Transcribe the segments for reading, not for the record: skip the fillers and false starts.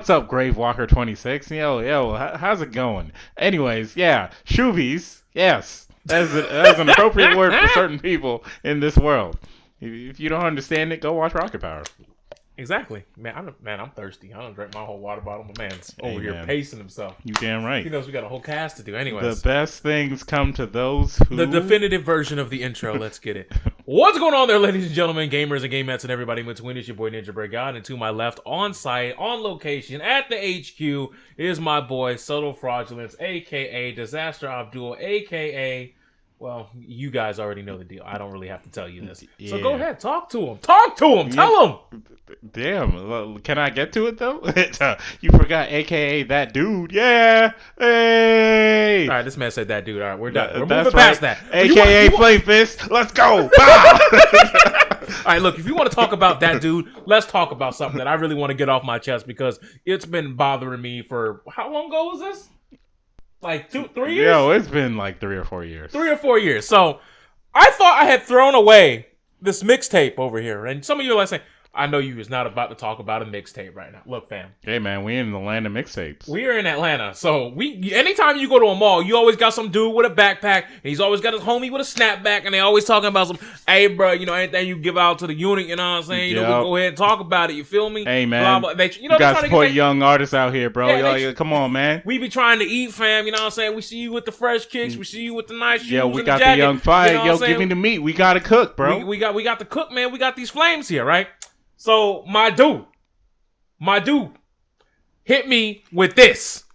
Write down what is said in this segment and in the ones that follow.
What's up, Grave Walker 26? Yo, how's it going? Anyways, yeah, shoobies. Yes, that's an appropriate word for certain people in this world. If you don't understand it, go watch Rocket Power. Exactly, man. I'm thirsty. I don't drink my whole water bottle. My man's Hey, over here man. pacing himself. You damn right. He knows we got a whole cast to do. The Anyways, best things come to those who. the definitive version of the intro. Let's get it. What's going on there, ladies and gentlemen, gamers and gamettes, and everybody in between? It's your boy Ninja Brigade, and to my left, on site, on location, at the HQ, is my boy Subtle Fraudulence, aka Disaster Abdul, aka. Well, you guys already know the deal. I don't really have to tell you this. Yeah. So go ahead, talk to him. Talk to him. Tell him. Damn, well, can I get to it though? You forgot, aka that dude. Yeah, hey. All right, this man said that, dude. All right, we're done. We're That's moving past that. AKA Flame Fist. Let's go. Bah! All right, look, if you want to talk about that, dude, let's talk about something that I really want to get off my chest because it's been bothering me for how long ago was this? Like 2-3 years? Yo, it's been like 3 or 4 years. 3 or 4 years. So I thought I had thrown away this mixtape over here, and some of you are like saying, I know you was not about to talk about a mixtape right now. Look, fam. Hey, man, we in the land of mixtapes. We are in Atlanta, so anytime you go to a mall, you always got some dude with a backpack, and he's always got his homie with a snapback, and they always talking about some, hey, bro, anything you give out to the unit, you know what I'm saying? You know, we go ahead and talk about it, you feel me? Hey, man, blah, blah. you got to support young artists out here, bro. Yeah, Come on, man. We be trying to eat, fam, you know what I'm saying? We see you with the fresh kicks, we see you with the nice shoes. Yo, we got jacket, the young fire. you know Yo, give me the meat. We got to cook, bro. We got the cook, man. We got these flames here, right? So my dude hit me with this.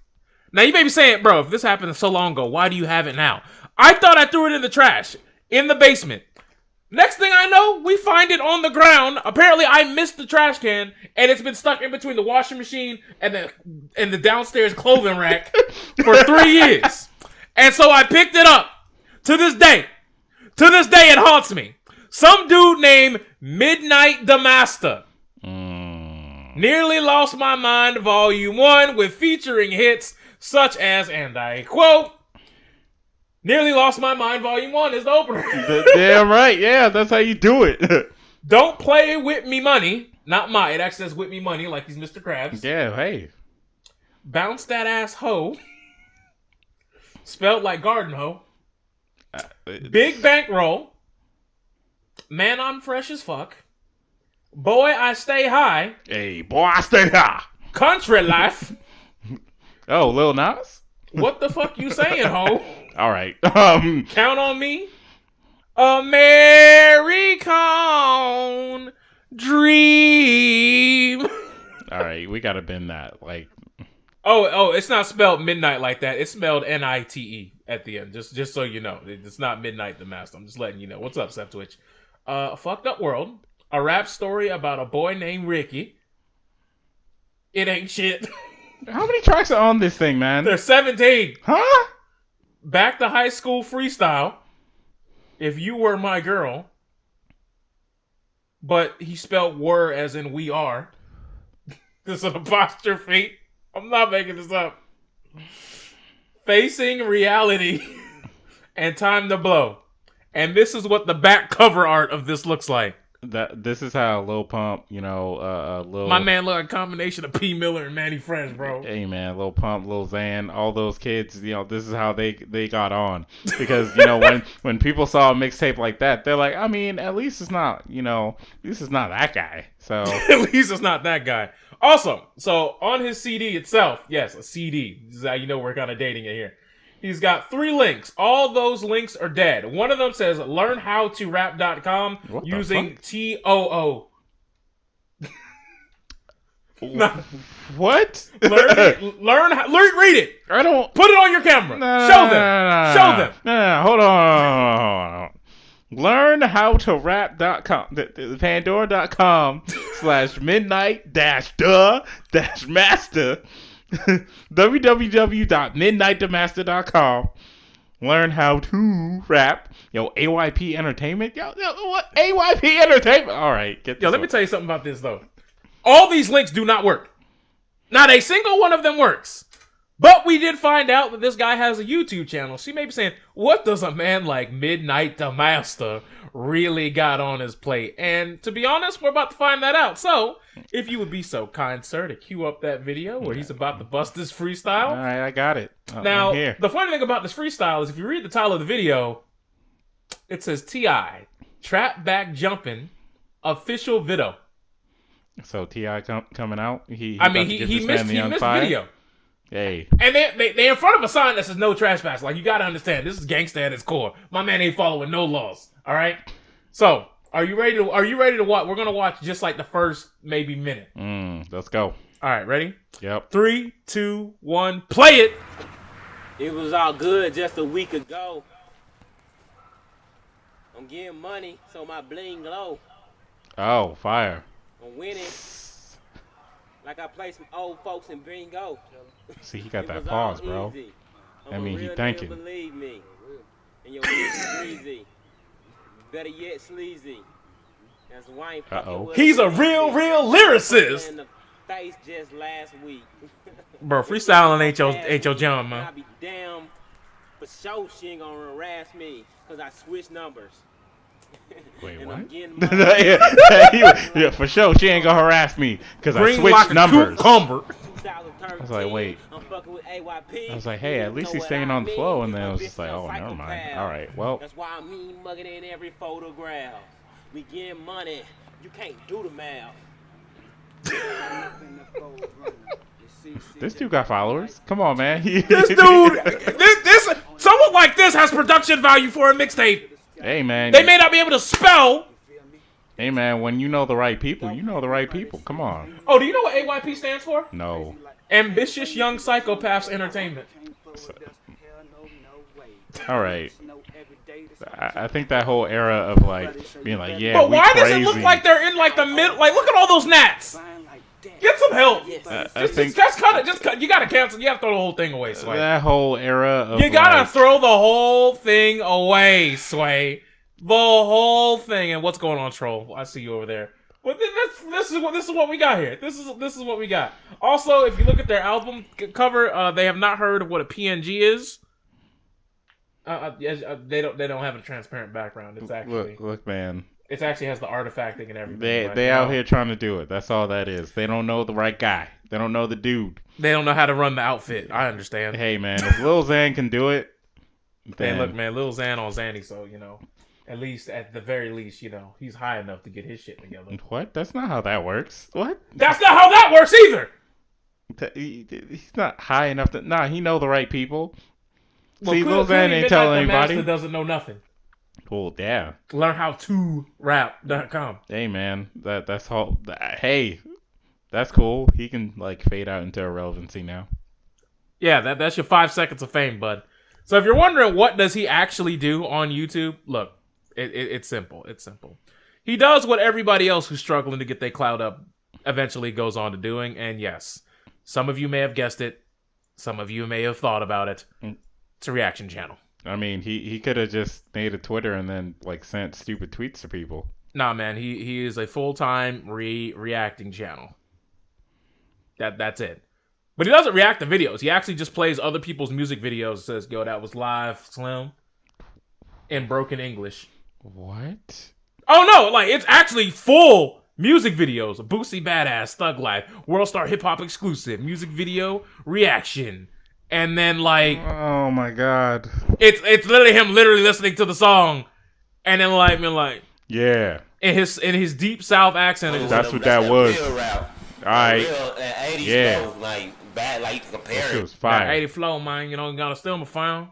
Now you may be saying, bro, if this happened so long ago, why do you have it now? I thought I threw it in the trash in the basement. Next thing I know, we find it on the ground. Apparently, I missed the trash can, and it's been stuck in between the washing machine and the downstairs clothing rack for 3 years. And so I picked it up. To this day, it haunts me. Some dude named Midnite the Masta. Nearly Lost My Mind Volume 1 with featuring hits such as, and I quote, Nearly Lost My Mind Volume 1 is the opener. Damn right. Yeah, that's how you do it. Don't play with me money. Not my. It actually says with me money like he's Mr. Krabs. Yeah, hey. Bounce that ass hoe. Spelled like garden hoe. Big bankroll. Man, I'm fresh as fuck. Boy, I stay high. Hey, boy, I stay high. Country life. Oh, Lil Nas? What the fuck you saying, ho? All right. Count on me. American dream. All right, we gotta bend that. Like, oh, it's not spelled midnight like that. It's spelled Nite at the end. Just so you know, it's not Midnight the Master. I'm just letting you know. What's up, Seth Twitch? A fucked up world. A rap story about a boy named Ricky. It ain't shit. how many tracks are on this thing, man? There's 17. Huh? Back to high school freestyle. If you were my girl. But he spelled were as in we are. This is an apostrophe. I'm not making this up. Facing reality. And time to blow. And this is what the back cover art of this looks like. This is how Lil Pump, Lil... My man look like a combination of P. Miller and Manny Fresh, bro. Hey, man, Lil Pump, Lil Xan, all those kids, this is how they got on. Because, when people saw a mixtape like that, they're like, I mean, at least it's not, at least it's not that guy. So at least it's not that guy. Also, so on his CD itself, yes, a CD. This is how you know we're kind of dating it here. He's got 3 links. All those links are dead. One of them says learnhowtorap.com using TOO. What? Read it. I don't. Put it on your camera. Show them. Show them. No, hold on. Learnhowtorap.com, the Pandora.com/midnight-the-master. www.midnightthemaster.com. Learn how to rap. Yo, AYP Entertainment. Yo, what? AYP Entertainment. All right. Let me tell you something about this, though. All these links do not work. Not a single one of them works. But we did find out that this guy has a YouTube channel. She may be saying, what does a man like Midnite the Master really got on his plate. And to be honest, we're about to find that out. So, if you would be so kind, sir, to cue up that video where he's about to bust this freestyle. All right, I got it. Now, I'm here. the funny thing about this freestyle is if you read the title of the video, it says T.I. Trap Back Jumpin' Official Video. So T.I. coming out. He missed video. Hey. And they in front of a sign that says no trash bags. Like, you gotta understand, this is gangsta at its core. My man ain't following no laws. All right. So, are you ready to watch? We're gonna watch just like the first maybe minute. Let's go. All right, ready? Yep. 3, 2, 1, play it. It was all good just a week ago. I'm getting money, so my bling low. Oh, fire. I'm winning. Like I play some old folks in bingo. See, he got It that was pause, all bro. easy. I I'm a mean, he real thinking. nigga, believe me. And your bitch breezy. Better yet, sleazy. That's why I ain't fucking Uh-oh. with He's a her. real lyricist. In the face just last week. Bro, freestyling ain't your jam, I man. be damn for sure she ain't gonna harass me, cause I switch numbers. Wait, And what? I'm getting money. yeah, for sure. She ain't gonna harass me because I Green switched like a numbers. cucumber. 2013, I was like, wait. I'm fucking with AYP. I was like, hey, at least he's staying on the flow, and then I was just like, oh, never mind. All right, well. That's why I mean mugging in every photograph. We getting money. You can't do the math. This dude got followers. Come on, man. This dude, this someone like this has production value for a mixtape. Hey, man. They may not be able to spell. Hey, man, when you know the right people, you know the right people. Come on. Oh, do you know what AYP stands for? No. Ambitious Young Psychopaths Entertainment. All right. I think that whole era of, like, being like, yeah, But we why crazy. does it look like they're in like the mid? Like, look at all those gnats. Get some help. I think Just cut it. Just cut. You gotta cancel. You gotta throw the whole thing away, Sway. that whole era of, You gotta like, throw the whole thing away, Sway. The whole thing. And what's going on, Troll? I see you over there. But this is what we got here. This is what we got. Also, if you look at their album cover, they have not heard of what a PNG is. They don't have a transparent background. It's actually look, man. it actually has the artifacting and everything. They out here trying to do it. That's all that is. They don't know the right guy. They don't know the dude. They don't know how to run the outfit. I understand. Hey, man, if Lil Xan can do it, then Hey, look, man, Lil Xan on Xanny, so you know, at the very least, you know, he's high enough to get his shit together. What? That's not how that works. What? That's not how that works either. He's not high enough to. Nah, he know the right people. Well, See, Lil Xan ain't telling anybody. Masta doesn't know nothing. Well, yeah. Learn how to rap.com. Hey, man, that's all. Hey, that's cool. He can like fade out into irrelevancy now. Yeah, that's your 5 seconds of fame, bud. So if you're wondering what does he actually do on YouTube, look, it's simple. It's simple. He does what everybody else who's struggling to get their clout up eventually goes on to doing. And yes, some of you may have guessed it. Some of you may have thought about it. It's a reaction channel. I mean, he could have just made a Twitter and then like sent stupid tweets to people. Nah, man, he is a full-time reacting channel. That's it. But he doesn't react to videos. He actually just plays other people's music videos. Says, "Yo, that was live, Slim," in broken English. What? Oh no, like it's actually full music videos. Boosie Badass, Thug Life, World Star Hip Hop exclusive music video reaction, and then like, Oh my God. it's literally him listening to the song, and then like being like, Yeah. in his deep South accent. It's That's what that was. Real rap. All right. Real, 80s Yeah. flow, like bad, like you can That compare shit it. was fire. 80 flow, man. You know, you gotta steal my phone.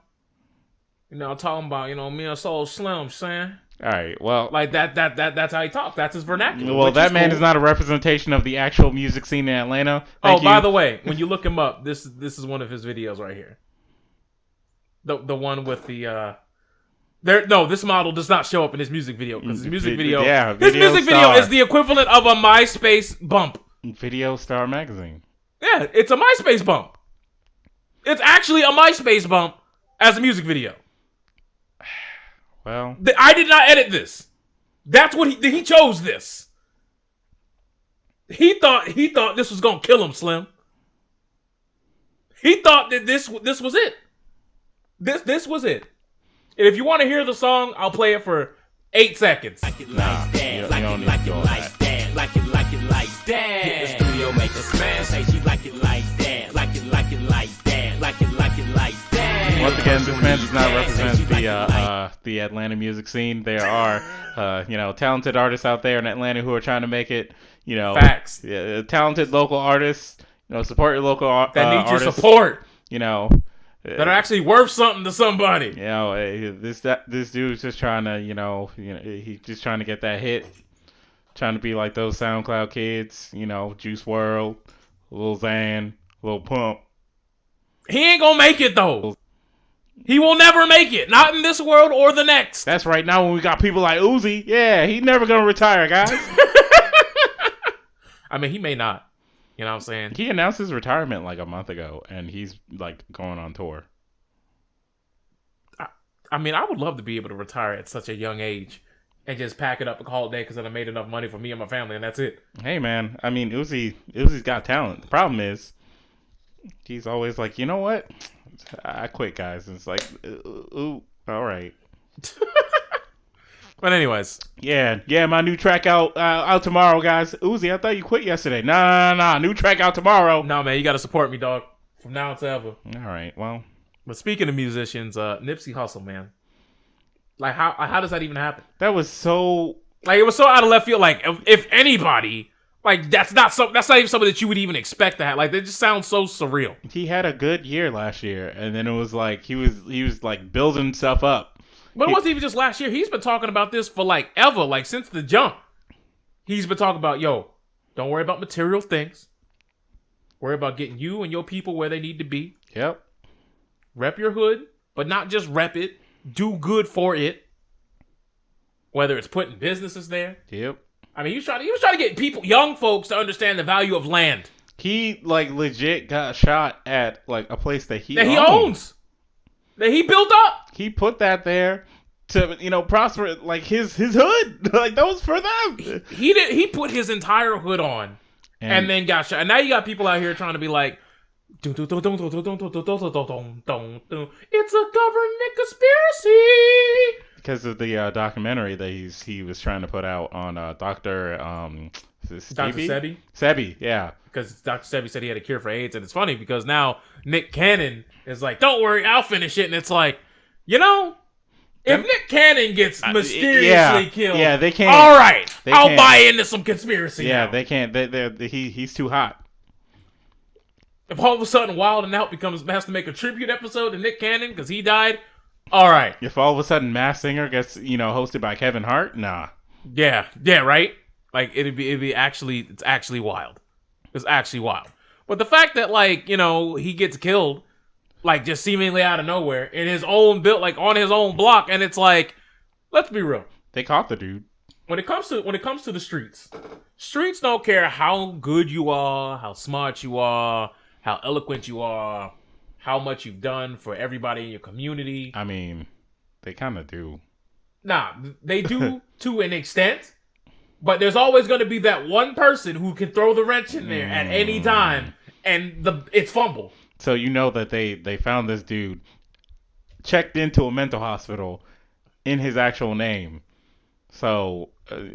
You know, talking about, you know, me and Soul Slim, saying All right. Well, like that's how he talks. That's his vernacular. well, which that is man cool. is not a representation of the actual music scene in Atlanta. Thank you. By the way, when you look him up, this is one of his videos right here. The one with the this model does not show up in his music video because his music video, Yeah, his Video music video Star. is the equivalent of a MySpace bump. Video Star Magazine. Yeah, it's a MySpace bump. It's actually a MySpace bump as a music video. Well, I did not edit this. That's what he chose this. He thought this was gonna kill him, Slim. He thought that this was it. This was it. And if you want to hear the song, I'll play it for 8 seconds. Nah, you don't need to do all that. Like it like that. Hit the studio, make a smash. Say she like it like that. Like it like that. Like it like that. Once again, this man does not represent the Atlanta music scene. There are talented artists out there in Atlanta who are trying to make it. Facts. Talented local artists. Support your local that need artists. your support. That are actually worth something to somebody. This dude's just trying to he's just trying to get that hit. Trying to be like those SoundCloud kids, Juice WRLD, Lil Xan, Lil Pump. He ain't gonna make it though. He will never make it. Not in this world or the next. That's right. Now when we got people like Uzi, yeah, he's never gonna retire, guys. I mean, he may not. You know what I'm saying? He announced his retirement like a month ago, and he's like going on tour. I mean, I would love to be able to retire at such a young age. And just pack it up and call it a day because then I made enough money for me and my family, and that's it. Hey, man. I mean, Uzi's got talent. The problem is, he's always like, you know what? I quit, guys. And it's like, ooh, all right. But anyways. Yeah, my new track out tomorrow, guys. Uzi, I thought you quit yesterday. Nah. New track out tomorrow. No, man, you got to support me, dog. From now on to ever. All right, well. But speaking of musicians, Nipsey Hussle, man. Like, how does that even happen? That was so... Like, it was so out of left field. Like, if anybody... Like, that's not even something that you would even expect to have. Like, they just sound so surreal. He had a good year last year, and then it was like, he was like, building himself up. But it wasn't even just last year. He's been talking about this for, like, ever. Like, since the jump. He's been talking about, don't worry about material things. Worry about getting you and your people where they need to be. Yep. Rep your hood, but not just rep it. Do good for it. Whether it's putting businesses there. Yep. I mean, he was trying to get young folks to understand the value of land. He like legit got shot at like a place that he owns. That he built up. He put that there to prosper like his hood. Like that was for them. He put his entire hood on and then got shot. And now you got people out here trying to be like, it's a government conspiracy. Because of the documentary that he was trying to put out on Dr. Sebi? Sebi, yeah. Because Dr. Sebi said he had a cure for AIDS. And it's funny because now Nick Cannon is like, don't worry, I'll finish it. And it's like, if Nick Cannon gets mysteriously killed, they can't. All right, I'll buy into some conspiracy. Yeah, now. They can't. He's too hot. If all of a sudden Wild and Out has to make a tribute episode to Nick Cannon because he died, all right. If all of a sudden Masked Singer gets hosted by Kevin Hart, nah. Yeah, right. Like it's actually wild. It's actually wild. But the fact that he gets killed, like just seemingly out of nowhere in his own like on his own block, and it's like, let's be real. They caught the dude. When it comes to the streets don't care how good you are, how smart you are, how eloquent you are, how much you've done for everybody in your community. I mean, they kind of do. Nah, they do to an extent, but there's always going to be that one person who can throw the wrench in there at any time, and it's fumble. So that they found this dude checked into a mental hospital in his actual name. So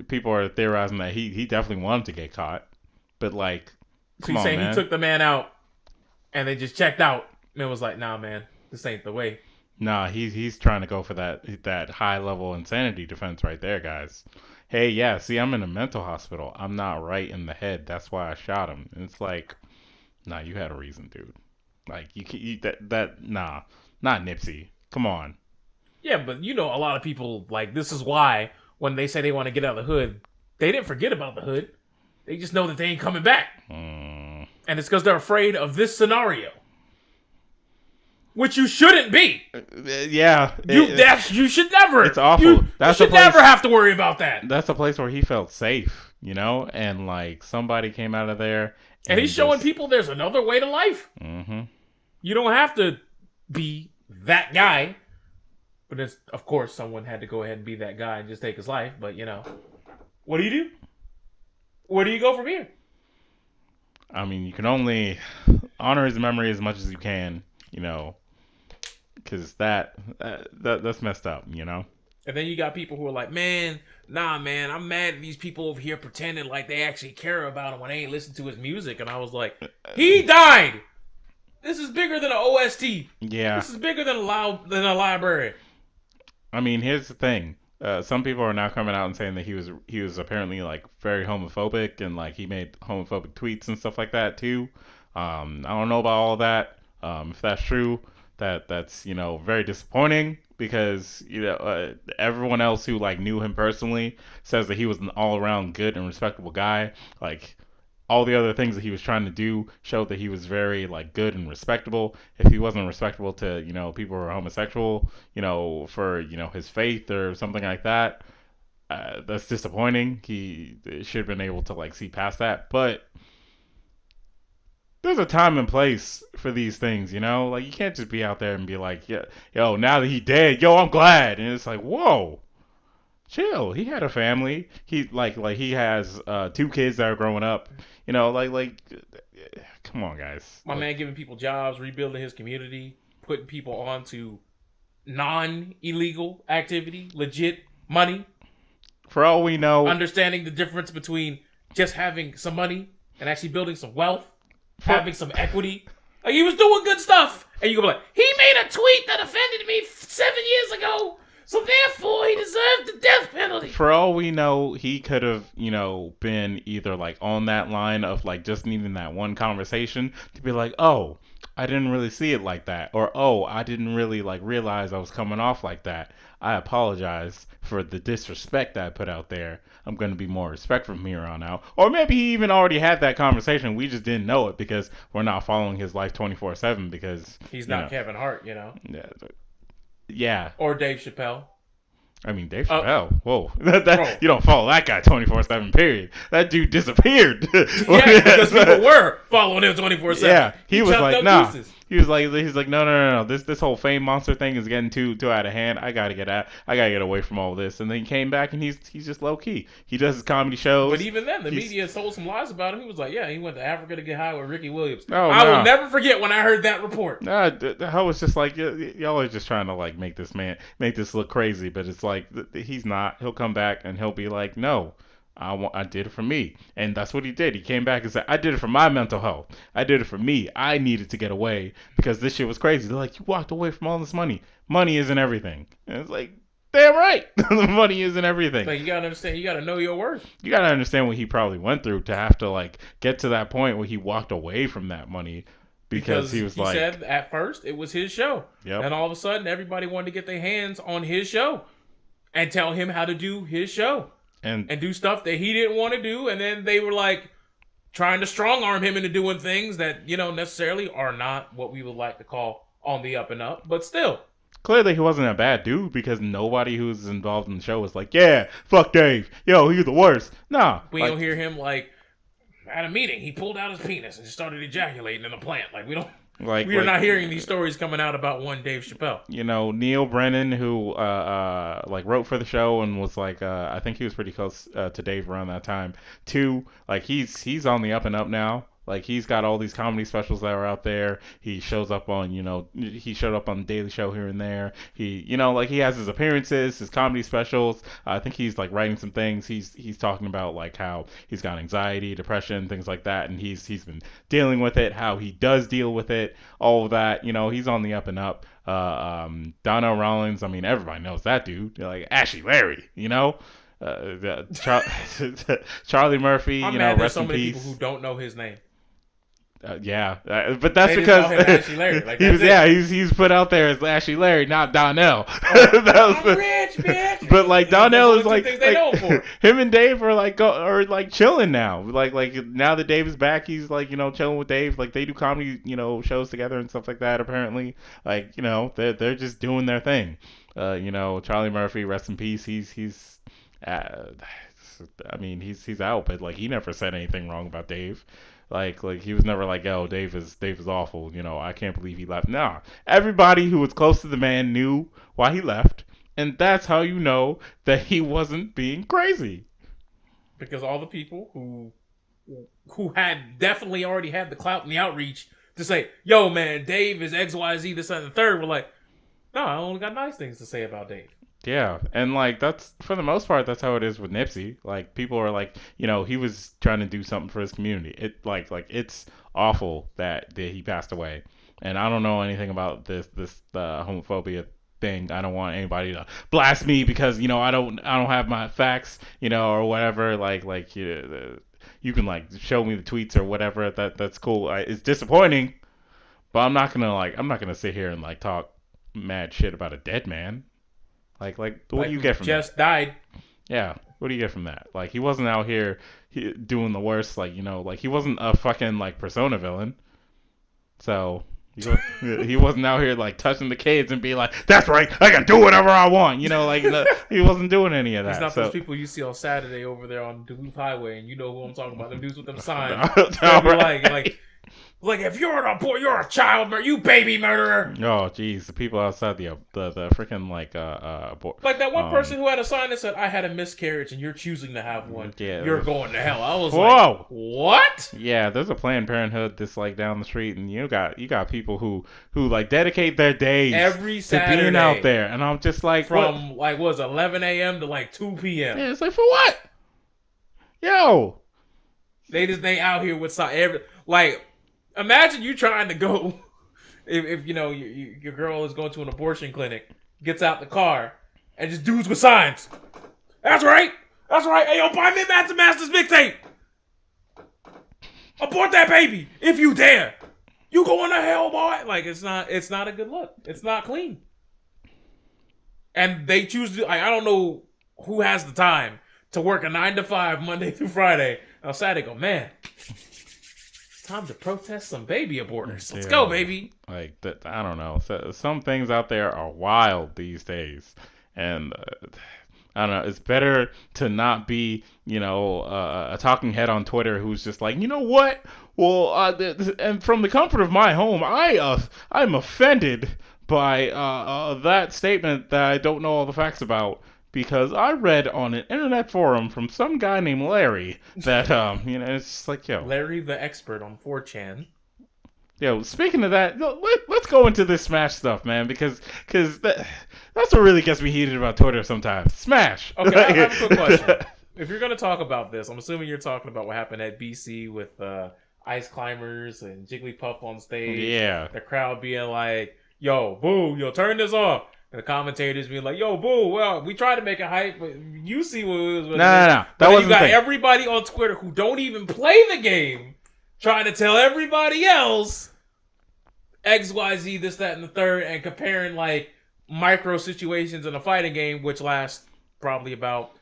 people are theorizing that he definitely wanted to get caught, but like, so you saying he took the man out and they just checked out and was like, nah, man, this ain't the way. Nah, he's trying to go for that high level insanity defense right there, guys. Hey, yeah, see, I'm in a mental hospital. I'm not right in the head. That's why I shot him. And it's like, nah, you had a reason, dude. Like nah, not Nipsey. Come on. Yeah, but a lot of people this is why when they say they want to get out of the hood, they didn't forget about the hood. They just know that they ain't coming back. And it's because they're afraid of this scenario. Which you shouldn't be. Yeah. You should never. It's awful. You should never have to worry about that. That's a place where he felt safe, and somebody came out of there. And he's showing people there's another way to life. Mm-hmm. You don't have to be that guy. But of course, someone had to go ahead and be that guy and just take his life. But, what do you do? Where do you go from here? I mean, you can only honor his memory as much as you can, because that's messed up, And then you got people who are like, man, nah, man, I'm mad at these people over here pretending like they actually care about him when they ain't listen to his music. And I was like, he died. This is bigger than an OST. Yeah. This is bigger than a library. I mean, here's the thing. Some people are now coming out and saying that he was apparently like very homophobic and like he made homophobic tweets and stuff like that too. I don't know about all of that. If that's true, that's very disappointing because everyone else who like knew him personally says that he was an all around good and respectable guy. Like all the other things that he was trying to do showed that he was very like good and respectable. If he wasn't respectable to people who are homosexual, for his faith or something like that, that's disappointing. He should have been able to like see past that. But there's a time and place for these things, like you can't just be out there and be like, yeah, yo, now that he dead, yo, I'm glad, and it's like, whoa. Chill. He had a family. He he has 2 kids that are growing up. Come on, guys. My man giving people jobs, rebuilding his community, putting people onto non-illegal activity, legit money. For all we know, Understanding the difference between just having some money and actually building some wealth, having some equity. Like, he was doing good stuff. And you go like, he made a tweet that offended me 7 years ago. So therefore, he deserved the death penalty. For all we know, he could have, been either like on that line of like just needing that one conversation to be like, oh, I didn't really see it like that, or oh, I didn't really like realize I was coming off like that. I apologize for the disrespect that I put out there. I'm going to be more respectful from here on out. Or maybe he even already had that conversation. We just didn't know it because we're not following his life 24/7 because he's not Kevin Hart, Yeah. Or Dave Chappelle. I mean, Dave Chappelle. Whoa. You don't follow that guy 24/7, period. That dude disappeared. Yeah, because people were following him 24/7. Yeah, he was like, nah. Deuces. He's like, no. This whole fame monster thing is getting too out of hand. I gotta get out. I gotta get away from all this. And then he came back and he's just low key. He does his comedy shows. But even then, the media told some lies about him. He was like, yeah, he went to Africa to get high with Ricky Williams. Oh, I will never forget when I heard that report. I was just like, y'all are just trying to like make this look crazy, but it's like he's not. He'll come back and he'll be like, no. I did it for me. And that's what he did. He came back and said, I did it for my mental health. I did it for me. I needed to get away because this shit was crazy. They're like, you walked away from all this money. Money isn't everything. And it's like, damn right. Money isn't everything. But you gotta understand, you gotta know your worth. You gotta understand what he probably went through to have to like get to that point where he walked away from that money. Because he said at first it was his show. Yep. And all of a sudden everybody wanted to get their hands on his show and tell him how to do his show. And do stuff that he didn't want to do, and then they were like trying to strong arm him into doing things that necessarily are not what we would like to call on the up and up, but still. Clearly he wasn't a bad dude because nobody who's involved in the show was like, yeah, fuck Dave, yo, he's the worst. Nah, we don't hear him like at a meeting he pulled out his penis and started ejaculating in a plant. Like we don't. We are not hearing these stories coming out about one Dave Chappelle. Neil Brennan, who wrote for the show and was like, I think he was pretty close to Dave around that time too. Like he's on the up and up now. Like he's got all these comedy specials that are out there. He shows up on, he showed up on the Daily Show here and there. He, he has his appearances, his comedy specials. I think he's like writing some things. He's talking about like how he's got anxiety, depression, things like that, and he's been dealing with it. How he does deal with it, all of that. He's on the up and up. Donnell Rawlings. I mean, everybody knows that dude. Like Ashley Larry. Charlie Murphy. I'm mad there's so many people who don't know his name. But that's because Ashley Larry. Like, he's put out there as Ashley Larry, not Donnell. I'm rich, bitch. But like Donnell is like him and Dave are like chilling now. Like now that Dave is back, he's like chilling with Dave. Like they do comedy shows together and stuff like that. Apparently, like they're just doing their thing. Charlie Murphy, rest in peace. He's out, but like he never said anything wrong about Dave. Like he was never like, oh, Dave is awful. I can't believe he left. Nah, everybody who was close to the man knew why he left, and that's how you know that he wasn't being crazy. Because all the people who had definitely already had the clout and the outreach to say, yo, man, Dave is XYZ, this, and the third, were like, no, I only got nice things to say about Dave. Yeah, and like that's for the most part that's how it is with Nipsey. Like people are like, he was trying to do something for his community. Like it's awful that he passed away. And I don't know anything about this homophobia thing. I don't want anybody to blast me because I don't have my facts, or whatever. You can like show me the tweets or whatever. That's cool. It's disappointing, but I'm not gonna sit here and like talk mad shit about a dead man. Like, what do you get from that? Just died. Yeah, what do you get from that? Like, he wasn't out here doing the worst. Like, like he wasn't a fucking like Persona villain. So he wasn't out here like touching the kids and be like, "That's right, I can do whatever I want." He wasn't doing any of that. He's not so. those people you see on Saturday over there on Duluth Highway, and you know who I'm talking about. Them dudes with them signs. Like if you're a boy, you're a child murderer, you baby murderer. Oh, jeez, the people outside the freaking like like that one person who had a sign that said, "I had a miscarriage, and you're choosing to have one. Yeah, you're going to hell." I was whoa, like, "What?" Yeah, there's a Planned Parenthood that's like down the street, and you got people who like dedicate their days every Saturday to being out there, and I'm just like from like what was it, 11 a.m. to like 2 p.m. Yeah, it's like for what? Yo, they out here with like. Imagine you trying to go, if your girl is going to an abortion clinic, gets out the car, and just dudes with signs. That's right. Hey, yo, buy me Master's mixtape. Abort that baby if you dare. You going to hell, boy. Like it's not a good look. It's not clean. And they choose to. I don't know who has the time to work a 9 to 5 Monday through Friday. On Saturday, go, man. Time to protest some baby aborters. Let's go, baby. Like that, I don't know. Some things out there are wild these days, and I don't know. It's better to not be, a talking head on Twitter who's just like, you know what? Well, and from the comfort of my home, I'm offended by that statement that I don't know all the facts about. Because I read on an internet forum from some guy named Larry that, it's just like, yo. Larry the expert on 4chan. Yo, speaking of that, let's go into this Smash stuff, man, because that's what really gets me heated about Twitter sometimes. Smash! Okay, I have a quick question. If you're going to talk about this, I'm assuming you're talking about what happened at BC with Ice Climbers and Jigglypuff on stage. Yeah. The crowd being like, yo, boo, turn this off. And the commentators being like, yo, boo, well, we tried to make it hype, but you see what it was. No. That wasn't you got everybody on Twitter who don't even play the game trying to tell everybody else XYZ, this, that, and the third, and comparing, like, micro situations in a fighting game, which lasts probably about,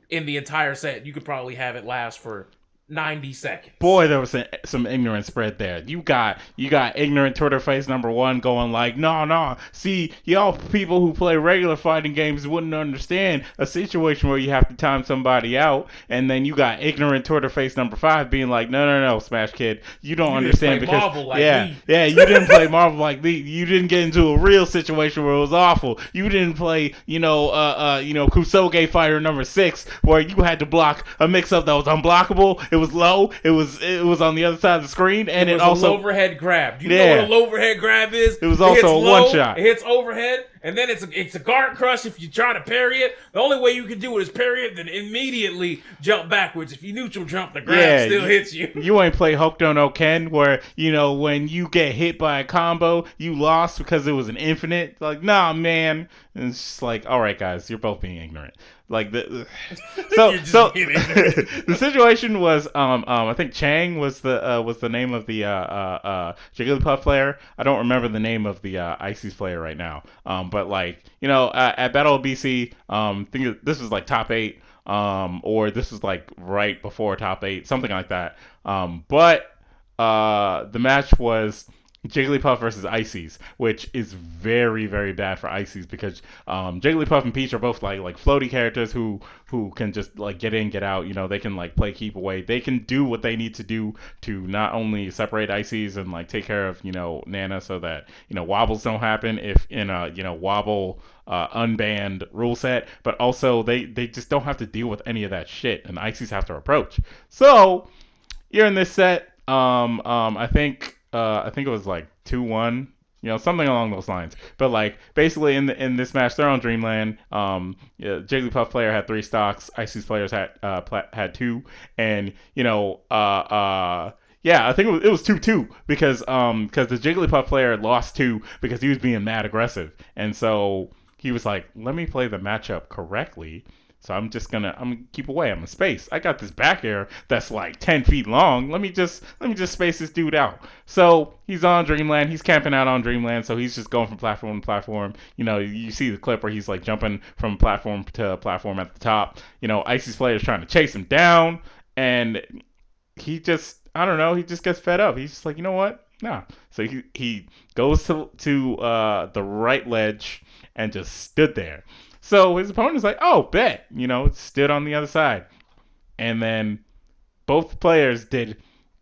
in the entire set, you could probably have it last for 90 seconds. Boy, there was some ignorance spread there. You got ignorant Twitter face number one going like, no. See, y'all people who play regular fighting games wouldn't understand a situation where you have to time somebody out. And then you got ignorant Twitter face number 5 being like, no, Smash Kid, you don't understand because Marvel like me. You didn't play Marvel like me. You didn't get into a real situation where it was awful. You didn't play, Kusoge Fighter number 6 where you had to block a mix-up that was unblockable. It was low. It was on the other side of the screen, and it also an overhead grab. Do you know what an overhead grab is? It was also a one shot. It hits overhead, and then it's a guard crush if you try to parry it. The only way you can do it is parry it, then immediately jump backwards. If you neutral jump, the grab still hits you. You ain't play Hokuto no Ken where when you get hit by a combo, you lost because it was an infinite. Like, nah, man. And it's just like, all right, guys, you're both being ignorant. Like the the situation was I think Chang was the name of the Jigglypuff player. I don't remember the name of the Ices player right now. But like at Battle of BC, think this was like top 8 or this was like right before top 8, something like that. But the match was Jigglypuff versus Ices, which is very, very bad for Ices because Jigglypuff and Peach are both like floaty characters who can just like get in, get out. They can like play keep away. They can do what they need to do to not only separate Ices and like take care of Nana so that wobbles don't happen if in a wobble unbanned rule set, but also they just don't have to deal with any of that shit, and Ices have to approach. So you're in this set. I think it was like 2-1 something along those lines. But like basically in this match, they're on Dreamland. Jigglypuff player had 3 stocks. Icy's players had 2, and yeah, I think it was 2-2 because the Jigglypuff player lost 2 because he was being mad aggressive, and so he was like, let me play the matchup correctly. So I'm gonna keep away. I'm in space. I got this back air that's like 10 feet long. Let me just space this dude out. So he's on Dreamland. He's camping out on Dreamland. So he's just going from platform to platform. You see the clip where he's like jumping from platform to platform at the top. Icy's player is trying to chase him down, and he just, I don't know, he just gets fed up. He's just like, you know what? Nah. So he goes to the right ledge and just stood there. So his opponent's like, oh, bet. Stood on the other side. And then both players did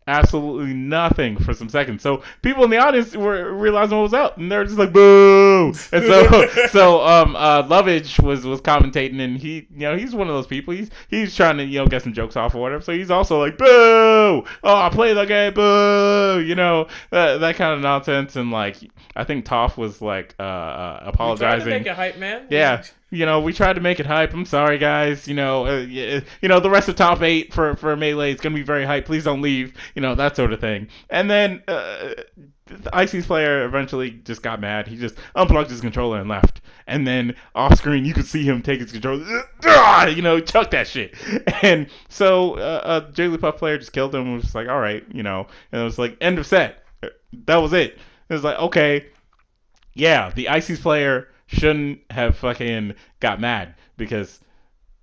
absolutely nothing for some seconds. So people in the audience were realizing what was up, and they're just like, boo! And so Lovage was commentating, and he's one of those people. He's trying to get some jokes off or whatever. So he's also like, boo! Oh, I play the game, boo! That kind of nonsense. And like, I think Toph was like apologizing. We tried to make it hype, man. Yeah. We tried to make it hype. I'm sorry, guys. The rest of top 8 for Melee is gonna be very hype. Please don't leave. That sort of thing. And then the Icy's player eventually just got mad. He just unplugged his controller and left. And then off screen, you could see him take his controller, chuck that shit. And so Jigglypuff player just killed him and was just like, all right, and it was like end of set. That was it. It was like, okay, yeah, the Icy's player shouldn't have fucking got mad because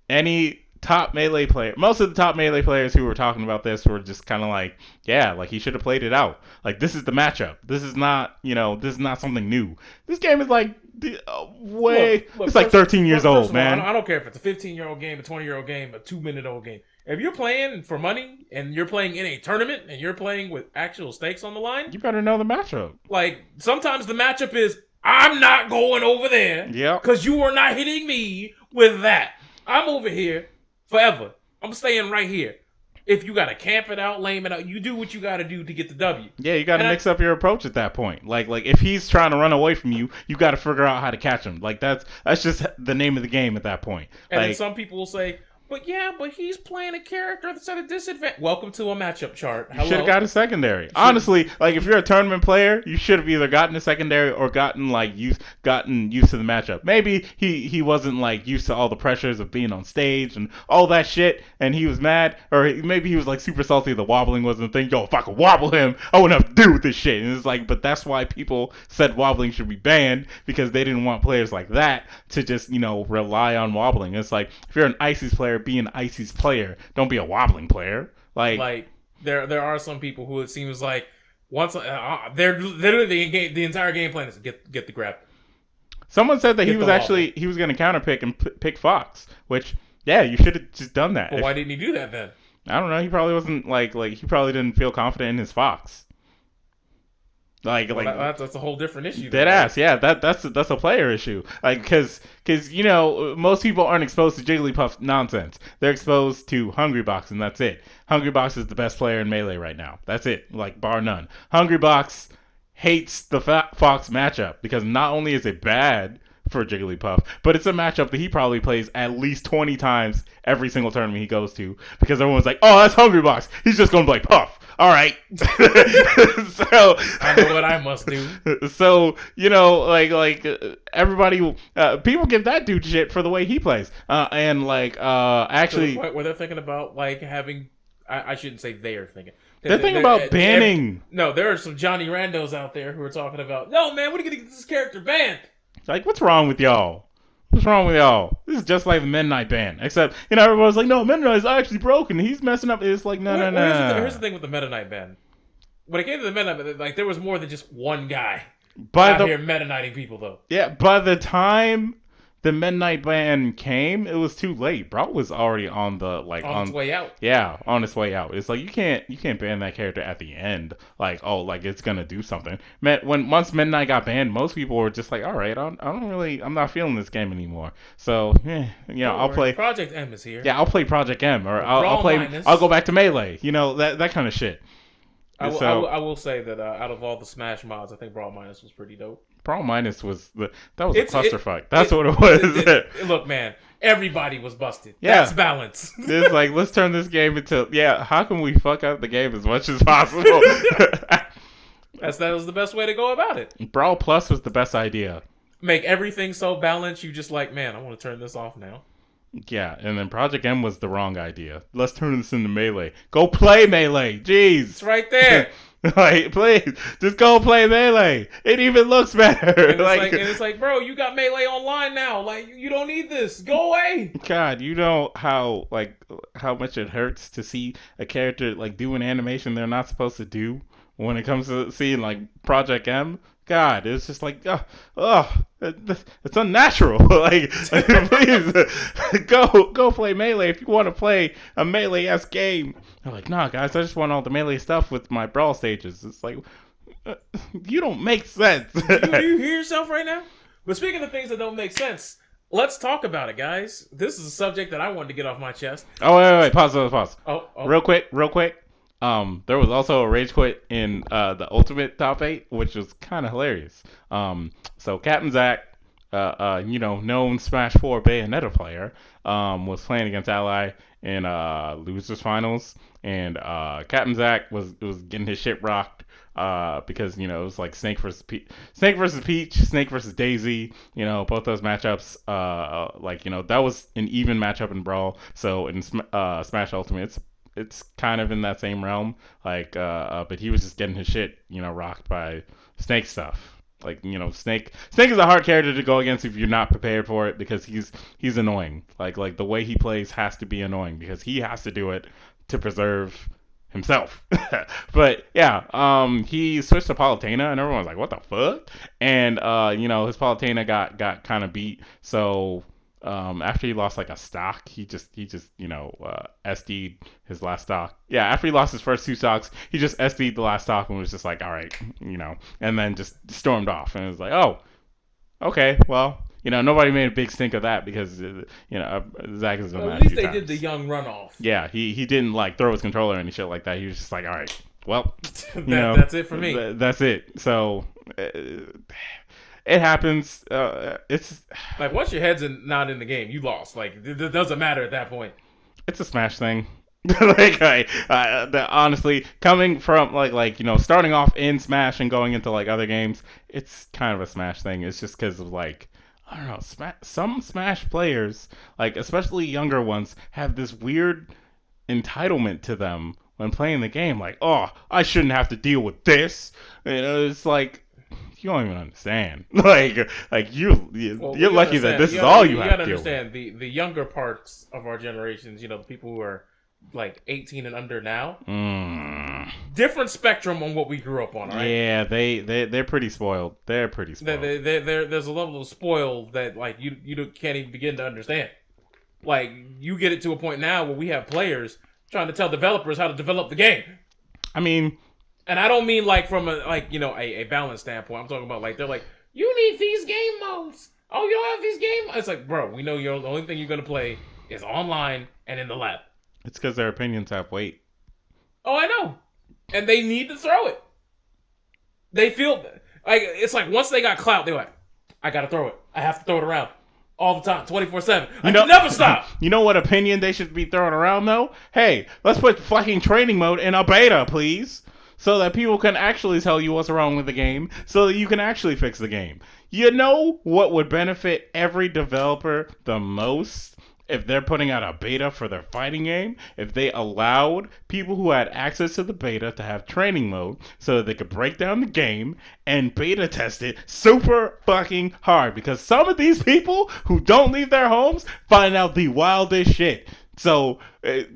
any top Melee player, most of the top Melee players who were talking about this were just kind of like, yeah, like he should have played it out. Like, this is the matchup. This is not, this is not something new. This game is like it's like 13 years old, man. I don't care if it's a 15-year-old game, a 20-year-old game, a 2-minute-old game. If you're playing for money and you're playing in a tournament and you're playing with actual stakes on the line, you better know the matchup. Like, sometimes the matchup is, I'm not going over there. Yeah. Because you are not hitting me with that. I'm over here forever. I'm staying right here. If you got to camp it out, lame it out, you do what you got to do to get the W. Yeah, you got to mix up your approach at that point. Like if he's trying to run away from you, you got to figure out how to catch him. Like that's just the name of the game at that point. And then some people will say, but he's playing a character that's at a disadvantage. Welcome to a matchup chart. Hello? You should have got a secondary. Honestly, like if you're a tournament player, you should have either gotten a secondary or gotten used to the matchup. Maybe he wasn't like used to all the pressures of being on stage and all that shit, and he was mad, or maybe he was like super salty. The wobbling wasn't a thing. Yo, if I could wobble him, I wouldn't have to do with this shit. And it's like, but that's why people said wobbling should be banned, because they didn't want players like that to just rely on wobbling. It's like if you're an Icy's player, be an Icy's player. Don't be a wobbling player. Like there are some people who it seems like once they're literally the entire game plan is get the grab. Someone said that he was going to counter pick and pick Fox, which you should have just done that. Well, why didn't he do that then? I don't know. He probably wasn't like he probably didn't feel confident in his Fox. That's a whole different issue. Dead ass, yeah. That's a player issue. Like, because most people aren't exposed to Jigglypuff nonsense. They're exposed to Hungrybox, and that's it. Hungrybox is the best player in Melee right now. That's it, like bar none. Hungrybox hates the Fox matchup because not only is it bad for Jigglypuff, but it's a matchup that he probably plays at least 20 times every single tournament he goes to, because everyone's like, oh, that's Hungrybox. He's just gonna play Puff. All right. So I know what I must do. So everybody, people give that dude shit for the way he plays, and actually, to the point where they're thinking about having. I shouldn't say they're thinking. They're thinking about banning. There are some Johnny Randos out there who are talking about, no man, we're gonna get this character banned. Like, what's wrong with y'all? What's wrong with y'all? This is just like the Midnite ban. Except, everyone's like, no, Midnite's actually broken. He's messing up. It's like, no. Here's the thing with the Midnite ban. When it came to the Midnite ban, there was more than just one guy out here Meta-Knighting people, though. Yeah, by the time the Midnite ban came, it was too late. Bro was already on its way out. Yeah, on its way out. It's like you can't ban that character at the end. It's gonna do something. Once Midnite got banned, most people were just like, all right, I'm not feeling this game anymore. So I'll play Project M is here. Yeah, I'll play Project M, or I'll go back to Melee. That kind of shit. I will say that out of all the Smash mods, I think Brawl Minus was pretty dope. Brawl Minus was a clusterfuck. That's it- what it was. Look, man, everybody was busted. Yeah. That's balance. It's like, let's turn this game into, how can we fuck up the game as much as possible? That was the best way to go about it. Brawl Plus was the best idea. Make everything so balanced, you just like, man, I want to turn this off now. Yeah, and then Project M was the wrong idea. Let's turn this into Melee. Go play Melee. Jeez. It's right there. Like, please, just go play Melee. It even looks better. And it's like, bro, you got Melee online now. Like, you don't need this. Go away. God, you know how much it hurts to see a character like do an animation they're not supposed to do when it comes to seeing like Project M. God, it's just like, it's unnatural. like please, go play Melee if you want to play a Melee-esque game. They're like, nah, guys, I just want all the Melee stuff with my Brawl stages. It's like, you don't make sense. Do you hear yourself right now? But speaking of things that don't make sense, let's talk about it, guys. This is a subject that I wanted to get off my chest. Oh, wait, pause. Oh. Real quick. There was also a rage quit in the Ultimate Top 8, which was kind of hilarious. So Captain Zack, known Smash 4 Bayonetta player, was playing against Ally in losers finals, and Captain Zack was getting his shit rocked because it was like Snake versus Peach, Snake versus Daisy. Both those matchups, that was an even matchup in Brawl. So in Smash Ultimate, it's kind of in that same realm, but he was just getting his shit, rocked by Snake stuff. Snake is a hard character to go against if you're not prepared for it, because he's annoying. Like the way he plays has to be annoying because he has to do it to preserve himself. But yeah, he switched to Palutena and everyone's like, what the fuck? And his Palutena got kind of beat. So after he lost like a stock, he just SD'd his last stock. Yeah, after he lost his first 2 stocks, he just SD'd the last stock and was just like, all right, and then just stormed off. And it was like, oh, okay, well, nobody made a big stink of that because Zack is at least they did the young runoff. Yeah, he didn't like throw his controller or any shit like that. He was just like, all right, well, that's it for me. That's it. So. It happens. It's like once your head's not in the game, you lost. Like it doesn't matter at that point. It's a Smash thing. Honestly, coming from starting off in Smash and going into like other games, it's kind of a Smash thing. It's just because of I don't know, some Smash players, especially younger ones, have this weird entitlement to them when playing the game. Like, oh, I shouldn't have to deal with this. It's like. You don't even understand. You're lucky that this is all you have to deal with. You gotta understand the younger parts of our generations. The people who are like 18 and under now. Different spectrum on what we grew up on. Right? Yeah, they're pretty spoiled. They're pretty spoiled. There's a level of spoil that you can't even begin to understand. You get it to a point now where we have players trying to tell developers how to develop the game. I mean. And I don't mean from a balance standpoint. I'm talking about they're like, you need these game modes. Oh, you don't have these game modes. It's like, bro, we know the only thing you're gonna play is online and in the lab. It's because their opinions have weight. Oh, I know. And they need to throw it. They feel it's like once they got clout, they're like, I gotta throw it. I have to throw it around. All the time, 24/7. I can never stop. You know what opinion they should be throwing around though? Hey, let's put fucking training mode in a beta, please. So that people can actually tell you what's wrong with the game, so that you can actually fix the game. You know what would benefit every developer the most if they're putting out a beta for their fighting game? If they allowed people who had access to the beta to have training mode so that they could break down the game and beta test it super fucking hard. Because some of these people who don't leave their homes find out the wildest shit. So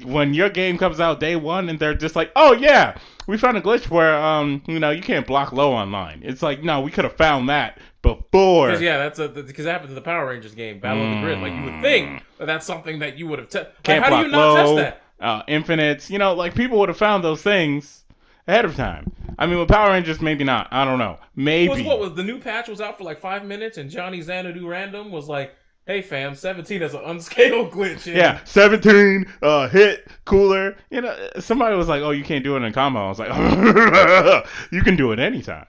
when your game comes out day one and they're just like, oh yeah, we found a glitch where you can't block low online. It's like, no, we could have found that before. Yeah, because it happened to the Power Rangers game, Battle of the Grid. You would think that's something that you would have tested. How do you not test that? Infinites, people would have found those things ahead of time. I mean, with Power Rangers, maybe not. I don't know. Maybe. What was the new patch was out for 5 minutes, and Johnny Xanadu Random was like, Hey fam, 17 is an unscaled glitch. Yeah, 17, hit, cooler. You know, somebody was like, "Oh, you can't do it in combo." I was like, "You can do it anytime."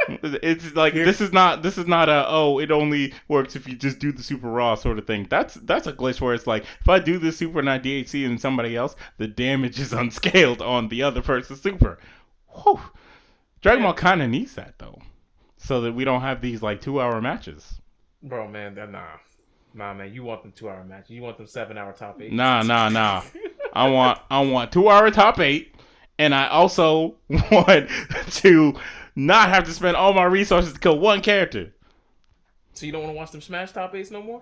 It's like this is not a it only works if you just do the super raw sort of thing. That's a glitch where it's like if I do this super and I DHC and somebody else, the damage is unscaled on the other person's super. Whew. Dragon Ball kind of needs that though, so that we don't have these like 2-hour matches. Bro, man, nah, man. You want them 2-hour matches? You want them 7-hour top 8? Nah. I want 2-hour top 8, and I also want to not have to spend all my resources to kill one character. So you don't want to watch them Smash top 8s no more?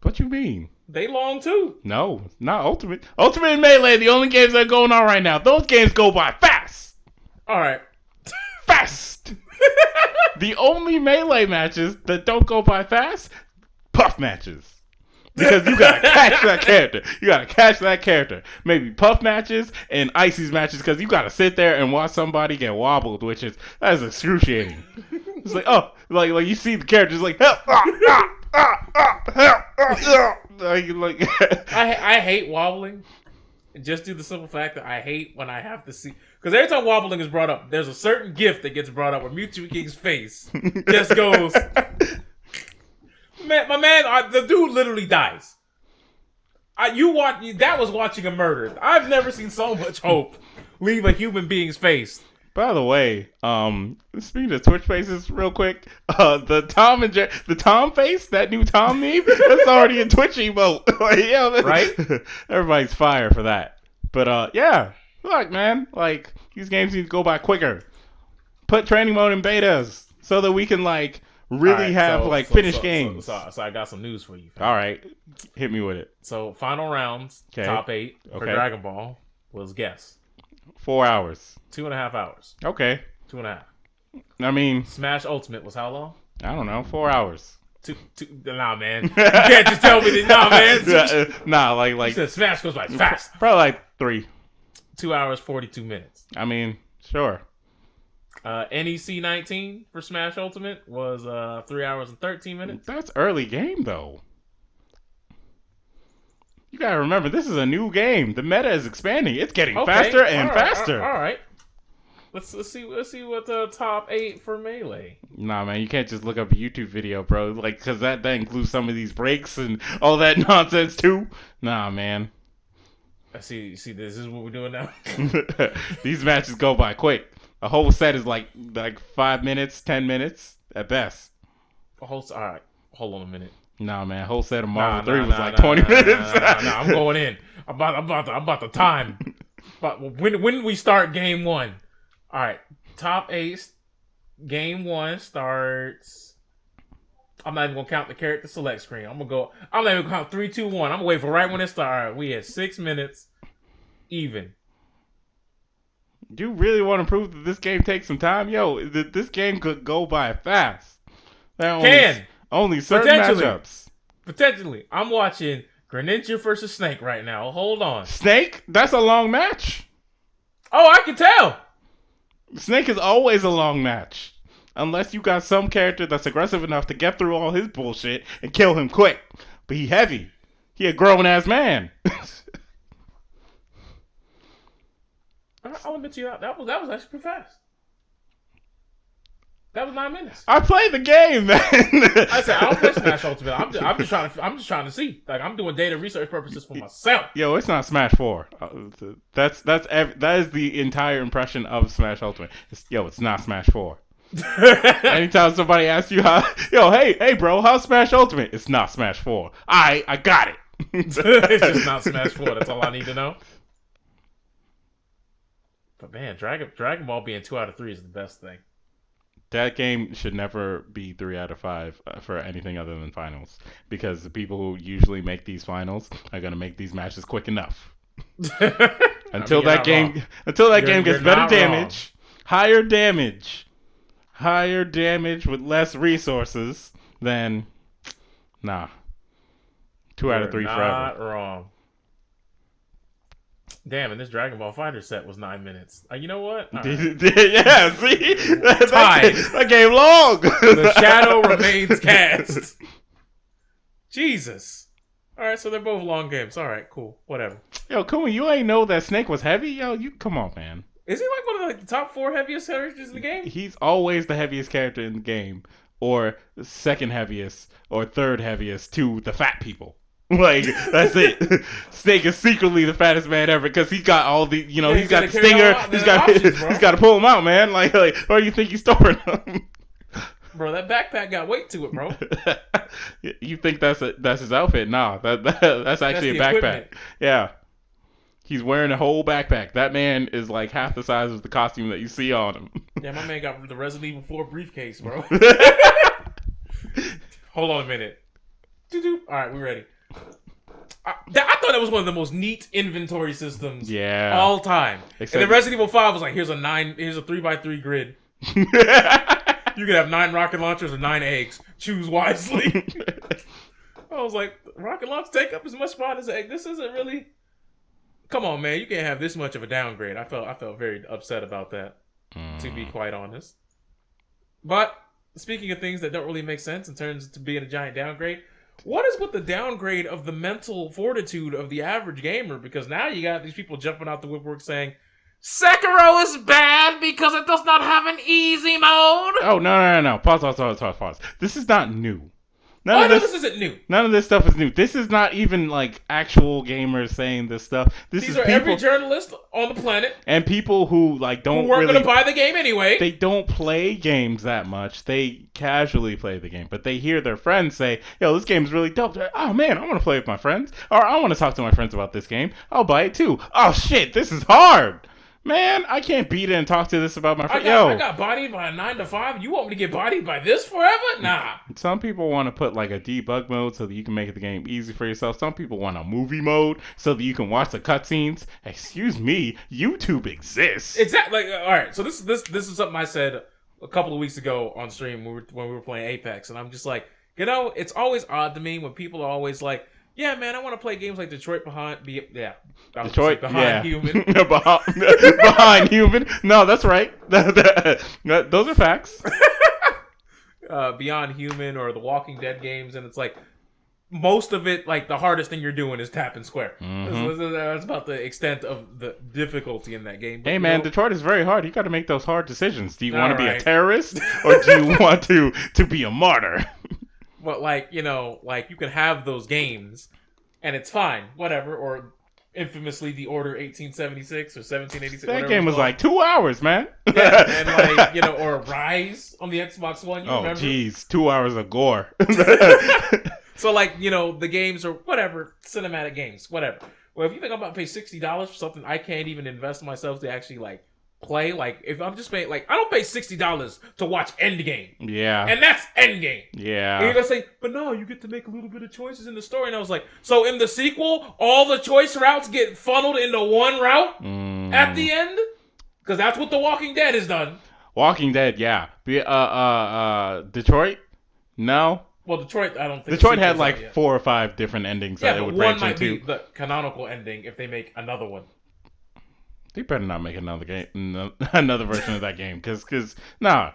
What you mean? They long too. No, not Ultimate. Ultimate and Melee, the only games that are going on right now. Those games go by fast. All right. Fast. The only Melee matches that don't go by fast, Puff matches. Because you gotta catch that character. You gotta catch that character. Maybe Puff matches and Icy's matches because you gotta sit there and watch somebody get wobbled, that is excruciating. It's like, oh, like you see the characters like, help, help. I hate wobbling. Just due to the simple fact that I hate when I have to see, because every time wobbling is brought up, there's a certain gift that gets brought up where Mewtwo King's face just goes. Man, the dude literally dies. That was watching a murder. I've never seen so much hope leave a human being's face. By the way, speaking of Twitch faces, real quick, the Tom face, that new Tom meme, that's already a Twitch emote. Right? Everybody's fire for that. But yeah, look, man, like these games need to go by quicker. Put training mode in betas so that we can like really have finished games. So I got some news for you. Fam. All right, hit me with it. So final rounds, top 8 for Dragon Ball was guess. 4 hours. 2.5 hours. Okay. 2.5. I mean, Smash Ultimate was how long? I don't know. 4 hours. Nah, man. You can't just tell me that. Nah, man. Nah, like you said Smash goes by fast. Probably like 3. 2 hours 42 minutes. I mean, sure. NEC 19 for Smash Ultimate was 3 hours and 13 minutes. That's early game though. You gotta remember, this is a new game. The meta is expanding. It's getting faster and faster. All right. Let's see what the top 8 for Melee. Nah, man, you can't just look up a YouTube video, bro. Like, cause that includes some of these breaks and all that nonsense too. Nah, man. I see. This is what we're doing now. These matches go by quick. A whole set is like 5 minutes, 10 minutes at best. All right. Hold on a minute. Nah, man, whole set of Marvel 3 was like 20 minutes. Nah, I'm going in. I'm about the time. But when we start game 1? All right, top 8. Game 1 starts. I'm not even gonna count the character select screen. I'm not even gonna count 3, 2, 1. I'm gonna wait for right when it starts. All right, we had 6 minutes even. Do you really want to prove that this game takes some time? Yo, this game could go by fast. Only certain matchups. Potentially. I'm watching Greninja versus Snake right now. Hold on. Snake? That's a long match. Oh, I can tell. Snake is always a long match. Unless you got some character that's aggressive enough to get through all his bullshit and kill him quick. But he heavy. He a grown-ass man. I'll admit to you that was actually pretty fast. That was 9 minutes. I played the game, man. I said I don't play Smash Ultimate. I'm just trying to see. Like I'm doing data research purposes for myself. Yo, it's not Smash 4. That is the entire impression of Smash Ultimate. It's not Smash 4. Anytime somebody asks you hey bro, how's Smash Ultimate? It's not Smash 4. I got it. It's just not Smash 4. That's all I need to know. But man, Dragon Ball being 2 out of 3 is the best thing. That game should never be 3 out of 5 for anything other than finals, because the people who usually make these finals are gonna make these matches quick enough. Until that game gets better damage, higher damage with less resources, then nah. 2 out of 3 forever. Not wrong. Damn, and this Dragon Ball Fighter set was 9 minutes. You know what? Yeah, see? That game long. The shadow remains cast. Jesus. All right, so they're both long games. All right, cool, whatever. Yo, Kuma, you ain't know that Snake was heavy? Yo, you come on, man. Is he like one of the top 4 heaviest characters in the game? He's always the heaviest character in the game, or second heaviest, or third heaviest to the fat people. Like, that's it. Snake is secretly the fattest man ever because he's got all the, you know, Yeah, he's got the carry stinger. all He's the got, options, bro. he's got to pull him out, man. Like, where do you think he's storing them? Bro, that backpack got weight to it, bro. You think that's his outfit? Nah, that's actually the a backpack. equipment. Yeah. He's wearing a whole backpack. That man is like half the size of the costume that you see on him. Yeah, my man got the Resident Evil 4 briefcase, bro. Hold on a minute. Doo-doo. All right, we're ready. I thought that was one of the most neat inventory systems all time. Except and the Resident Evil 5 was like, here's a 3x3 grid. You could have 9 rocket launchers or 9 eggs. Choose wisely. I was like, rocket launch take up as much spot as an egg. This isn't really. Come on, man. You can't have this much of a downgrade. I felt very upset about that, to be quite honest. But speaking of things that don't really make sense in terms of being a giant downgrade, what is with the downgrade of the mental fortitude of the average gamer? Because now you got these people jumping out the woodwork saying, Sekiro is bad because it does not have an easy mode. Oh, no. Pause. This is not new. This isn't new. None of this stuff is new. This is not even like actual gamers saying this stuff. These are every journalist on the planet and people who like don't who weren't really going to buy the game anyway. They don't play games that much. They casually play the game, but they hear their friends say, "Yo, this game's really dope." They're like, oh man, I want to play with my friends, or I want to talk to my friends about this game. I'll buy it too. Oh shit, this is hard. Man, I can't beat it and talk to this about my friend. I got bodied by a 9 to 5. You want me to get bodied by this forever? Nah. Some people want to put like a debug mode so that you can make the game easy for yourself. Some people want a movie mode so that you can watch the cutscenes. Excuse me, YouTube exists. Exactly. Like, all right. So this is something I said a couple of weeks ago on stream when we were playing Apex, and I'm just like, you know, it's always odd to me when people are always like, yeah, man, I want to play games like Detroit Behind Human. Behind Human. No, that's right. Those are facts. Beyond Human or the Walking Dead games, and it's like most of it, like the hardest thing you're doing is tap and square. Mm-hmm. That's about the extent of the difficulty in that game. But, hey, man, Detroit is very hard. You got to make those hard decisions. Do you want to be a terrorist or do you want to be a martyr? But, like, you know, like, you can have those games, and it's fine, whatever, or infamously The Order 1876 or 1786. That game was like 2 hours, man. Yeah, and, like, you know, or Rise on the Xbox One, you remember? Oh, jeez, 2 hours of gore. So, like, you know, the games or whatever, cinematic games, whatever. Well, if you think I'm about to pay $60 for something I can't even invest myself to actually, like, play, like, if I'm just paying, like, I don't pay $60 to watch Endgame. Yeah. And that's Endgame. Yeah. And you're gonna say, but no, you get to make a little bit of choices in the story. And I was like, so in the sequel, all the choice routes get funneled into one route at the end? Because that's what The Walking Dead has done. Walking Dead, yeah. Detroit? No. Well, Detroit, I don't think Detroit had like 4 or 5 different endings that it would branch into. One might be the canonical ending if they make another one. They better not make another version of that game, because nah.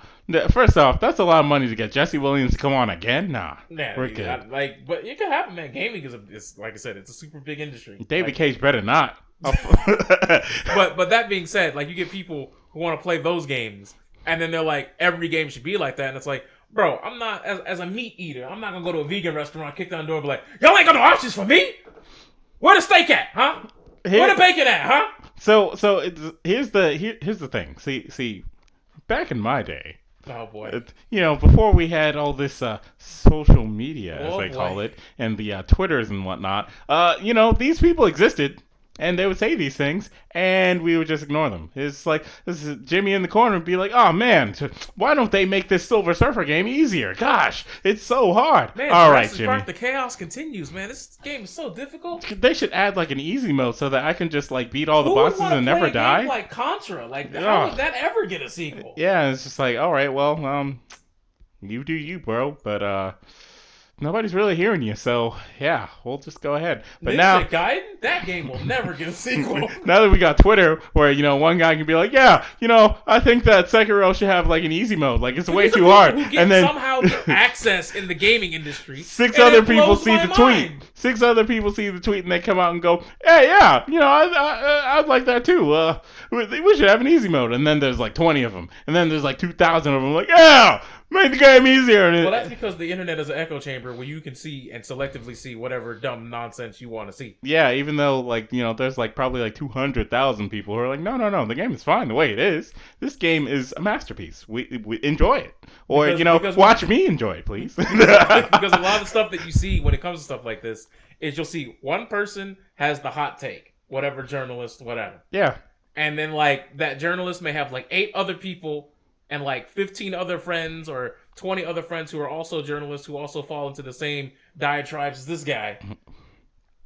First off, that's a lot of money to get Jesse Williams to come on again. Nah, we're good. But it can happen, man. Gaming is like I said, it's a super big industry. David Cage better not. But that being said, like you get people who want to play those games, and then they're like, every game should be like that, and it's like, bro, I'm not as a meat eater. I'm not gonna go to a vegan restaurant, kick down the door, and be like, y'all ain't got no options for me. Where the steak at, huh? Where the bacon at, huh? So here's the thing. See, back in my day, oh boy, before we had all this social media, as they call it, and the Twitters and whatnot, these people existed. And they would say these things, and we would just ignore them. It's like, this is Jimmy in the corner would be like, oh man, why don't they make this Silver Surfer game easier? Gosh, it's so hard. Man, all right, Jimmy. Park, the chaos continues, man. This game is so difficult. They should add like an easy mode so that I can just like beat all the bosses and never die. Game like Contra, like how would that ever get a sequel? Yeah, it's just like, all right, well, you do you, bro. But nobody's really hearing you. So yeah, we'll just go ahead. But Ninja now, Gaiden, that game will never get a sequel. now that we got Twitter, where one guy can be like, yeah, I think that Sekiro should have like an easy mode, like it's way too hard, and then somehow get access in the gaming industry. Six other people see the tweet. 6 other people see the tweet and they come out and go, hey, yeah, I'd like that too. We should have an easy mode. And then there's like 20 of them. And then there's like 2,000 of them. Like, yeah, make the game easier. Well, that's because the internet is an echo chamber where you can see and selectively see whatever dumb nonsense you want to see. Yeah, even though there's like probably like 200,000 people who are like, no, the game is fine the way it is. This game is a masterpiece. We enjoy it. Or, because watch me enjoy it, please. Because a lot of the stuff that you see when it comes to stuff like this is you'll see one person has the hot take, whatever journalist, whatever. Yeah. And then like that journalist may have like 8 other people and like 15 other friends or 20 other friends who are also journalists who also fall into the same diatribes as this guy.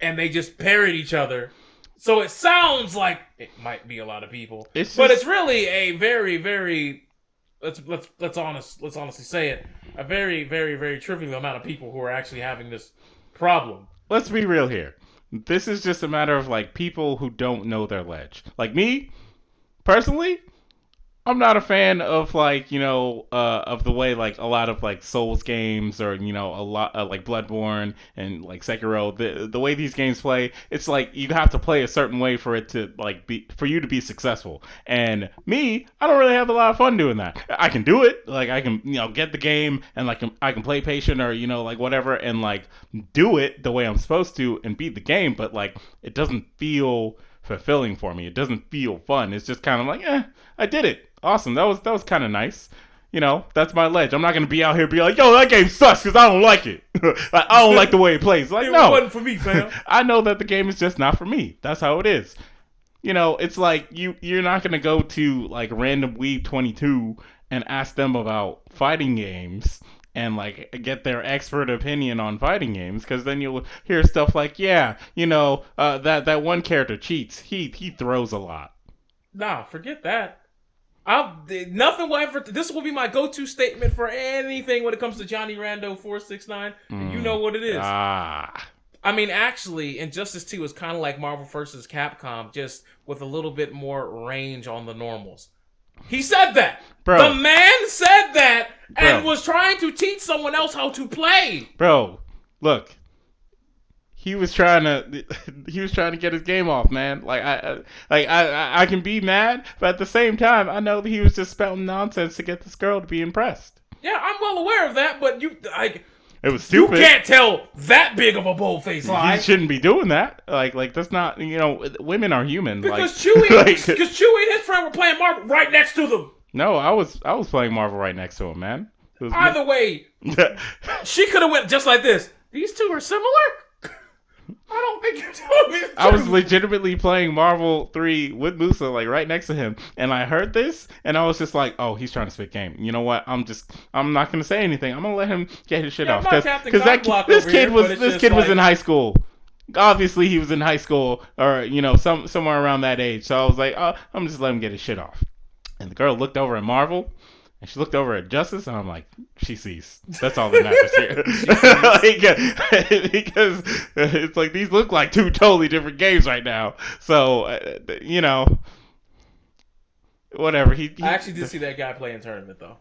And they just parrot each other. So it sounds like it might be a lot of people. But it's really a very, very let's honestly say it, a very, very, very trivial amount of people who are actually having this problem. Let's be real here. This is just a matter of like people who don't know their ledge. Like me, personally, I'm not a fan of like of the way like a lot of like Souls games or a lot like Bloodborne and like Sekiro, the way these games play. It's like you have to play a certain way for it to like for you to be successful. And me, I don't really have a lot of fun doing that. I can do it, like I can get the game and like I can play patient or like whatever and like do it the way I'm supposed to and beat the game, but like it doesn't feel fulfilling for me. It doesn't feel fun. It's just kind of like, I did it. Awesome. That was kind of nice. That's my ledge. I'm not going to be out here be like, yo, that game sucks because I don't like it. Like, I don't like the way it plays. Like, no. It wasn't for me, fam. I know that the game is just not for me. That's how it is. It's like you're not going to go to like Random Weeb 22 and ask them about fighting games and like get their expert opinion on fighting games, because then you'll hear stuff like, that one character cheats. He throws a lot. Nah, forget that. Nothing will ever. This will be my go-to statement for anything when it comes to Johnny Rando 469. You know what it is. I mean, actually, Injustice 2 is kind of like Marvel vs. Capcom, just with a little bit more range on the normals. He said that. Bro. The man said that and was trying to teach someone else how to play. Bro, look. He was trying to get his game off, man. I can be mad, but at the same time, I know that he was just spouting nonsense to get this girl to be impressed. Yeah, I'm well aware of that, but it was stupid. You can't tell that big of a bold-faced lie. He shouldn't be doing that. Like that's not, women are human. Because Chewie and his friend were playing Marvel right next to them. No, I was playing Marvel right next to him, man. Either way, she could have went just like this. These two are similar? I don't think you're telling me the truth. I was legitimately playing Marvel 3 with Musa, like right next to him, and I heard this, and I was just like, "Oh, he's trying to spit game." You know what? I'm not gonna say anything. I'm gonna let him get his shit off because this kid was in high school. Obviously, he was in high school, or somewhere around that age. So I was like, "Oh, I'm just letting him get his shit off." And the girl looked over at Marvel. And she looked over at Justice, and I'm like, she sees. That's all that matters here. Because it's like, these look like 2 totally different games right now. So, whatever. I actually did see that guy play in tournament, though.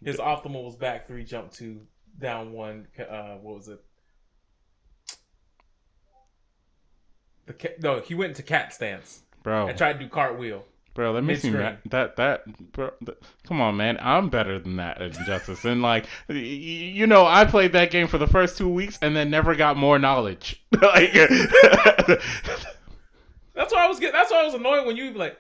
His optimal was back 3, jump 2, down 1. What was it? He went into cat stance. Bro. And tried to do cartwheel. Bro, that makes me mad. Come on, man. I'm better than that at Injustice. And like, I played that game for the first 2 weeks and then never got more knowledge. Like, that's why I was annoyed when you would be like,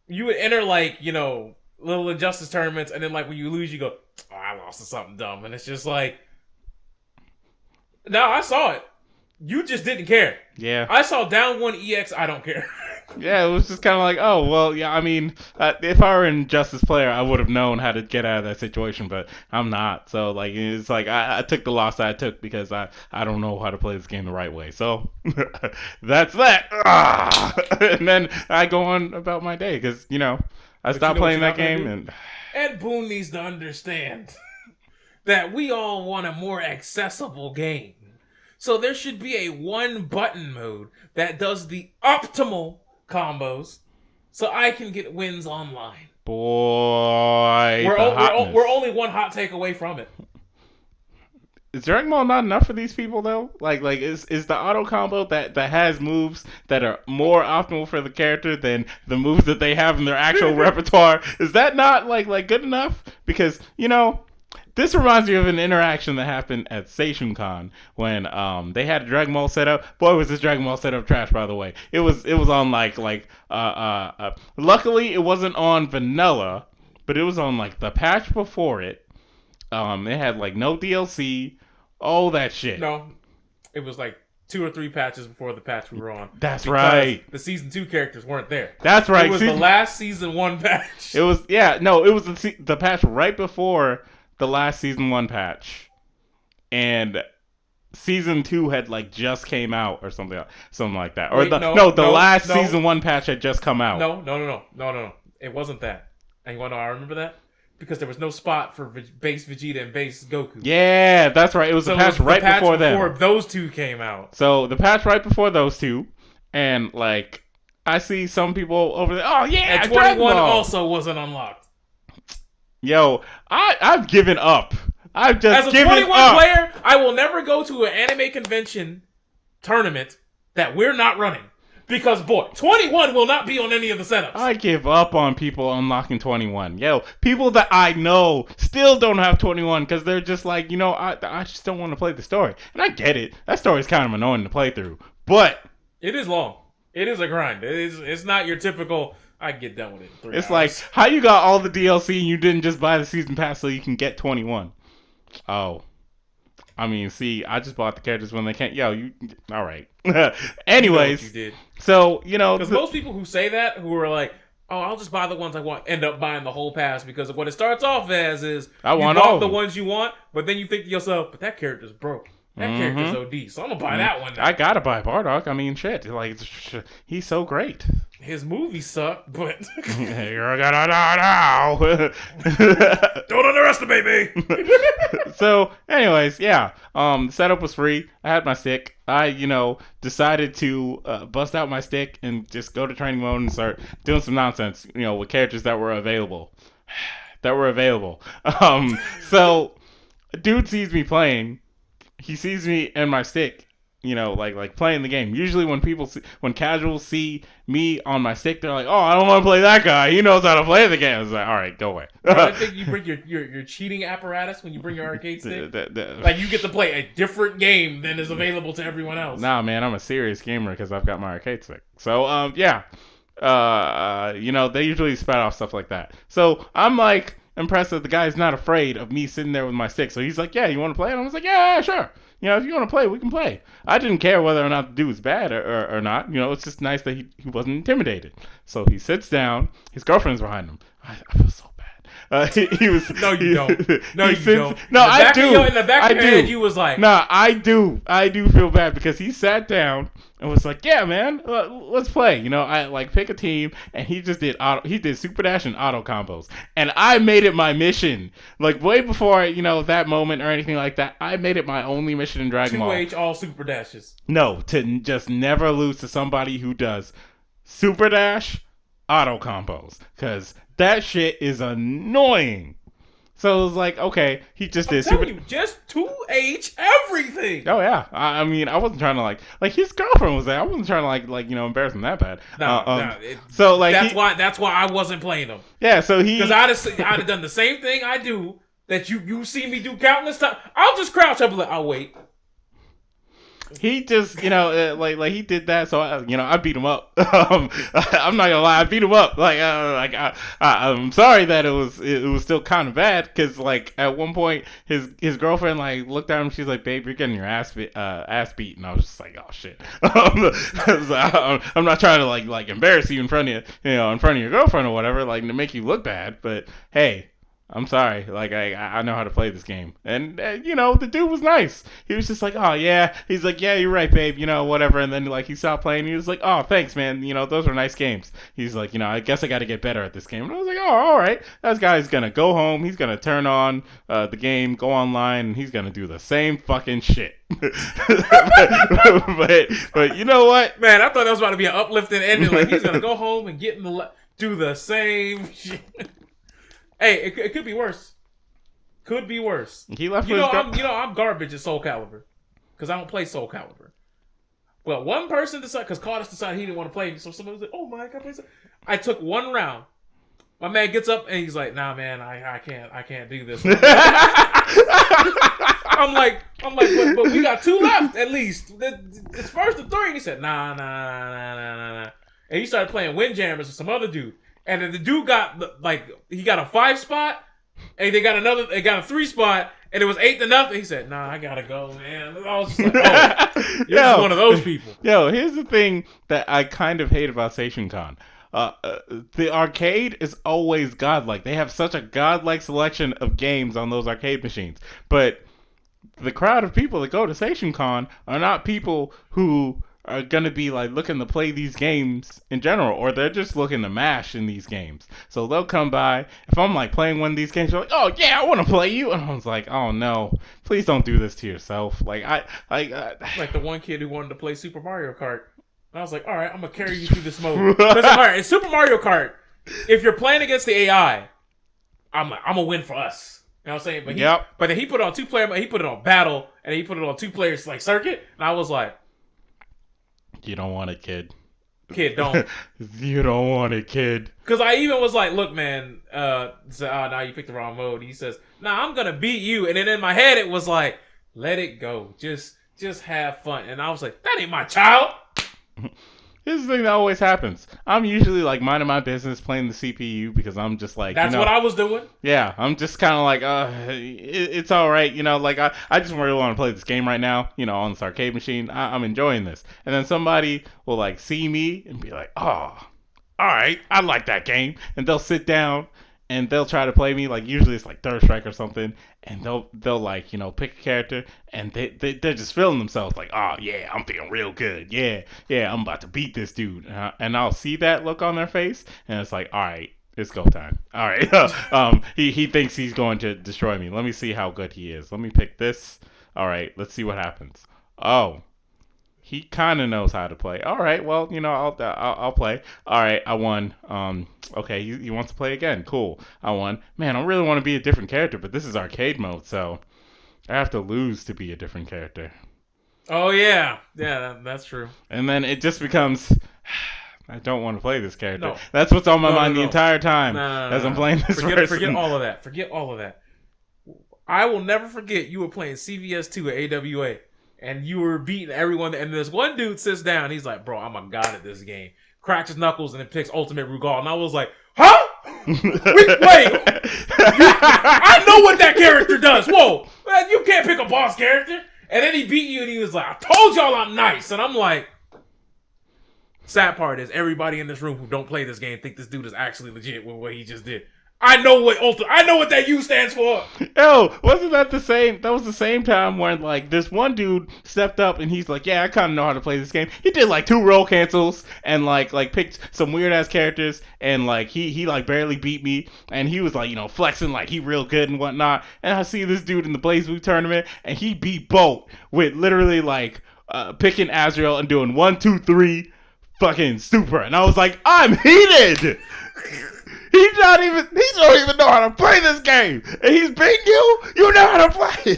you would enter like, little Injustice tournaments, and then like when you lose, you go, "Oh, I lost to something dumb," and it's just like, no, I saw it. You just didn't care. Yeah. I saw down 1 EX. I don't care. Yeah, it was just kind of like, oh, well, yeah, I mean, if I were an Injustice player, I would have known how to get out of that situation, but I'm not. So, like, it's like I took the loss that I took because I don't know how to play this game the right way. So, that's that. And then I go on about my day because, I stopped playing that game. And Ed Boon needs to understand that we all want a more accessible game. So there should be a one-button mode that does the optimal combos so I can get wins online. Boy, We're only one hot take away from it. Is Dragon Ball not enough for these people though? Like is the auto combo that has moves that are more optimal for the character than the moves that they have in their actual repertoire? Is that not like good enough? Because this reminds me of an interaction that happened at SeishunCon when they had a Dragon Ball setup. Boy, was this Dragon Ball setup trash, by the way. It was on luckily it wasn't on vanilla, but it was on like the patch before it. It had like no DLC, all that shit. No, it was like 2 or 3 patches before the patch we were on. That's right. The season 2 characters weren't there. That's right. It was the last season 1 patch. It was it was the patch right before the last season 1 patch, and season 2 had like just came out or something like that. Or Wait, the last season 1 patch had just come out. No. It wasn't that. And you want to know how I remember that? Because there was no spot for base Vegeta and base Goku. Yeah, that's right. It was the patch right before them. Before those two came out. So the patch right before those two, and like I see some people over there. Oh yeah, and 21 also wasn't unlocked. Yo, I've given up. I've just given up. As a 21 player, I will never go to an anime convention tournament that we're not running. Because, boy, 21 will not be on any of the setups. I give up on people unlocking 21. Yo, people that I know still don't have 21 because they're just like, I just don't want to play the story. And I get it. That story's kind of annoying to play through. But it is long. It is a grind. It's not your typical, I get done with it in 3 It's hours. like, how you got all the DLC and you didn't just buy the season pass so you can get 21? Oh. I mean, see, I just bought the characters when they can't. Yo, all right. Anyways, you did. So because most people who say that, who are like, "Oh, I'll just buy the ones I want," end up buying the whole pass because of what it starts off as is I want you bought all the ones you want, but then you think to yourself, "But that character's broke. That character's OD, so I'm gonna buy that one." Now. I gotta buy Bardock. I mean, shit, like he's so great. His movies suck, but you're gonna now. Don't underestimate me. So, anyways, yeah. The setup was free. I had my stick. I, decided to bust out my stick and just go to training mode and start doing some nonsense, with characters that were available. So, a dude sees me playing. He sees me and my stick. Like playing the game. Usually when casuals see me on my stick, they're like, "Oh, I don't want to play that guy. He knows how to play the game." I was like, "All right, go away." I think you bring your cheating apparatus when you bring your arcade stick. Like you get to play a different game than is available to everyone else. Nah, man, I'm a serious gamer because I've got my arcade stick. So, yeah. They usually spout off stuff like that. So I'm like impressed that the guy's not afraid of me sitting there with my stick. So he's like, "Yeah, you want to play?" And I was like, "Yeah, sure. If you want to play, we can play." I didn't care whether or not the dude was bad or not. It's just nice that he wasn't intimidated. So he sits down. His girlfriend's behind him. I feel so bad. He was. No, you don't. No, you don't. No, I do. In the back of your head, you was like. Nah, I do. I do feel bad because he sat down and was like, "Yeah, man, let's play." I like pick a team, and he just did super dash and auto combos, and I made it my mission. Like way before that moment or anything like that, I made it my only mission in Dragon Ball. 2H all super dashes. No, to just never lose to somebody who does super dash, auto combos, because that shit is annoying. So it was like, okay, he just did super. Just 2H everything. Oh yeah, I mean, I wasn't trying to like his girlfriend was there. I wasn't trying to embarrass him that bad. So like that's why I wasn't playing him. Yeah, so because I'd have done the same thing I do that you see me do countless times. I'll just crouch up and I'll wait. He just, like he did that, so I beat him up. I'm not gonna lie, I beat him up. I'm sorry that it was still kind of bad because at one point his girlfriend looked at him, she's like, "Babe, you're getting your ass beat," and I was just like, "Oh shit." I'm not trying to embarrass you in front of your girlfriend or whatever, to make you look bad, but hey. I'm sorry. Like, I know how to play this game. And, you know, the dude was nice. He was just like, oh, yeah. He's like, yeah, you're right, babe. You know, whatever. And then, like, he stopped playing. He was like, oh, thanks, man. You know, those are nice games. He's like, you know, I guess I got to get better at this game. And I was like, oh, all right. That guy's going to go home. He's going to turn on the game, go online, and he's going to do the same fucking shit. but you know what? Man, I thought that was about to be an uplifting ending. Like, he's going to go home and get in the do the same shit. Hey, it could be worse. Could be worse. He left. I'm garbage at Soul Calibur because I don't play Soul Calibur. Well, one person decided because Carlos decided he didn't want to play, so somebody was like, "Oh my god, I took one round. My man gets up and he's like, "Nah, man, I can't do this." I'm like, but we got 2 left at least. It's first to 3. And he said, nah. And he started playing Windjammers with some other dude. And then the dude got he got a 5 spot, and they got a 3 spot, and it was 8-0. He said, "Nah, I gotta go, man." I was just like, "Oh, you're just one of those people." Yo, here's the thing that I kind of hate about SationCon. The arcade is always godlike. They have such a godlike selection of games on those arcade machines, but the crowd of people that go to SationCon are not people who are gonna be like looking to play these games in general, or they're just looking to mash in these games. So they'll come by. If I'm like playing one of these games, they're like, "Oh yeah, I want to play you," and I was like, "Oh no, please don't do this to yourself." Like like the one kid who wanted to play Super Mario Kart. And I was like, "All right, I'm gonna carry you through this mode." Because all right, in Super Mario Kart, if you're playing against the AI, I'm gonna win for us. You know what I'm saying? But then he put it on 2-player. He put it on battle, and he put it on 2 players like circuit. And I was like, "You don't want it, kid. Kid, don't. You don't want it, kid." Because I even was like, "Look, man. Now you picked the wrong mode." And he says, "Nah, I'm gonna beat you." And then in my head, it was like, "Let it go. Just have fun." And I was like, "That ain't my child." Here's the thing that always happens. I'm usually like minding my business playing the CPU because I'm just like, that's what I was doing. Yeah, I'm just kind of like, it's all right, you know. Like I just really want to play this game right now, you know, on this arcade machine. I'm enjoying this, and then somebody will like see me and be like, "Oh, all right, I like that game," and they'll sit down and they'll try to play me. Like usually it's like Third Strike or something, and they'll like, you know, pick a character, and they're just feeling themselves like, "Oh yeah, I'm feeling real good. Yeah, I'm about to beat this dude," and I'll see that look on their face, and it's like, "All right, it's go time. All right." He thinks he's going to destroy me. Let me see how good he is. Let me pick this. All right, let's see what happens. Oh, he kind of knows how to play. All right, well, you know, I'll play. All right, I won. Okay, he wants to play again. Cool, I won. Man, I really want to be a different character, but this is arcade mode, so I have to lose to be a different character. Oh yeah, that's true. And then it just becomes, I don't want to play this character. No. That's what's on my mind the entire time as I'm playing this person. Forget all of that. Forget all of that. I will never forget you were playing CVS2 at AWA. And you were beating everyone. And this one dude sits down. He's like, "Bro, I'm a god at this game." Cracks his knuckles and then picks Ultimate Rugal. And I was like, "Huh? Wait. I know what that character does. Whoa. Man, you can't pick a boss character." And then he beat you and he was like, "I told y'all I'm nice." And I'm like, sad part is everybody in this room who don't play this game think this dude is actually legit with what he just did. I know what that U stands for. Yo, wasn't that the same? That was the same time when like this one dude stepped up and he's like, "Yeah, I kind of know how to play this game." He did like 2 roll cancels and like picked some weird ass characters, and like he like barely beat me, and he was like, you know, flexing like he real good and whatnot. And I see this dude in the Blaze Blue tournament, and he beat Bolt with literally like picking Azrael and doing 1, 2, 3 fucking super, and I was like, I'm heated. He don't even know how to play this game, and he's beating you. You know how to play.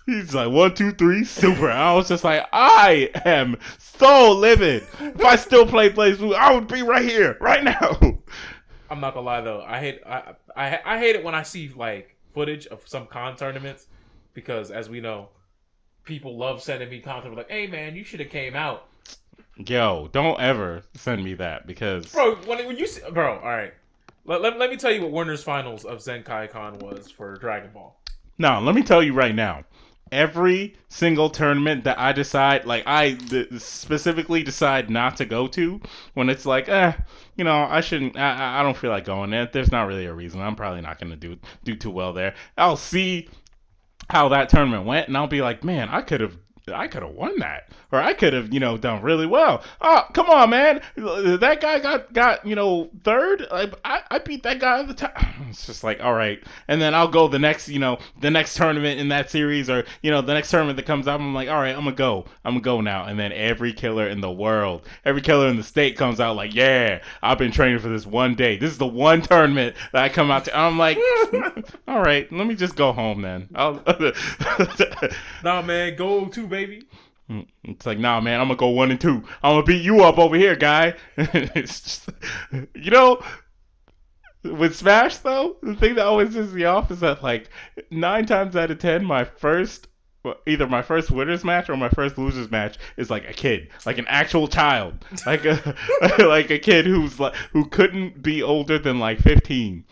He's like 1, 2, 3 super. And I was just like, I am so livid. If I still play Blaze Blue, I would be right here, right now. I'm not gonna lie though, I hate it when I see like footage of some con tournaments, because as we know, people love sending me content like, "Hey man, you should have came out." Yo, don't ever send me that, because bro, when you see, bro, all right. Let me tell you what Winners Finals of Zenkai Con was for Dragon Ball. No, let me tell you right now. every single tournament that I decide, like specifically decide not to go to, when it's like, I shouldn't, I don't feel like going there. There's not really a reason. I'm probably not going to do too well there. I'll see how that tournament went, and I'll be like, man, I could have won that, or I could have, done really well. Oh, come on, man, that guy got third. I beat that guy at the time. It's just like, all right, and then I'll go the next tournament in that series, or the next tournament that comes up. I'm like, all right, I'm gonna go now, and then every killer in the world, every killer in the state comes out like, yeah, I've been training for this one day. This is the one tournament that I come out to. I'm like, all right, let me just go home then. Nah, man, go to baby. It's like, nah, man, I'm gonna go 1 and 2. I'm gonna beat you up over here, guy. It's just, with Smash though, the thing that always pisses me off is that like 9 times out of 10, either my first winners match or my first losers match is like a kid, like an actual child, like a kid who couldn't be older than like 15.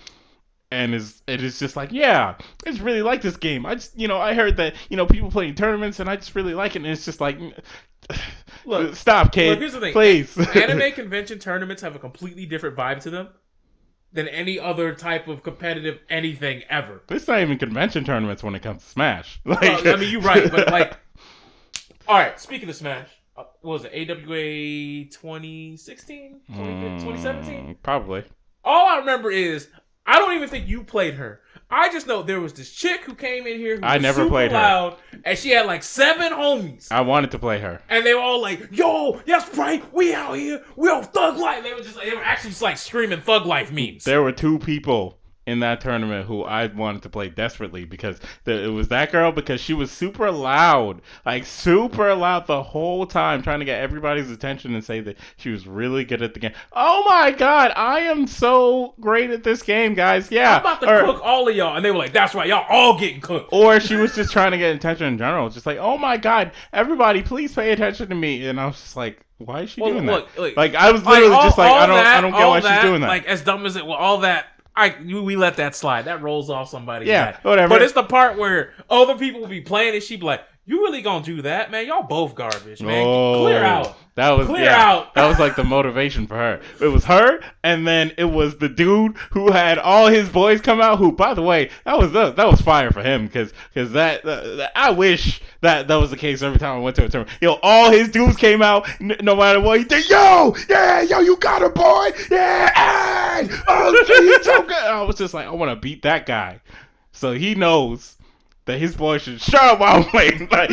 And it is just like, yeah, I just really like this game. I just, I heard that, people playing tournaments, and I just really like it. And it's just like, look, stop, kid. Look, here's the thing. Please. Anime convention tournaments have a completely different vibe to them than any other type of competitive anything ever. It's not even convention tournaments when it comes to Smash. Like, I mean, you're right, but like, all right, speaking of Smash, what was it, AWA 2016? 2017? Probably. All I remember is, I don't even think you played her. I just know there was this chick who came in here who I was never super played her. loud, and she had like 7 homies. I wanted to play her. And they were all like, yo, that's right, we out here, we on Thug Life. They were actually just like screaming Thug Life memes. There were 2 people in that tournament who I wanted to play desperately, because it was that girl, because she was super loud the whole time, trying to get everybody's attention and say that she was really good at the game. Oh my god, I am so great at this game, guys. Yeah, I'm about to cook all of y'all. And they were like, that's right, y'all all getting cooked. Or she was just trying to get attention in general, just like, oh my god, everybody please pay attention to me. And I was just like, why is she doing that? Like, I was literally just like, I don't get why she's doing that. Like, as dumb as it was, all that, we let that slide. That rolls off somebody's back. Whatever. But it's the part where other people will be playing and she be like, you really gonna do that, man? Y'all both garbage, man. Clear out. That was out. That was like the motivation for her. It was her, and then it was the dude who had all his boys come out. Who, by the way, that was fire for him, because that I wish that was the case every time I went to a tournament. All his dudes came out, no matter what. He did, yo, you got it, boy, yeah, hey, oh, he's so good. I was just like, I want to beat that guy, so he knows that his boy should shut up while I'm playing. Like,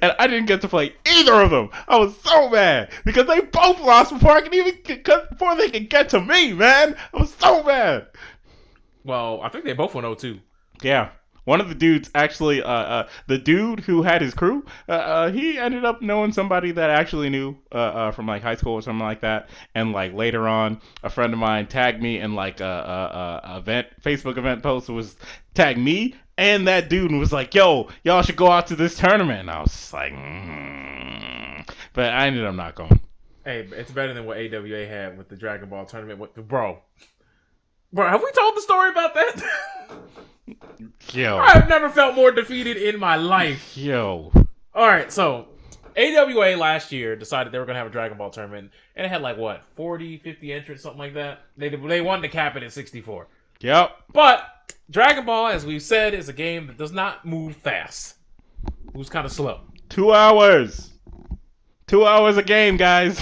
and I didn't get to play either of them. I was so mad because they both lost before they could get to me, man. I was so mad. Well, I think they both went 0-2. Yeah. One of the dudes actually, the dude who had his crew, he ended up knowing somebody that I actually knew from like high school or something like that. And like later on, a friend of mine tagged me in like a Facebook event post, was tagged me and that dude and was like, "Yo, y'all should go out to this tournament." And I was just like, but I ended up not going. Hey, it's better than what AWA had with the Dragon Ball tournament. Bro, have we told the story about that? Yo, I've never felt more defeated in my life. Yo. All right, so AWA last year decided they were going to have a Dragon Ball tournament, and it had like, what, 40, 50 entrants, something like that? They wanted to cap it at 64. Yep. But Dragon Ball, as we've said, is a game that does not move fast. It moves kind of slow. 2 hours. 2 hours a game, guys.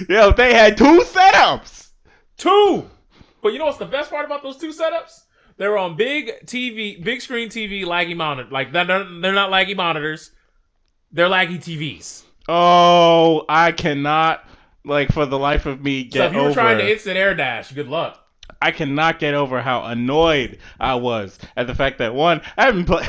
Yo, they had 2 setups. 2! But you know what's the best part about those 2 setups? They're on big screen TV, laggy monitor. Like, they're not laggy monitors. They're laggy TVs. Oh, I cannot, like, for the life of me, get over. So if you were trying to instant air dash, good luck. I cannot get over how annoyed I was at the fact that, one, I haven't played.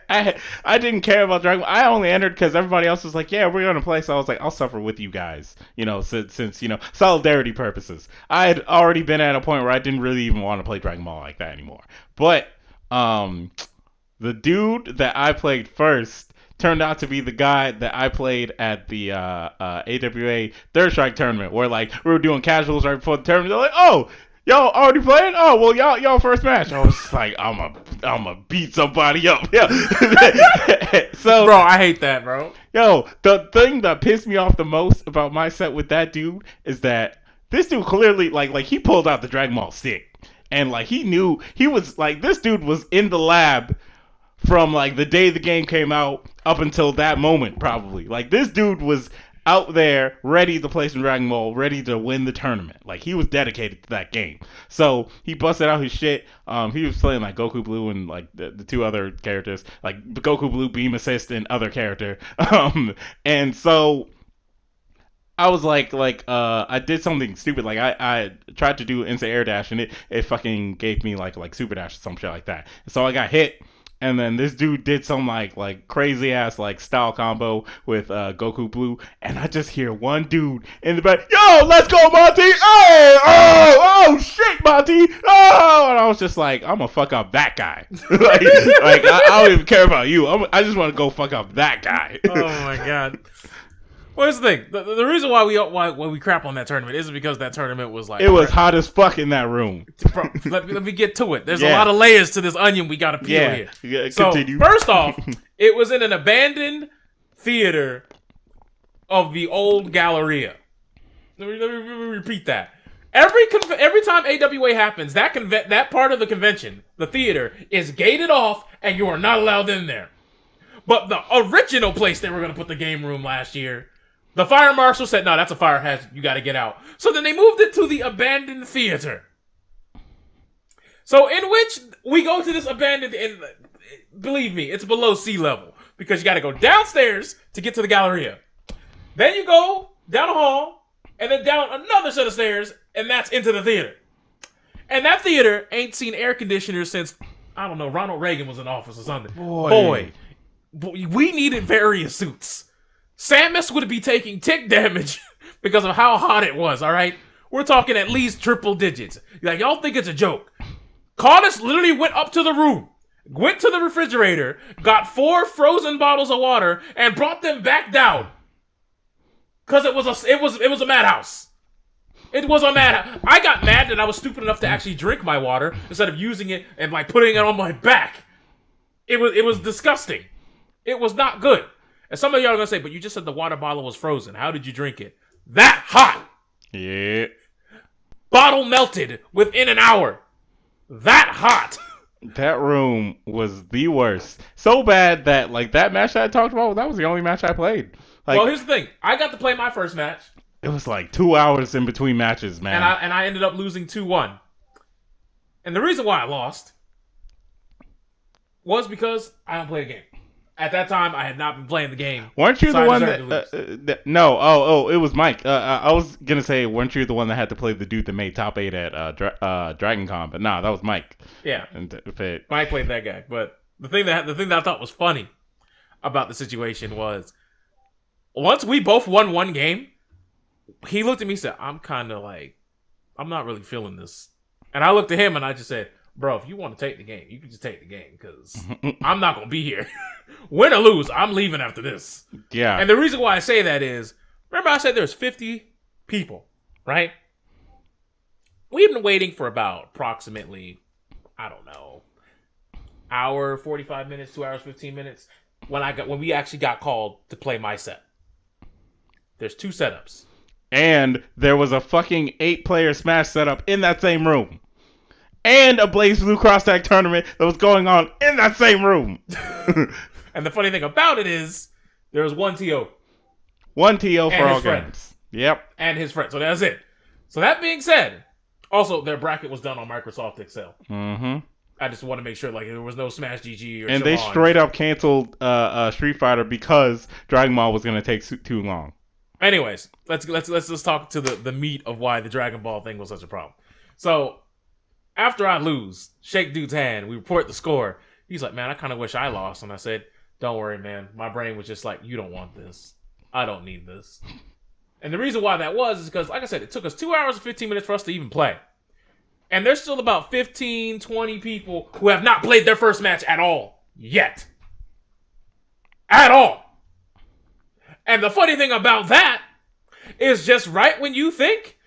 I didn't care about Dragon Ball. I only entered because everybody else was like, yeah, we're going to play. So I was like, I'll suffer with you guys, since solidarity purposes. I had already been at a point where I didn't really even want to play Dragon Ball like that anymore. But the dude that I played first turned out to be the guy that I played at the AWA Third Strike tournament, where like we were doing casuals right before the tournament. They're like, oh, y'all already playing? Oh, well, y'all first match. I was just like, I'm a I'ma beat somebody up. Yeah. So, Bro, I hate that, bro. yo, the thing that pissed me off the most about my set with that dude is that this dude clearly like he pulled out the Dragon Ball stick, and like he knew he was like this dude was in the lab from like the day the game came out up until that moment probably. Like this dude was out there ready to play some Dragon Ball, ready to win the tournament. Like he was dedicated to that game. So he busted out his shit. He was playing like Goku Blue and like the two other characters, like Goku Blue, Beam Assist, and other character. And so I was like, I did something stupid. Like I tried to do instant air dash and it fucking gave me like super dash or some shit like that. And so I got hit. And then this dude did some like crazy ass like style combo with Goku Blue, and I just hear one dude in the back, yo, let's go, Monty! Hey, oh shit, Monty! Oh, and I was just like, I'm gonna fuck up that guy. like I don't even care about you. I just want to go fuck up that guy. Oh my god. Well, here's the thing. The reason why we crap on that tournament isn't because that tournament was like... It was hot as fuck in that room. Bro, let me get to it. There's a lot of layers to this onion we gotta peel here. Yeah, so, continue. First off, it was in an abandoned theater of the old Galleria. Let me repeat that. Every time AWA happens, that part of the convention, the theater, is gated off and you are not allowed in there. But the original place they were going to put the game room last year, the fire marshal said, no, that's a fire hazard. You got to get out. So then they moved it to the abandoned theater. So in which we go to this abandoned, and believe me, it's below sea level because you got to go downstairs to get to the Galleria. Then you go down a hall and then down another set of stairs, and that's into the theater. And that theater ain't seen air conditioners since, I don't know, Ronald Reagan was in office or something. Boy, we needed various suits. Samus would be taking tick damage because of how hot it was, all right? We're talking at least triple digits. Like, y'all think it's a joke. Carlos literally went up to the room, went to the refrigerator, got 4 frozen bottles of water, and brought them back down. Because it was a madhouse. It was a madhouse. I got mad that I was stupid enough to actually drink my water instead of using it and like putting it on my back. It was disgusting. It was not good. And some of y'all are going to say, but you just said the water bottle was frozen. How did you drink it? That hot. Yeah. Bottle melted within an hour. That hot. That room was the worst. So bad that, like, that match I talked about, that was the only match I played. Like, well, here's the thing. I got to play my first match. It was like 2 hours in between matches, man. And I ended up losing 2-1. And the reason why I lost was because I don't play a game. At that time, I had not been playing the game. Weren't you so the I one deserved that... no, it was Mike. I was going to say, weren't you the one that had to play the dude that made top 8 at Dragon Con? But nah, that was Mike. Yeah. And Mike played that guy. But the thing that I thought was funny about the situation was, once we both won one game, he looked at me and said, I'm not really feeling this. And I looked at him and I just said, bro, if you want to take the game, you can just take the game because I'm not going to be here. Win or lose, I'm leaving after this. Yeah. And the reason why I say that is, remember I said there's 50 people, right? We've been waiting for about approximately, I don't know, hour, 45 minutes, 2 hours, 15 minutes when we actually got called to play my set. There's 2 setups. And there was a fucking 8-player Smash setup in that same room. And a Blaze Blue Cross Tag tournament that was going on in that same room. And the funny thing about it is, there was one TO. One TO for all friend. games. Yep. And his friend. So that's it. So that being said, also their bracket was done on Microsoft Excel. Mm-hmm. I just want to make sure like there was no Smash GG or and they straight up canceled Street Fighter because Dragon Ball was going to take too long. Anyways, let's talk to the meat of why the Dragon Ball thing was such a problem. So after I lose, shake dude's hand, we report the score. He's like, man, I kind of wish I lost. And I said, don't worry, man. My brain was just like, you don't want this. I don't need this. And the reason why that was is because, like I said, it took us 2 hours and 15 minutes for us to even play. And there's still about 15, 20 people who have not played their first match at all yet. At all. And the funny thing about that is just right when you think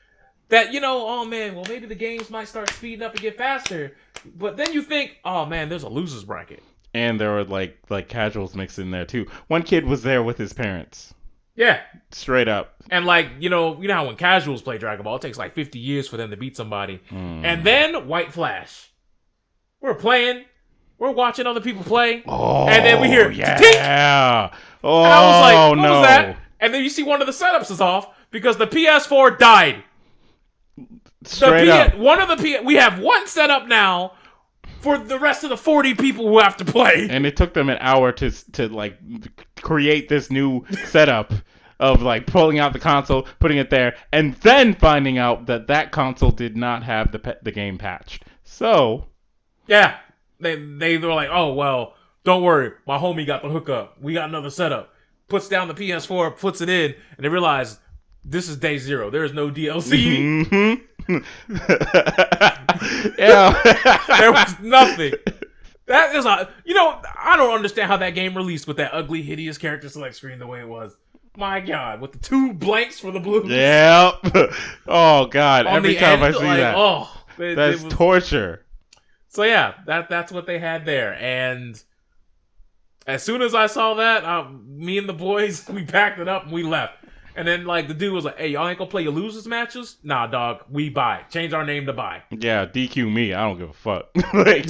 that, oh man, well maybe the games might start speeding up and get faster. But then you think, oh man, there's a losers bracket. And there were like casuals mixed in there too. One kid was there with his parents. Yeah. Straight up. And like, you know how when casuals play Dragon Ball, it takes like 50 years for them to beat somebody. And then White Flash. We're playing. We're watching other people play. Oh, and then we hear, yeah. Tink! Oh, and I was like, what no. was that? And then you see one of the setups is off because the PS4 died. Straight up. We have one setup now for the rest of the 40 people who have to play. And it took them an hour to like create this new setup of like pulling out the console, putting it there, and then finding out that console did not have the game patched. So, yeah, they were like, oh well, don't worry, my homie got the hookup. We got another setup. Puts down the PS4, puts it in, and they realize this is day zero. There is no DLC. Mm-hmm. Yeah, there was nothing. That is I don't understand how that game released with that ugly, hideous character select screen the way it was. My God, with the 2 blanks for the blues. Yeah. Oh God, On every the time end, I see like, that, oh, that's torture. So yeah, that's what they had there, and as soon as I saw that, me and the boys, we packed it up and we left. And then like the dude was like, "Hey, y'all ain't gonna play your losers matches? Nah, dog, we buy. Change our name to buy." Yeah, DQ me. I don't give a fuck. Like,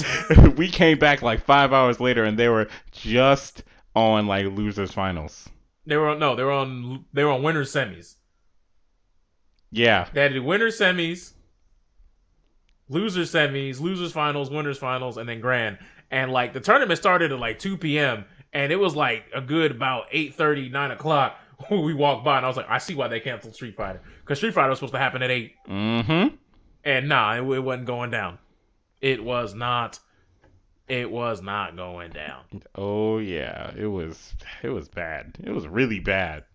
we came back like 5 hours later, and they were just on like losers finals. They were on winners semis. Yeah, They had to do winners semis, losers finals, winners finals, and then grand. And like the tournament started at like 2 p.m. and it was like a good about 8:30, 9 o'clock when we walked by, and I was like, I see why they canceled Street Fighter, because Street Fighter was supposed to happen at 8. Mm-hmm. And nah, it wasn't going down. It was not going down. Oh yeah, it was bad. It was really bad.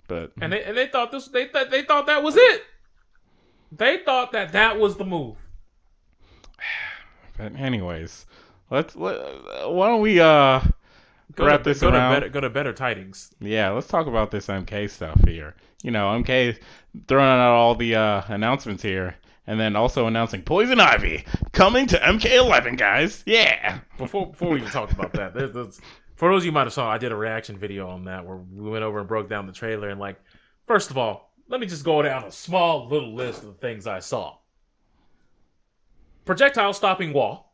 But And they thought they thought that was it. They thought that was the move. But anyways, why don't we wrap this around? Go to better tidings. Yeah, let's talk about this MK stuff here. You know, MK throwing out all the announcements here, and then also announcing Poison Ivy coming to MK11, guys. Yeah. Before we even talk about that, for those of you might have saw, I did a reaction video on that where we went over and broke down the trailer. And like, first of all, let me just go down a small little list of the things I saw. Projectile stopping wall.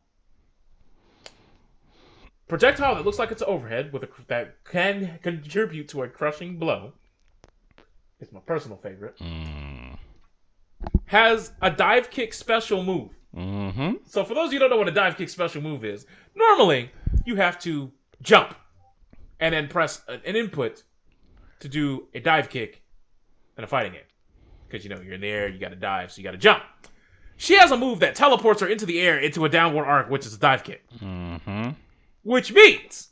Projectile that looks like it's overhead that can contribute to a crushing blow. It's my personal favorite. Has a dive kick special move. Mm-hmm. So for those of you who don't know what a dive kick special move is, normally you have to jump and then press an input to do a dive kick in a fighting game. Because you're in the air, you gotta dive, so you gotta jump. She has a move that teleports her into the air into a downward arc, which is a dive kick. Mm-hmm. Which means,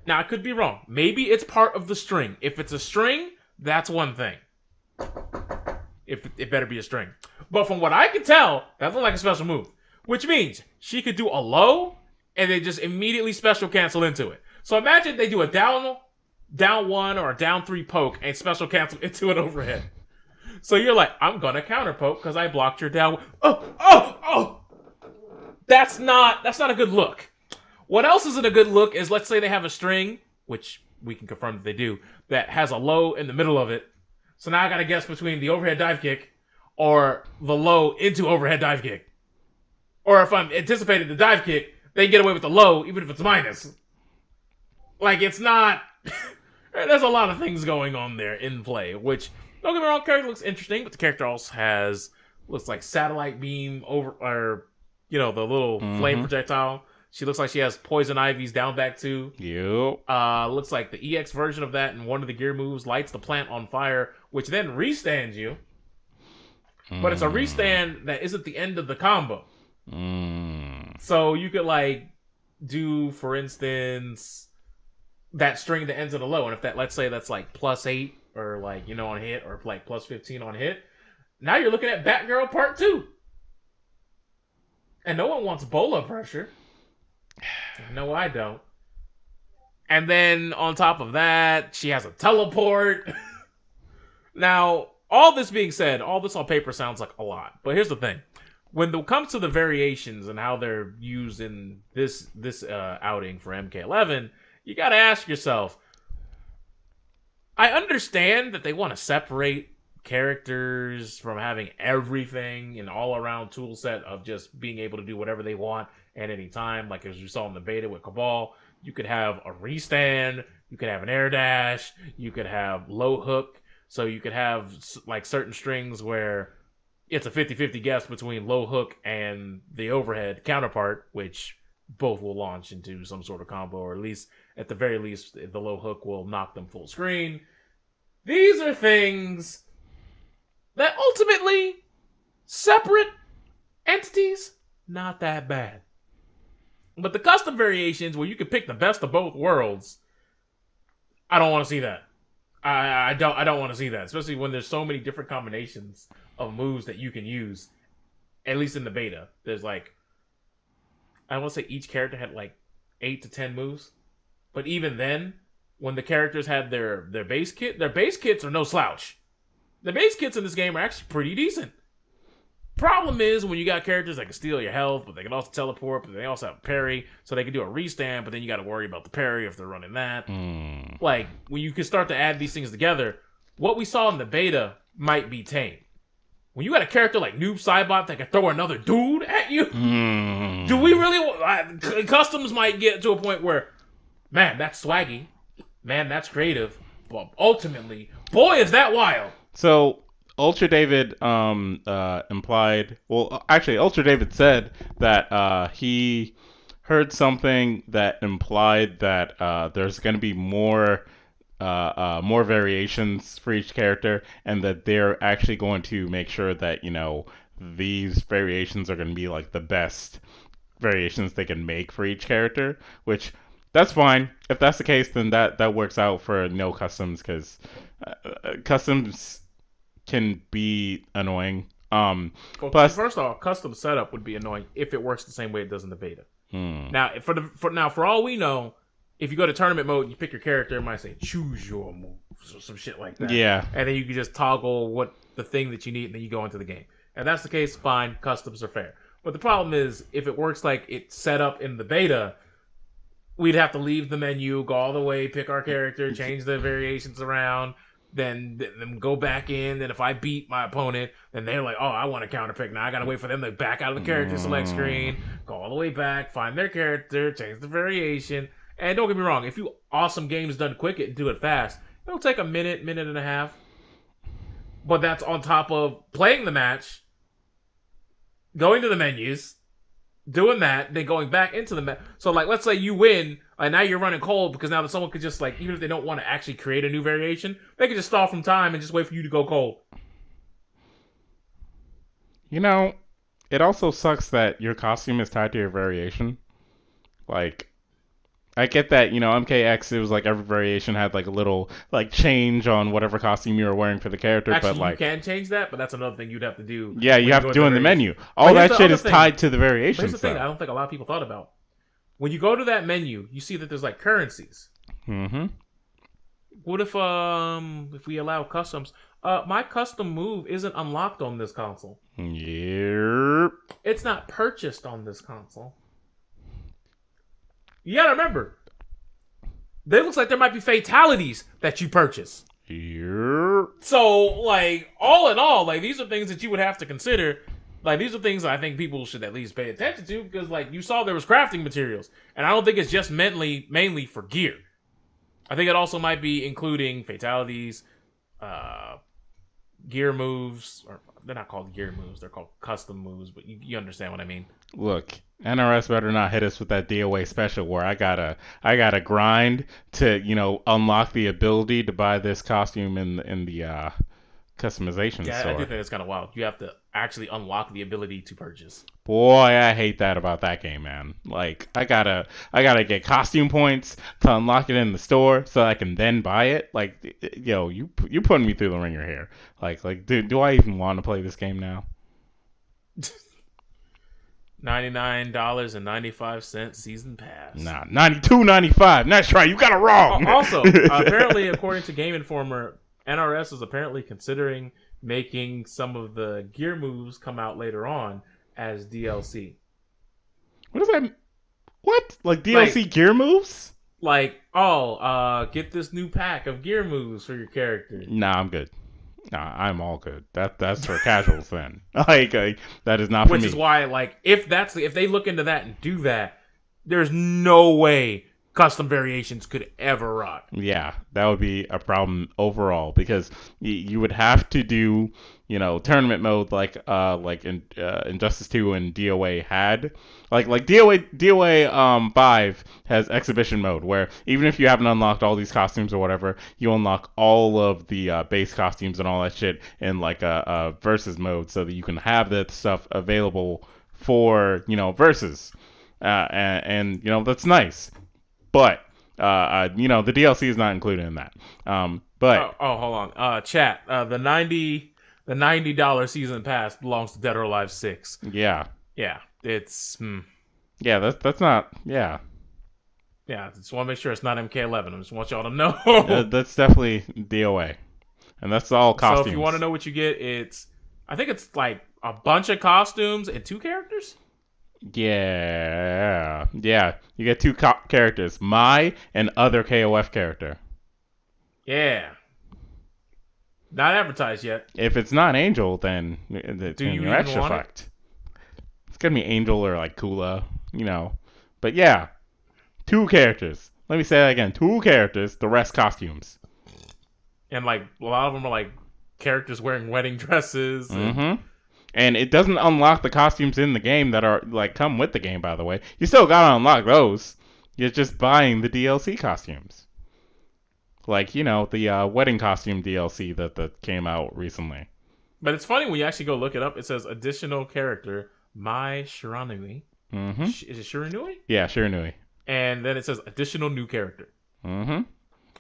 now I could be wrong, maybe it's part of the string. If it's a string, that's one thing. If it better be a string. But from what I can tell, that looks like a special move. Which means she could do a low and then just immediately special cancel into it. So imagine they do a down 1 or a down 3 poke and special cancel into an overhead. So you're like, I'm gonna counter poke because I blocked your down. Oh! That's not a good look. What else isn't a good look is, let's say they have a string, which we can confirm that they do, that has a low in the middle of it. So now I gotta guess between the overhead dive kick or the low into overhead dive kick. Or if I'm anticipating the dive kick, they get away with the low even if it's minus. Like, it's not... There's a lot of things going on there in play, which, don't get me wrong, character looks interesting, but the character also looks like satellite beam the little flame projectile. She looks like she has Poison Ivy's down back too. Yep. Looks like the EX version of that, and one of the gear moves lights the plant on fire, which then restands you. But it's a restand that isn't the end of the combo. So you could like do, for instance, that string that ends in a low, and if that, let's say that's like +8 or like on hit, or like +15 on hit, now you're looking at Batgirl Part 2. And no one wants bola pressure. No, I don't. And then on top of that, she has a teleport. Now, all this being said, all this on paper sounds like a lot. But here's the thing. when it comes to the variations and how they're used in this outing for MK11, you got to ask yourself. I understand that they want to separate characters from having everything, an all-around tool set of just being able to do whatever they want at any time. Like as you saw in the beta with Cabal, you could have a restand, you could have an air dash, you could have low hook, so you could have like certain strings where it's a 50-50 guess between low hook and the overhead counterpart, which both will launch into some sort of combo, or at least, at the very least, the low hook will knock them full screen. These are things that ultimately, separate entities, not that bad. But the custom variations where you can pick the best of both worlds, I don't want to see that. I don't want to see that, especially when there's so many different combinations of moves that you can use. At least in the beta, there's like, I want to say each character had like 8 to 10 moves, but even then, when the characters had their base kits are no slouch. The base kits in this game are actually pretty decent. Problem is when you got characters that can steal your health, but they can also teleport, but they also have parry, so they can do a restand, but then you got to worry about the parry if they're running that. Like, when you can start to add these things together, what we saw in the beta might be tame. When you got a character like Noob Saibot that can throw another dude at you, do we really... Customs might get to a point where, man, that's swaggy. Man, that's creative. But ultimately, boy, is that wild. So, Ultra David implied... Well, actually, Ultra David said that he heard something that implied that there's going to be more variations for each character, and that they're actually going to make sure that, you know, these variations are going to be like the best variations they can make for each character, which that's fine. If that's the case, then that works out for no customs, because customs can be annoying. Well, plus, first off, custom setup would be annoying if it works the same way it does in the beta. Now, for all we know, if you go to tournament mode, you pick your character, it might say choose your moves or some shit like that. Yeah. And then you can just toggle what the thing that you need, and then you go into the game. If that's the case, fine, customs are fair. But the problem is, if it works like it's set up in the beta, we'd have to leave the menu, go all the way, pick our character, change the variations around, then go back in. Then if I beat my opponent, then they're like, oh, I want to counter pick. Now I got to wait for them to back out of the character select screen, go all the way back, find their character, change the variation. And don't get me wrong, if you awesome games done quick and do it fast, it'll take a minute and a half. But that's on top of playing the match, going to the menus, doing that, then going back into the match. So, like, let's say you win, and now you're running cold because now that someone could just, like, even if they don't want to actually create a new variation, they can just stall from time and just wait for you to go cold. you know, it also sucks that your costume is tied to your variation. Like, I get that, you know, MKX, it was like every variation had like a little like change on whatever costume you were wearing for the character. Actually, but like, you can change that, but that's another thing you'd have to do. Yeah, you have to do in the menu. All that shit is tied to the variation. Here's the thing I don't think a lot of people thought about. When you go to that menu, you see that there's like currencies. Mm-hmm. What if we allow customs? My custom move isn't unlocked on this console. Yep. It's not purchased on this console. You gotta remember, it looks like there might be fatalities that you purchase. Yep. So, like, all in all, like, these are things that you would have to consider. Like, these are things I think people should at least pay attention to, because, like, you saw there was crafting materials, and I don't think it's just mainly for gear. I think it also might be including fatalities, gear moves, or they're not called gear moves, they're called custom moves, but you understand what I mean. Look, NRS better not hit us with that DOA special where I gotta grind to, you know, unlock the ability to buy this costume in the customization store. I do think it's kind of wild. You have to actually unlock the ability to purchase. Boy, I hate that about that game, man. Like, I gotta get costume points to unlock it in the store so I can then buy it. Like, yo, you putting me through the ringer here. Like, do I even want to play this game now? $99.95 season pass. Nah, $92.95. That's right, you got it wrong. Also, apparently, according to Game Informer, NRS is apparently considering making some of the gear moves come out later on as DLC. What does that? What? Like DLC gear moves? Like, get this new pack of gear moves for your character. Nah, I'm good. Nah, I'm all good. That's for casuals then. Like that is not for me. Which is why, like, if they look into that and do that, there's no way custom variations could ever rock. Yeah, that would be a problem overall because you would have to do, tournament mode like in Injustice 2 and DOA had. Like DOA 5 has exhibition mode where even if you haven't unlocked all these costumes or whatever, you unlock all of the base costumes and all that shit in like a versus mode so that you can have that stuff available for, versus. And that's nice. But the DLC is not included in that. But hold on. Chat. The $90 season pass belongs to Dead or Alive 6. Yeah. Yeah. It's Yeah, that's not. Yeah. Yeah, I just want to make sure it's not MK11. I just want y'all to know. That's definitely DOA, and that's all costumes. So if you want to know what you get, I think it's like a bunch of costumes and 2 characters. Yeah. You get 2 characters, my and other KOF character. Yeah. Not advertised yet. If it's not Angel, then you're extra fucked. It's gonna be Angel or like Kula, But yeah, 2 characters. Let me say that again: 2 characters. The rest costumes. And like a lot of them are like characters wearing wedding dresses. And it doesn't unlock the costumes in the game that are like come with the game. By the way, you still gotta unlock those. You're just buying the DLC costumes. Like, the wedding costume DLC that came out recently. But it's funny when you actually go look it up. It says additional character, Mai Shiranui. Is it Shiranui? Yeah, Shiranui. And then it says additional new character. And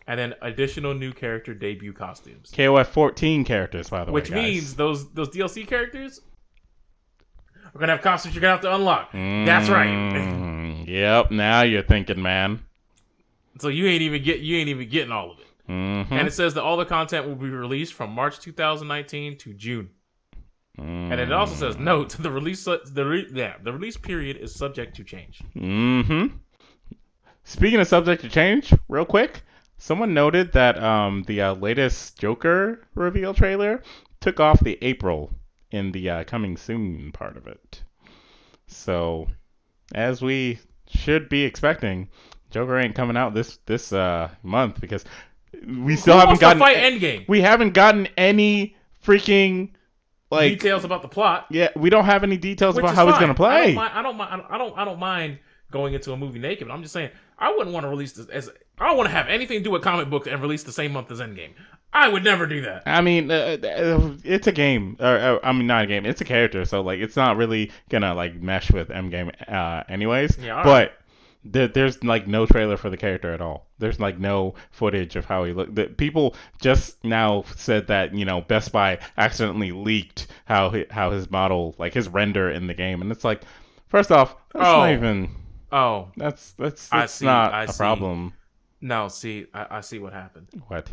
then additional new character debut costumes. KOF 14 characters, by the way, Which means those DLC characters are gonna have costumes you're gonna have to unlock. That's right. Yep. Now you're thinking, man. So you ain't even getting all of it. And it says that all the content will be released from March 2019 to June. And it also says, note, the release period is subject to change. Speaking of subject to change, real quick, someone noted that the latest Joker reveal trailer took off the April in the coming soon part of it. So, as we should be expecting, Joker ain't coming out this month because we still haven't gotten fight Endgame. We haven't gotten any freaking details about the plot. Yeah, we don't have any details about how he's gonna play. I don't mind going into a movie naked, but I'm just saying I wouldn't want to release this I don't want to have anything to do with comic books and release the same month as Endgame. I would never do that. I mean, it's a game. Not a game. It's a character, so it's not really gonna mesh with Endgame, anyways. Yeah, but there's no trailer for the character at all. There's no footage of how he looked. People just now said that Best Buy accidentally leaked how his model, his render in the game, and it's first off, that's not even. Oh, that's not a problem. No, see, I see what happened. What?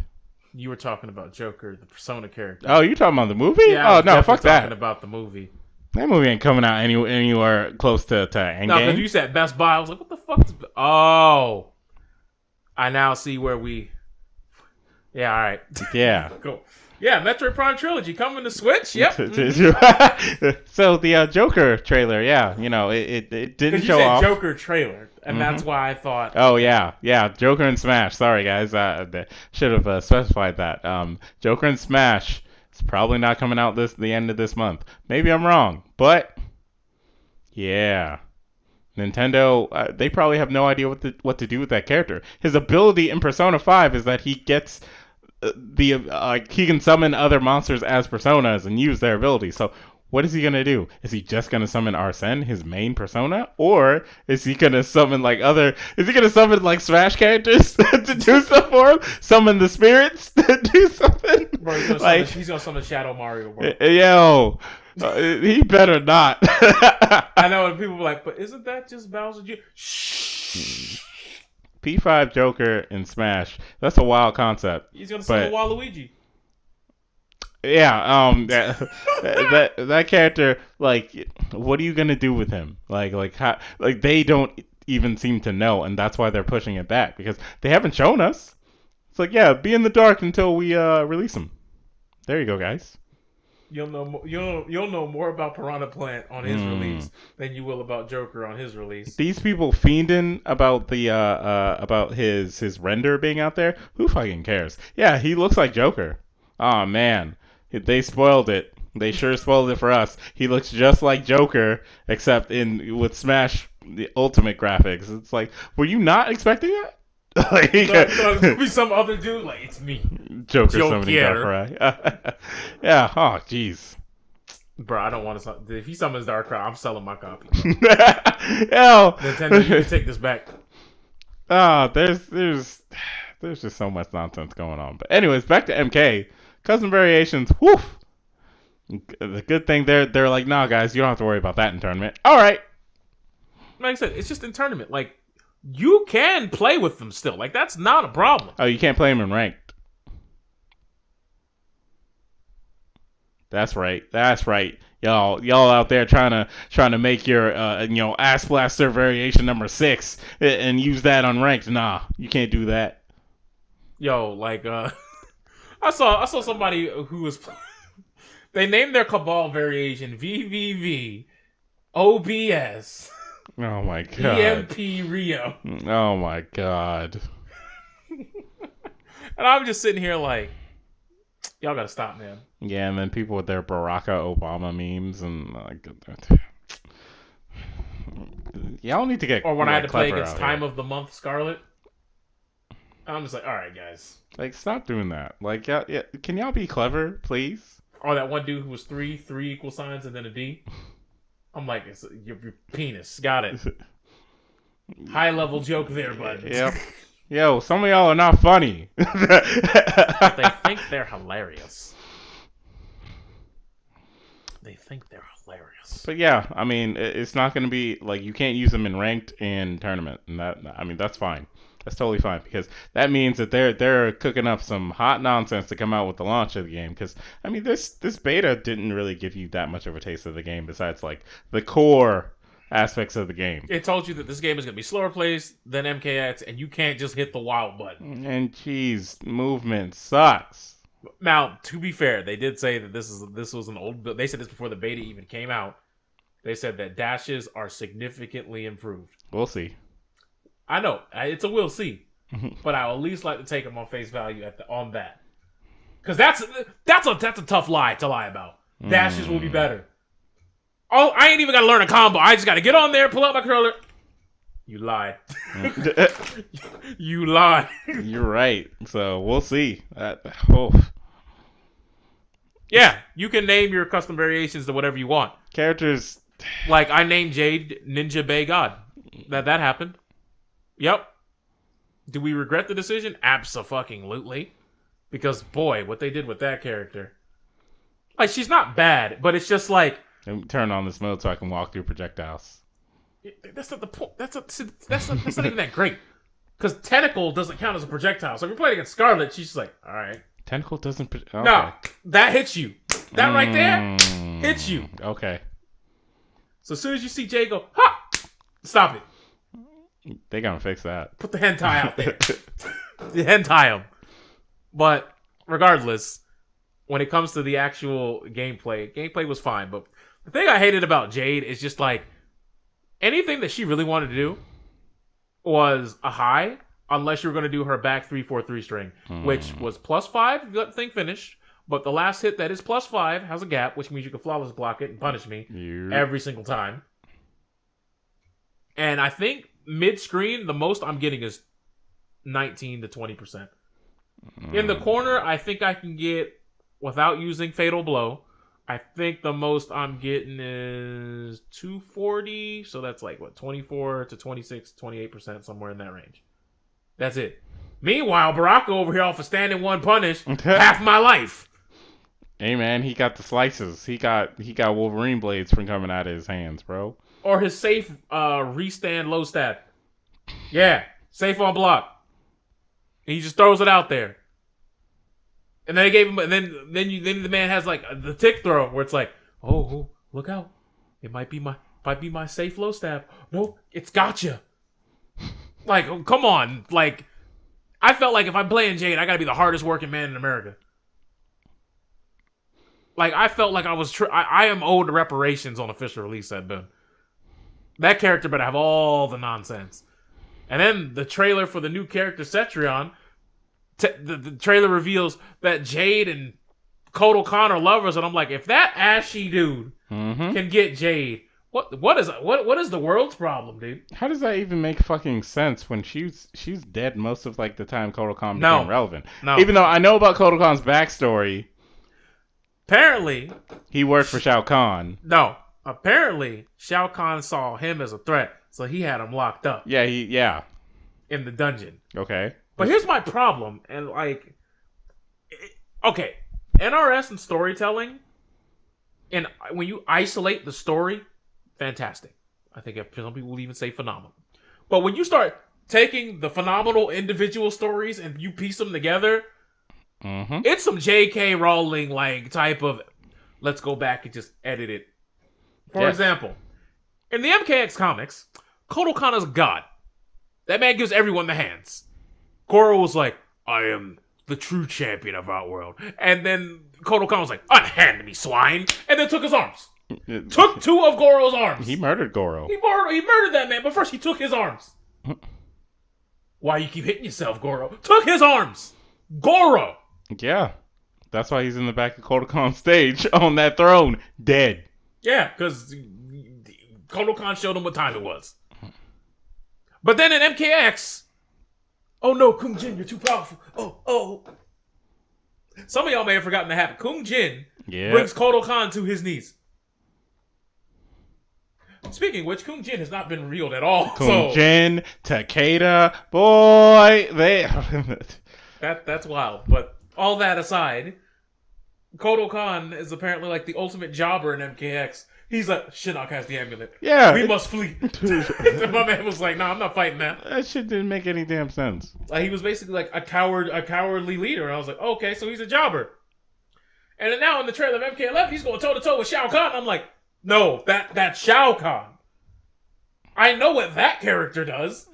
You were talking about Joker, the Persona character. Oh, you talking about the movie? Yeah, oh no, fuck that. Talking about the movie. That movie ain't coming out anywhere close to Endgame. No, because you said Best Buy. I was like, what the fuck? Oh, I now see where we. Yeah, all right. Yeah. Cool. Yeah, Metroid Prime Trilogy coming to Switch. Yep. So the Joker trailer, yeah, it didn't show off. Joker trailer, and that's why I thought. Oh yeah, Joker and Smash. Sorry guys, should have specified that. Joker and Smash is probably not coming out the end of this month. Maybe I'm wrong, but yeah. Nintendo, they probably have no idea what to do with that character. His ability in Persona 5 is that he gets he can summon other monsters as personas and use their abilities. So what is he gonna do? Is he just gonna summon Arsene, his main persona, or is he gonna summon Is he gonna summon Smash characters to do stuff for him? Summon the spirits to do something? Bro, he's gonna summon Shadow Mario. Bro. Yo. He better not. I know, and people were like, but isn't that just Bowser Jr.? Shh. P5 Joker in Smash. That's a wild concept. He's gonna summon Waluigi. that character, like, what are you gonna do with him? How, like they don't even seem to know, and that's why they're pushing it back because they haven't shown us. It's like, yeah, be in the dark until we release him. There you go, guys. You'll know more about Piranha Plant on his release than you will about Joker on his release. These people fiending about the about his render being out there. Who fucking cares? Yeah, he looks like Joker. Oh man, they spoiled it. They sure spoiled it for us. He looks just like Joker, except with Smash the Ultimate graphics. It's like, were you not expecting that? Like, it'll be some other dude. Like, it's me, Joker summoning Darkrai. Yeah. Oh, jeez. Bro, I don't want to. If he summons Darkrai, I'm selling my copy. Nintendo, you can take this back. Oh, there's just so much nonsense going on. But anyways, back to MK. Custom variations. Whew. The good thing they're like, nah, guys, you don't have to worry about that in tournament. All right. Like I said, it's just in tournament. Like, you can play with them still. Like, that's not a problem. Oh, you can't play them in ranked. That's right. Y'all out there trying to make your Ass Blaster variation number 6 and use that on ranked. Nah, you can't do that. Yo, like I saw somebody who was they named their Cabal variation VVV OBS. Oh my god. EMP Rio. Oh my god. And I'm just sitting here like, y'all gotta stop, man. Yeah, and then people with their Barack Obama memes and y'all need to get. Or when I had to play clever against Time of the Month Scarlet, I'm just like, all right, guys. Like, stop doing that. Like, yeah, can y'all be clever, please? Or that one dude who was three equal signs and then a D. I'm like, it's your penis. Got it. High level joke there, bud. Yep. Yo, some of y'all are not funny. But they think they're hilarious. But yeah, I mean, it's not going to be like you can't use them in ranked and tournament, and that's fine. That's totally fine because that means that they're cooking up some hot nonsense to come out with the launch of the game. Because I mean, this beta didn't really give you that much of a taste of the game besides like the core aspects of the game. It told you that this game is going to be slower paced than MKX, and you can't just hit the wild button. And geez, movement sucks. Now, to be fair, they did say that this was an old. They said this before the beta even came out. They said that dashes are significantly improved. We'll see. I know it's a we'll see, but I at least like to take them on face value on that, because that's a tough lie to lie about. Dashes will be better. Oh, I ain't even got to learn a combo. I just got to get on there, pull out my curler. You lied. You lied. You're right. So we'll see. Yeah, you can name your custom variations to whatever you want. Characters. Like I named Jade Ninja Bay God. That happened. Yep. Do we regret the decision? Abso-fucking-lutely. Because boy, what they did with that character. Like, she's not bad, but it's just like, turn on this mode so I can walk through projectiles. That's not the point. That's not even that great. Because Tentacle doesn't count as a projectile. So if you're playing against Scarlet, she's just like, all right. Tentacle doesn't. Okay. No, that hits you. That right there hits you. Okay. So as soon as you see Jay go, ha! Stop it. They gonna fix that. Put the hentai out there. The hentai him. But regardless, when it comes to the actual gameplay was fine. But the thing I hated about Jade is just like anything that she really wanted to do was a high, unless you were going to do her back 3-4-3 string, which was +5 if you let the thing finish. But the last hit that is +5 has a gap, which means you can flawless block it and punish me every single time. And I think mid-screen, the most I'm getting is 19 to 20%. In the corner, I think I can get, without using Fatal Blow, I think the most I'm getting is 240. So that's like, 24 to 26, 28%, somewhere in that range. That's it. Meanwhile, Baraka over here off a standing one punish half my life. Hey man, he got the slices. He got Wolverine blades from coming out of his hands, bro. Or his safe restand low stat. Yeah, safe on block. He just throws it out there. And then they gave him, and then the man has like the tick throw where it's like, oh, look out, it might be my safe low stab. Nope, it's gotcha. Like, oh, come on, like I felt like if I'm playing Jade, I gotta be the hardest working man in America. Like I felt like I was, I am owed reparations on official release. Said Ben, that character better have all the nonsense. And then the trailer for the new character Cetrion. The trailer reveals that Jade and Kotal Khan are lovers, and I'm like, if that ashy dude can get Jade, what is the world's problem, dude? How does that even make fucking sense when she's dead most of like the time Kotal Khan became relevant? No. Even though I know about Kotal Khan's backstory. Apparently, he worked for Shao Kahn. No, apparently Shao Kahn saw him as a threat, so he had him locked up. Yeah, in the dungeon. Okay. But here's my problem, and like, okay, NRS and storytelling, and when you isolate the story, fantastic. I think some people will even say phenomenal. But when you start taking the phenomenal individual stories and you piece them together, it's some J.K. Rowling like type of, let's go back and just edit it. For example, in the MKX comics, Kotal Khan is God. That man gives everyone the hands. Goro was like, I am the true champion of Outworld. And then Kotal Khan was like, unhand me, swine. And then took his arms. Took 2 of Goro's arms. He murdered Goro. He murdered that man, but first he took his arms. Why you keep hitting yourself, Goro? Took his arms. Goro. Yeah. That's why he's in the back of Kotal Khan's stage on that throne, dead. Yeah, because Kotal Khan showed him what time it was. But then in MKX... Oh no, Kung Jin, you're too powerful. Oh. Some of y'all may have forgotten that happened. Kung Jin brings Kotal Khan to his knees. Speaking of which, Kung Jin has not been revealed at all. Kung Jin, Takeda, boy, they... That's wild. But all that aside, Kotal Khan is apparently like the ultimate jobber in MKX. He's like, Shinnok has the amulet. Yeah. We must flee. My man was like, nah, I'm not fighting that. That shit didn't make any damn sense. He was basically like a cowardly leader. And I was like, okay, so he's a jobber. And then now in the trailer of MK11, he's going toe-to-toe with Shao Kahn. I'm like, no, that's Shao Kahn. I know what that character does.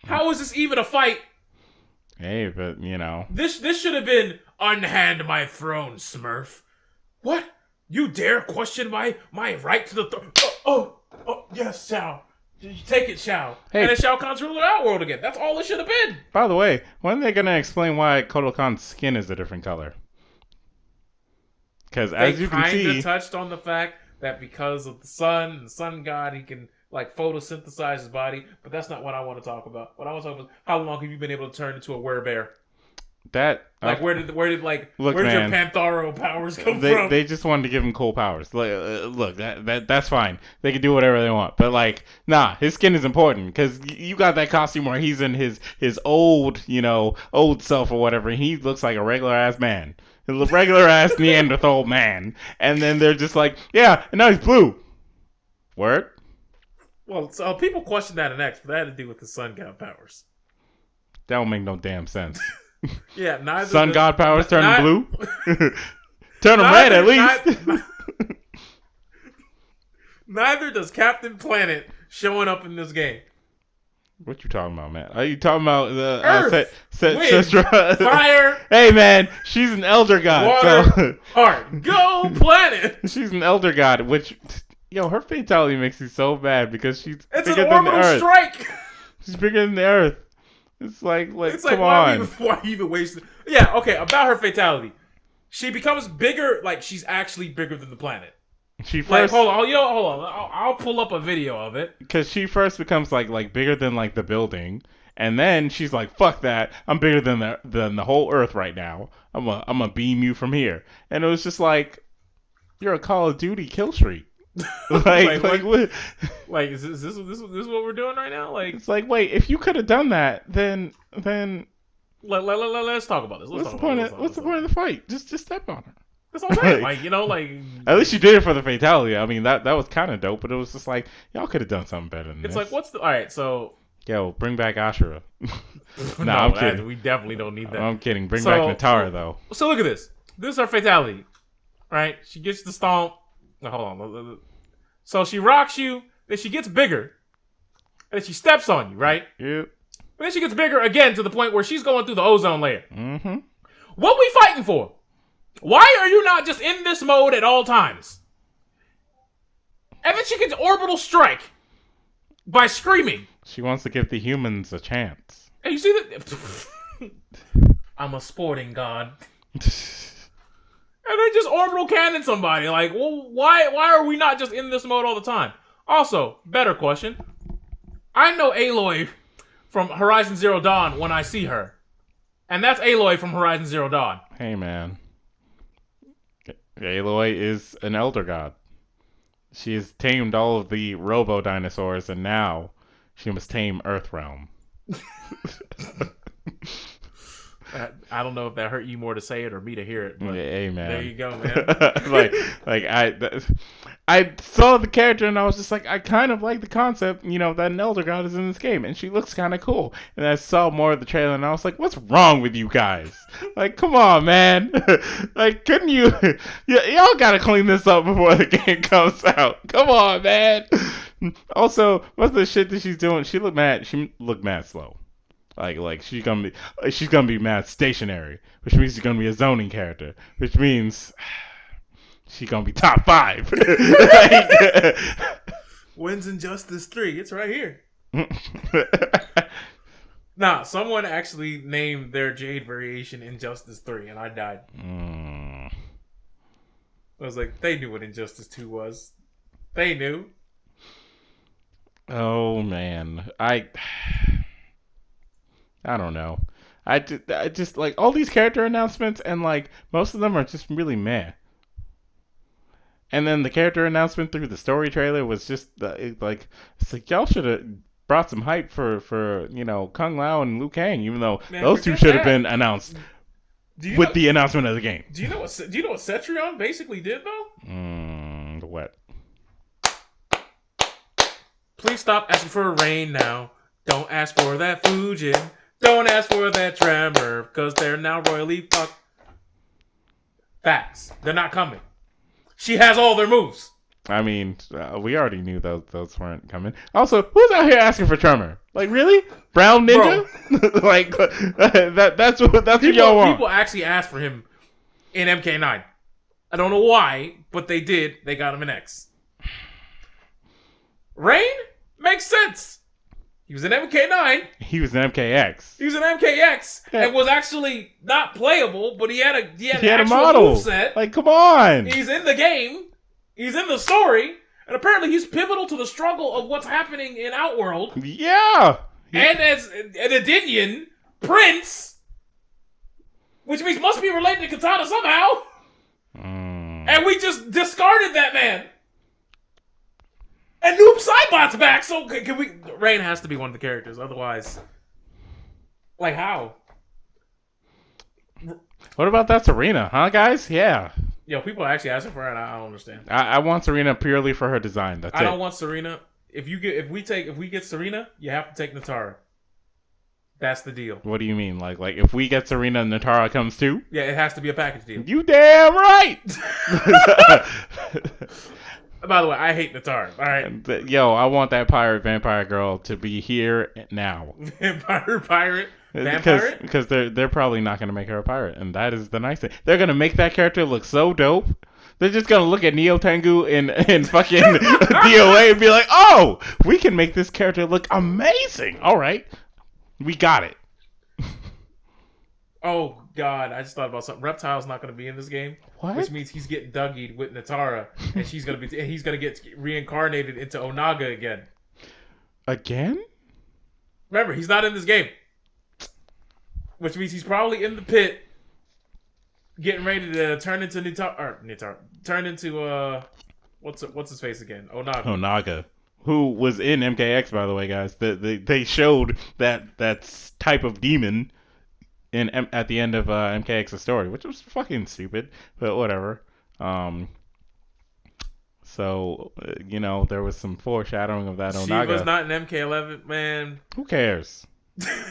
How is this even a fight? Hey, but, you know. This should have been, unhand my throne, Smurf. What? You dare question my right to the throne? Oh, yes, Shao. Take it, Shao. Hey. And then Shao Kahn's ruling Outworld again. That's all it should have been. By the way, when are they going to explain why Kotal Khan's skin is a different color? Because as you can see... They kind of touched on the fact that because of the sun and the sun god, he can like photosynthesize his body. But that's not what I want to talk about. What I want to talk about is how long have you been able to turn into a werebear? That like where did your Pantharo powers come from? They just wanted to give him cool powers. Look, that's fine. They can do whatever they want. But like, nah, his skin is important because you got that costume where he's in his old self or whatever. And he looks like a regular ass man, a regular ass Neanderthal man. And then they're just like, yeah, and now he's blue. Word. Well, so people question that in X, but that had to do with the sun god powers. That don't make no damn sense. Yeah, neither Sun God powers turn them blue. Turn them red at least. Neither does Captain Planet showing up in this game. What you talking about, man? Are you talking about the Earth, fire? Hey, man, she's an elder god. Water, heart, go planet. She's an elder god, which, her fatality makes me so bad because she's bigger than the Earth. Strike. She's bigger than the Earth. It's like come on. Why even waste it? Yeah, okay, about her fatality. She becomes bigger, like she's actually bigger than the planet. She first hold on. I'll pull up a video of it. Because she first becomes like bigger than like the building, and then she's like, "Fuck that! I'm bigger than the whole Earth right now. I'm gonna beam you from here." And it was just like, you're a Call of Duty kill streak. Like what? Like is this what we're doing right now? Like it's like, wait, if you could have done that, then let's talk about this. What's the point of the fight? Just step on her. That's what I'm saying. At least you did it for the fatality. I mean, that was kind of dope, but it was just like y'all could have done something better than this. It's like, all right? So bring back Ashura. No, I'm kidding. We definitely don't need that. I'm kidding. Bring back Natara though. So look at this. This is her fatality, right? She gets the stomp. No, hold on. So she rocks you, then she gets bigger, and then she steps on you, right? Yep. But then she gets bigger again to the point where she's going through the ozone layer. Mm-hmm. What we fighting for? Why are you not just in this mode at all times? And then she gets orbital strike by screaming. She wants to give the humans a chance. And you see that? I'm a sporting god. And they just orbital cannon somebody. Like, well, why are we not just in this mode all the time? Also, better question. I know Aloy from Horizon Zero Dawn when I see her. And that's Aloy from Horizon Zero Dawn. Hey, man. Aloy is an elder god. She has tamed all of the robo-dinosaurs, and now she must tame Earthrealm. I don't know if that hurt you more to say it or me to hear it. But hey, man. there you go, man. I saw the character and I was just like, I kind of like the concept, that an elder god is in this game, and she looks kind of cool. And I saw more of the trailer and I was like, what's wrong with you guys? Like, come on, man. Like, couldn't you? Y'all gotta clean this up before the game comes out. Come on, man. Also, what's the shit that she's doing? She looked mad slow. Like she's gonna be mad stationary, which means she's gonna be a zoning character, which means she's gonna be top 5. When's Injustice 3? It's right here. Nah, someone actually named their Jade variation Injustice 3, and I died. I was like, they knew what Injustice 2 was. They knew. Oh man, I don't know. I just like all these character announcements, and like most of them are just really meh. And then the character announcement through the story trailer was just it's like y'all should have brought some hype for Kung Lao and Liu Kang, even though those two should have been announced with the announcement of the game. Do you know what Cetrion basically did though? What? Please stop asking for rain now. Don't ask for that Fujin. Don't ask for that Tremor, because they're now royally fucked. Facts. They're not coming. She has all their moves. I mean, we already knew those weren't coming. Also, who's out here asking for Tremor? Like, really? Brown Ninja? Like, that's what y'all want. People actually asked for him in MK9. I don't know why, but they did. They got him in X. Rain? Makes sense. He was in MK9. He was in MKX. He was in MKX and was actually not playable, but he had an actual model moveset. Like, come on. He's in the game. He's in the story. And apparently he's pivotal to the struggle of what's happening in Outworld. Yeah. And as an Edenian prince, which means must be related to Katana somehow. And we just discarded that man. And Noob Saibot's back, so can we... Rain has to be one of the characters, otherwise... Like, how? What about that Serena, huh, guys? Yeah. Yo, people are actually asking for her, and I don't understand. I want Serena purely for her design, that's it. I don't want Serena. If we get Serena, you have to take Natara. That's the deal. What do you mean? Like if we get Serena, Natara comes too? Yeah, it has to be a package deal. You damn right! By the way, I hate Natara. All right. Yo, I want that pirate vampire girl to be here now. Vampire? Because they're probably not going to make her a pirate, and that is the nice thing. They're going to make that character look so dope. They're just going to look at Neo Tengu in fucking DOA and be like, oh, we can make this character look amazing. All right. We got it. Oh, God. I just thought about something. Reptile's not going to be in this game. What? Which means he's getting Dougied with Natara, and he's going to get reincarnated into Onaga again. Again? Remember, he's not in this game. Which means he's probably in the pit, getting ready to turn into turn into what's his face again? Onaga, who was in MKX, by the way, guys. They showed that type of demon at the end of MKX's story, which was fucking stupid, but whatever. So there was some foreshadowing of that. Onaga. She was not in MK11, man. Who cares?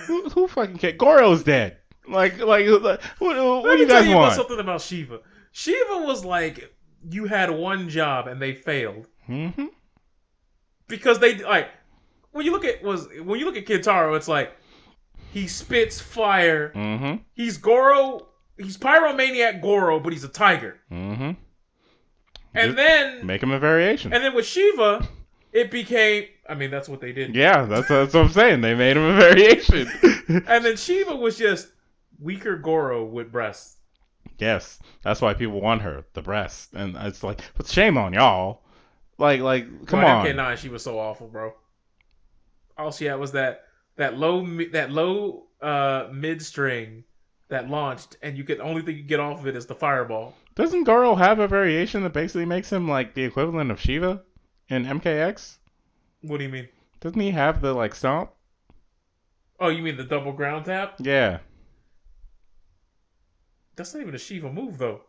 who fucking cares? Goro's dead. Like, what do you Let me tell guys you about want? something about Shiva. Shiva was like, you had one job and they failed Mm-hmm. because they like when you look at Kintaro, it's like he spits fire. Mm-hmm. He's Goro. He's Pyromaniac Goro, but he's a tiger. Mm-hmm. And then Make him a variation. And then with Shiva, it became. I mean, that's what they did. Yeah, that's what I'm saying. They made him a variation. And then Shiva was just weaker Goro with breasts. Yes, that's why people want her, the breast, and it's like, but shame on y'all. Like, come on. MK9, she was so awful, bro. All she had was that low mid string that launched, and only thing you get off of it is the fireball. Doesn't Goro have a variation that basically makes him like the equivalent of Shiva in MKX? What do you mean? Doesn't he have the like stomp? Oh, you mean the double ground tap? Yeah. That's not even a Shiva move, though.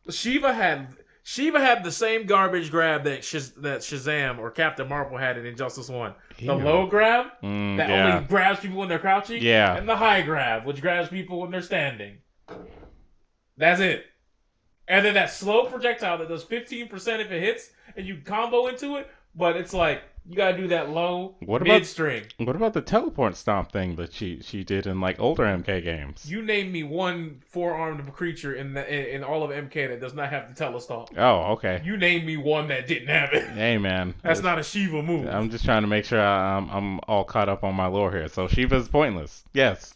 Shiva had the same garbage grab that Shazam or Captain Marvel had in Injustice 1. The low grab that only grabs people when they're crouching. Yeah. And the high grab, which grabs people when they're standing. That's it. And then that slow projectile that does 15% if it hits and you combo into it, but it's like you gotta do that low mid string. What about the teleport stomp thing that she did in like older MK games? You name me one 4-armed creature in all of MK that does not have the telestomp. Oh, okay. You name me one that didn't have it. Hey, man. That's not a Shiva move. I'm just trying to make sure I'm all caught up on my lore here. So Shiva's pointless. Yes.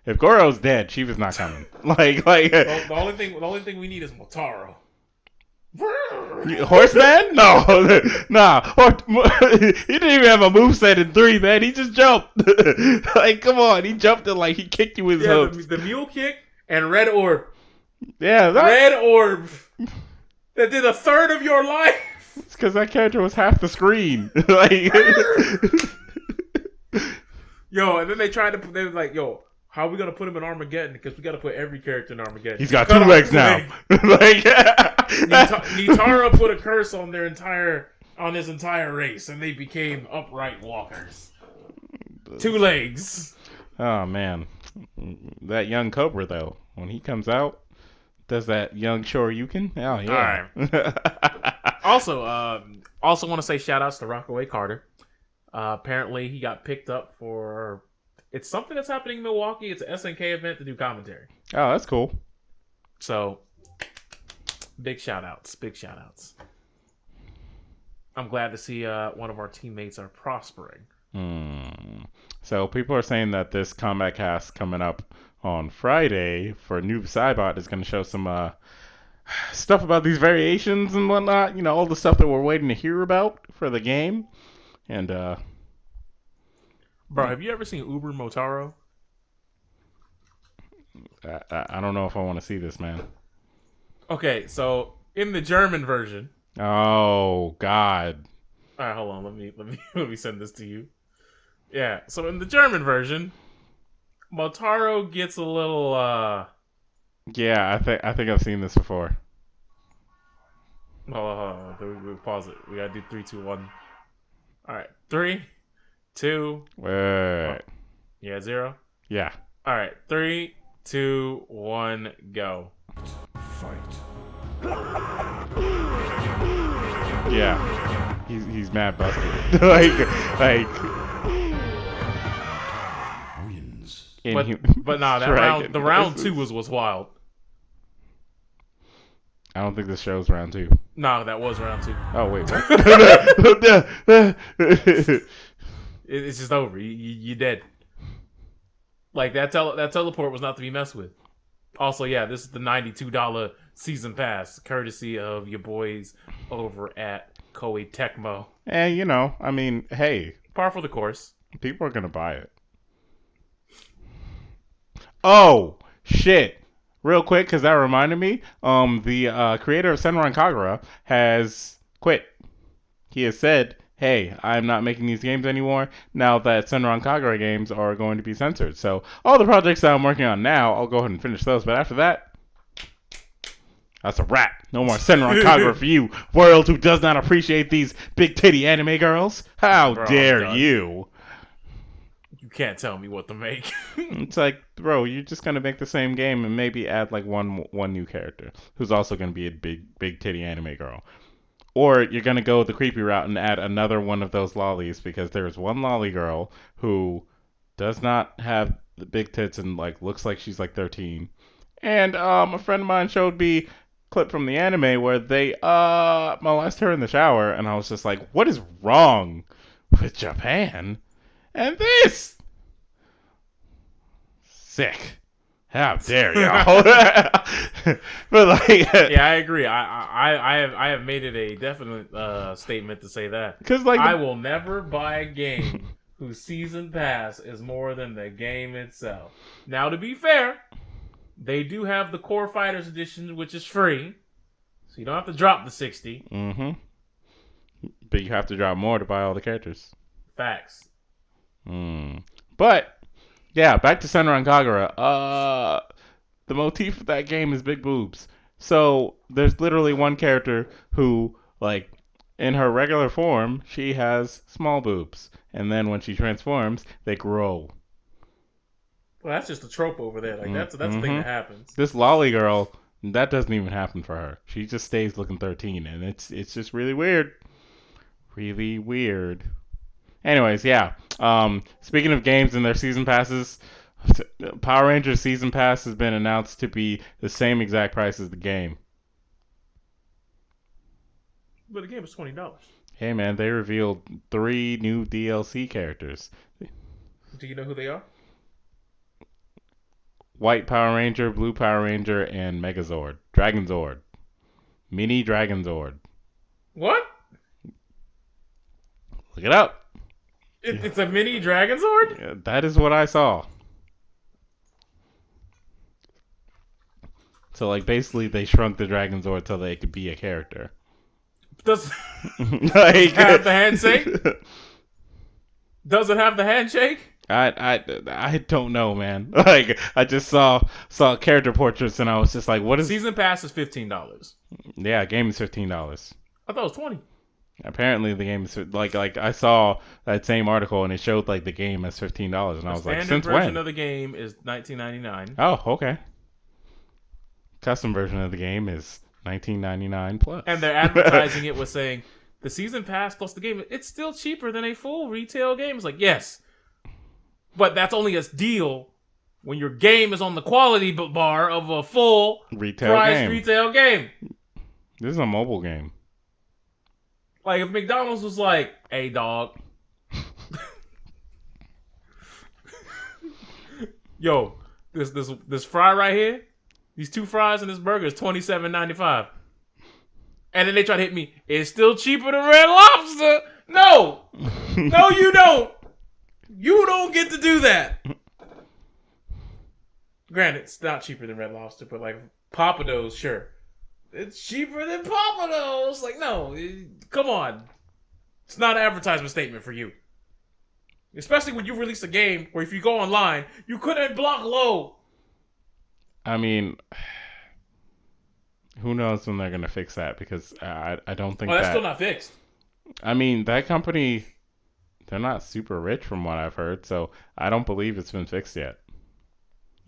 If Goro's dead, Shiva's not coming. The only thing we need is Motaro. Horseman? No, nah. He didn't even have a moveset in 3, man. He just jumped. Like, come on. He jumped and like he kicked you with his hooves. The mule kick and red orb. Yeah, Red orb. That did a third of your life. It's because that character was half the screen. Like, yo, and then they were like, yo, how are we gonna put him in Armageddon? Because we gotta put every character in Armageddon. He's got 2 legs now. Like, Nitara put a curse on his entire race, and they became upright walkers. 2 legs. Oh man, that young Cobra though, when he comes out, does that young Shoryuken? Oh yeah. All right. Also want to say shout outs to Rockaway Carter. Apparently he got picked up for. It's something that's happening in Milwaukee. It's an SNK event to do commentary. Oh, that's cool. So, big shout outs. I'm glad to see one of our teammates are prospering. So people are saying that this combat cast coming up on Friday for Noob Saibot is going to show some stuff about these variations and whatnot. You know, all the stuff that we're waiting to hear about for the game. And, bro, have you ever seen Uber Motaro? I don't know if I want to see this, man. Okay, so in the German version. Oh God. All right, hold on. Let me send this to you. Yeah. So in the German version, Motaro gets a little. Yeah, I think I've seen this before. Hold on. We pause it. We gotta do 3, 2, 1. All right, 3, 2. Wait. Yeah, 0. Yeah. All right, 3, 2, 1, go. Yeah. He's mad busted. like. But nah, the round 2 was wild. I don't think this show's round 2. Nah, that was round 2. Oh wait, what? It's just over. You dead. Like that teleport was not to be messed with. Also, yeah, this is the $92 season pass, courtesy of your boys over at Koei Tecmo. And you know, I mean, hey, par for the course. People are gonna buy it. Oh shit! Real quick, because that reminded me. The creator of Senran Kagura has quit. He has said, "Hey, I'm not making these games anymore now that Senran Kagura games are going to be censored. So all the projects that I'm working on now, I'll go ahead and finish those. But after that, that's a wrap. No more Senran Kagura for you, world who does not appreciate these big titty anime girls. How dare you?" You can't tell me what to make. It's like, bro, you're just gonna make the same game and maybe add like one new character who's also gonna be a big titty anime girl. Or you're gonna go the creepy route and add another one of those lollies because there's one lolly girl who does not have the big tits and like looks like she's like 13. And a friend of mine showed me a clip from the anime where they molest her in the shower, and I was just like, what is wrong with Japan? And this sick. How dare y'all? But like, Yeah, I agree. I have made it a definite statement to say that. Because like, I will never buy a game whose season pass is more than the game itself. Now, to be fair, they do have the Core Fighters Edition, which is free, so you don't have to drop the 60. Mm-hmm. But you have to drop more to buy all the characters. Facts. But yeah, back to Senran Kagura. The motif of that game is big boobs. So there's literally one character who, like, in her regular form, she has small boobs, and then when she transforms, they grow. Well, that's just a trope over there. Like that's a thing that happens. This lolly girl, that doesn't even happen for her. She just stays looking 13, and it's just really weird. Really weird. Anyways, yeah. Speaking of games and their season passes, Power Rangers Season Pass has been announced to be the same exact price as the game. But the game is $20. Hey man, they revealed 3 new DLC characters. Do you know who they are? White Power Ranger, Blue Power Ranger, and Megazord. Dragon Zord. Mini Dragon Zord. What? Look it up. It's a mini Dragon Zord? Yeah, that is what I saw. So, like, basically, they shrunk the Dragon Zord so they could be a character. Does Like, have the handshake? Does it have the handshake? I don't know, man. Like, I just saw character portraits and I was just like, what is... Season Pass is $15. Yeah, game is $15. I thought it was $20. Apparently the game is like I saw that same article and it showed like the game as $15 and I was like, since when? Standard version of the game is $19.99. Oh, okay. Custom version of the game is $19.99 plus. And they're advertising it with saying the season pass plus the game, it's still cheaper than a full retail game. It's like, yes, but that's only a deal when your game is on the quality bar of a full retail game. This is a mobile game. Like if McDonald's was like, "Hey, dog, yo, this fry right here, these 2 fries and this burger is $27.95," and then they try to hit me, it's still cheaper than Red Lobster. No, no, you don't. You don't get to do that. Granted, it's not cheaper than Red Lobster, but like Papados, sure. It's cheaper than Papados. Like, no, come on. It's not an advertisement statement for you. Especially when you release a game where if you go online, you couldn't block low. I mean, who knows when they're going to fix that because I don't think that's still not fixed. I mean, that company, they're not super rich from what I've heard, so I don't believe it's been fixed yet.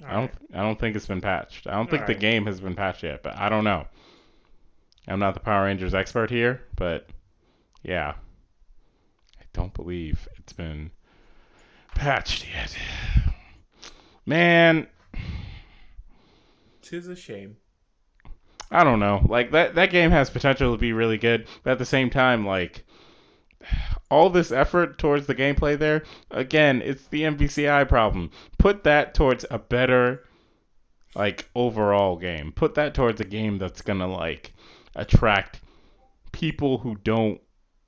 I don't think it's been patched. I don't think the game has been patched yet, but I don't know. I'm not the Power Rangers expert here, but yeah. I don't believe it's been patched yet. Man. 'Tis a shame. I don't know. Like, that game has potential to be really good, but at the same time, like, all this effort towards the gameplay there, again, it's the MVCI problem. Put that towards a better, like, overall game. Put that towards a game that's gonna, like, attract people who don't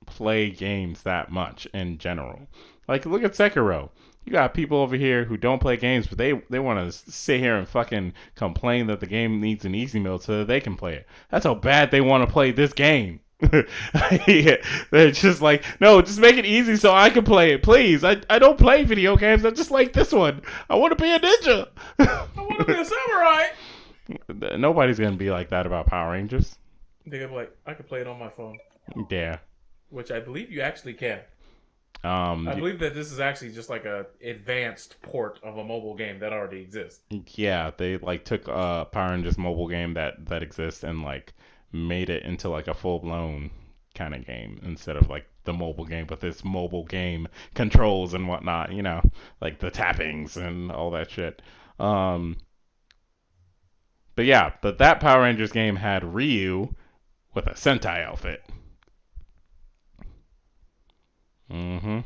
play games that much in general. Like, look at Sekiro. You got people over here who don't play games, but they want to sit here and fucking complain that the game needs an easy mode so that they can play it. That's how bad they want to play this game. They're just like, no, just make it easy so I can play it, please. I don't play video games. I just like this one. I want to be a ninja. I want to be a samurai. Nobody's going to be like that about Power Rangers. They're gonna be like, I can play it on my phone. Yeah. Which I believe you actually can. I believe that this is actually just like a advanced port of a mobile game that already exists. Yeah, they like took a Power Rangers mobile game that exists and like made it into like a full blown kind of game instead of like the mobile game with its mobile game controls and whatnot, like the tappings and all that shit. Um, but yeah, but that Power Rangers game had Ryu with a Sentai outfit. Mm-hmm.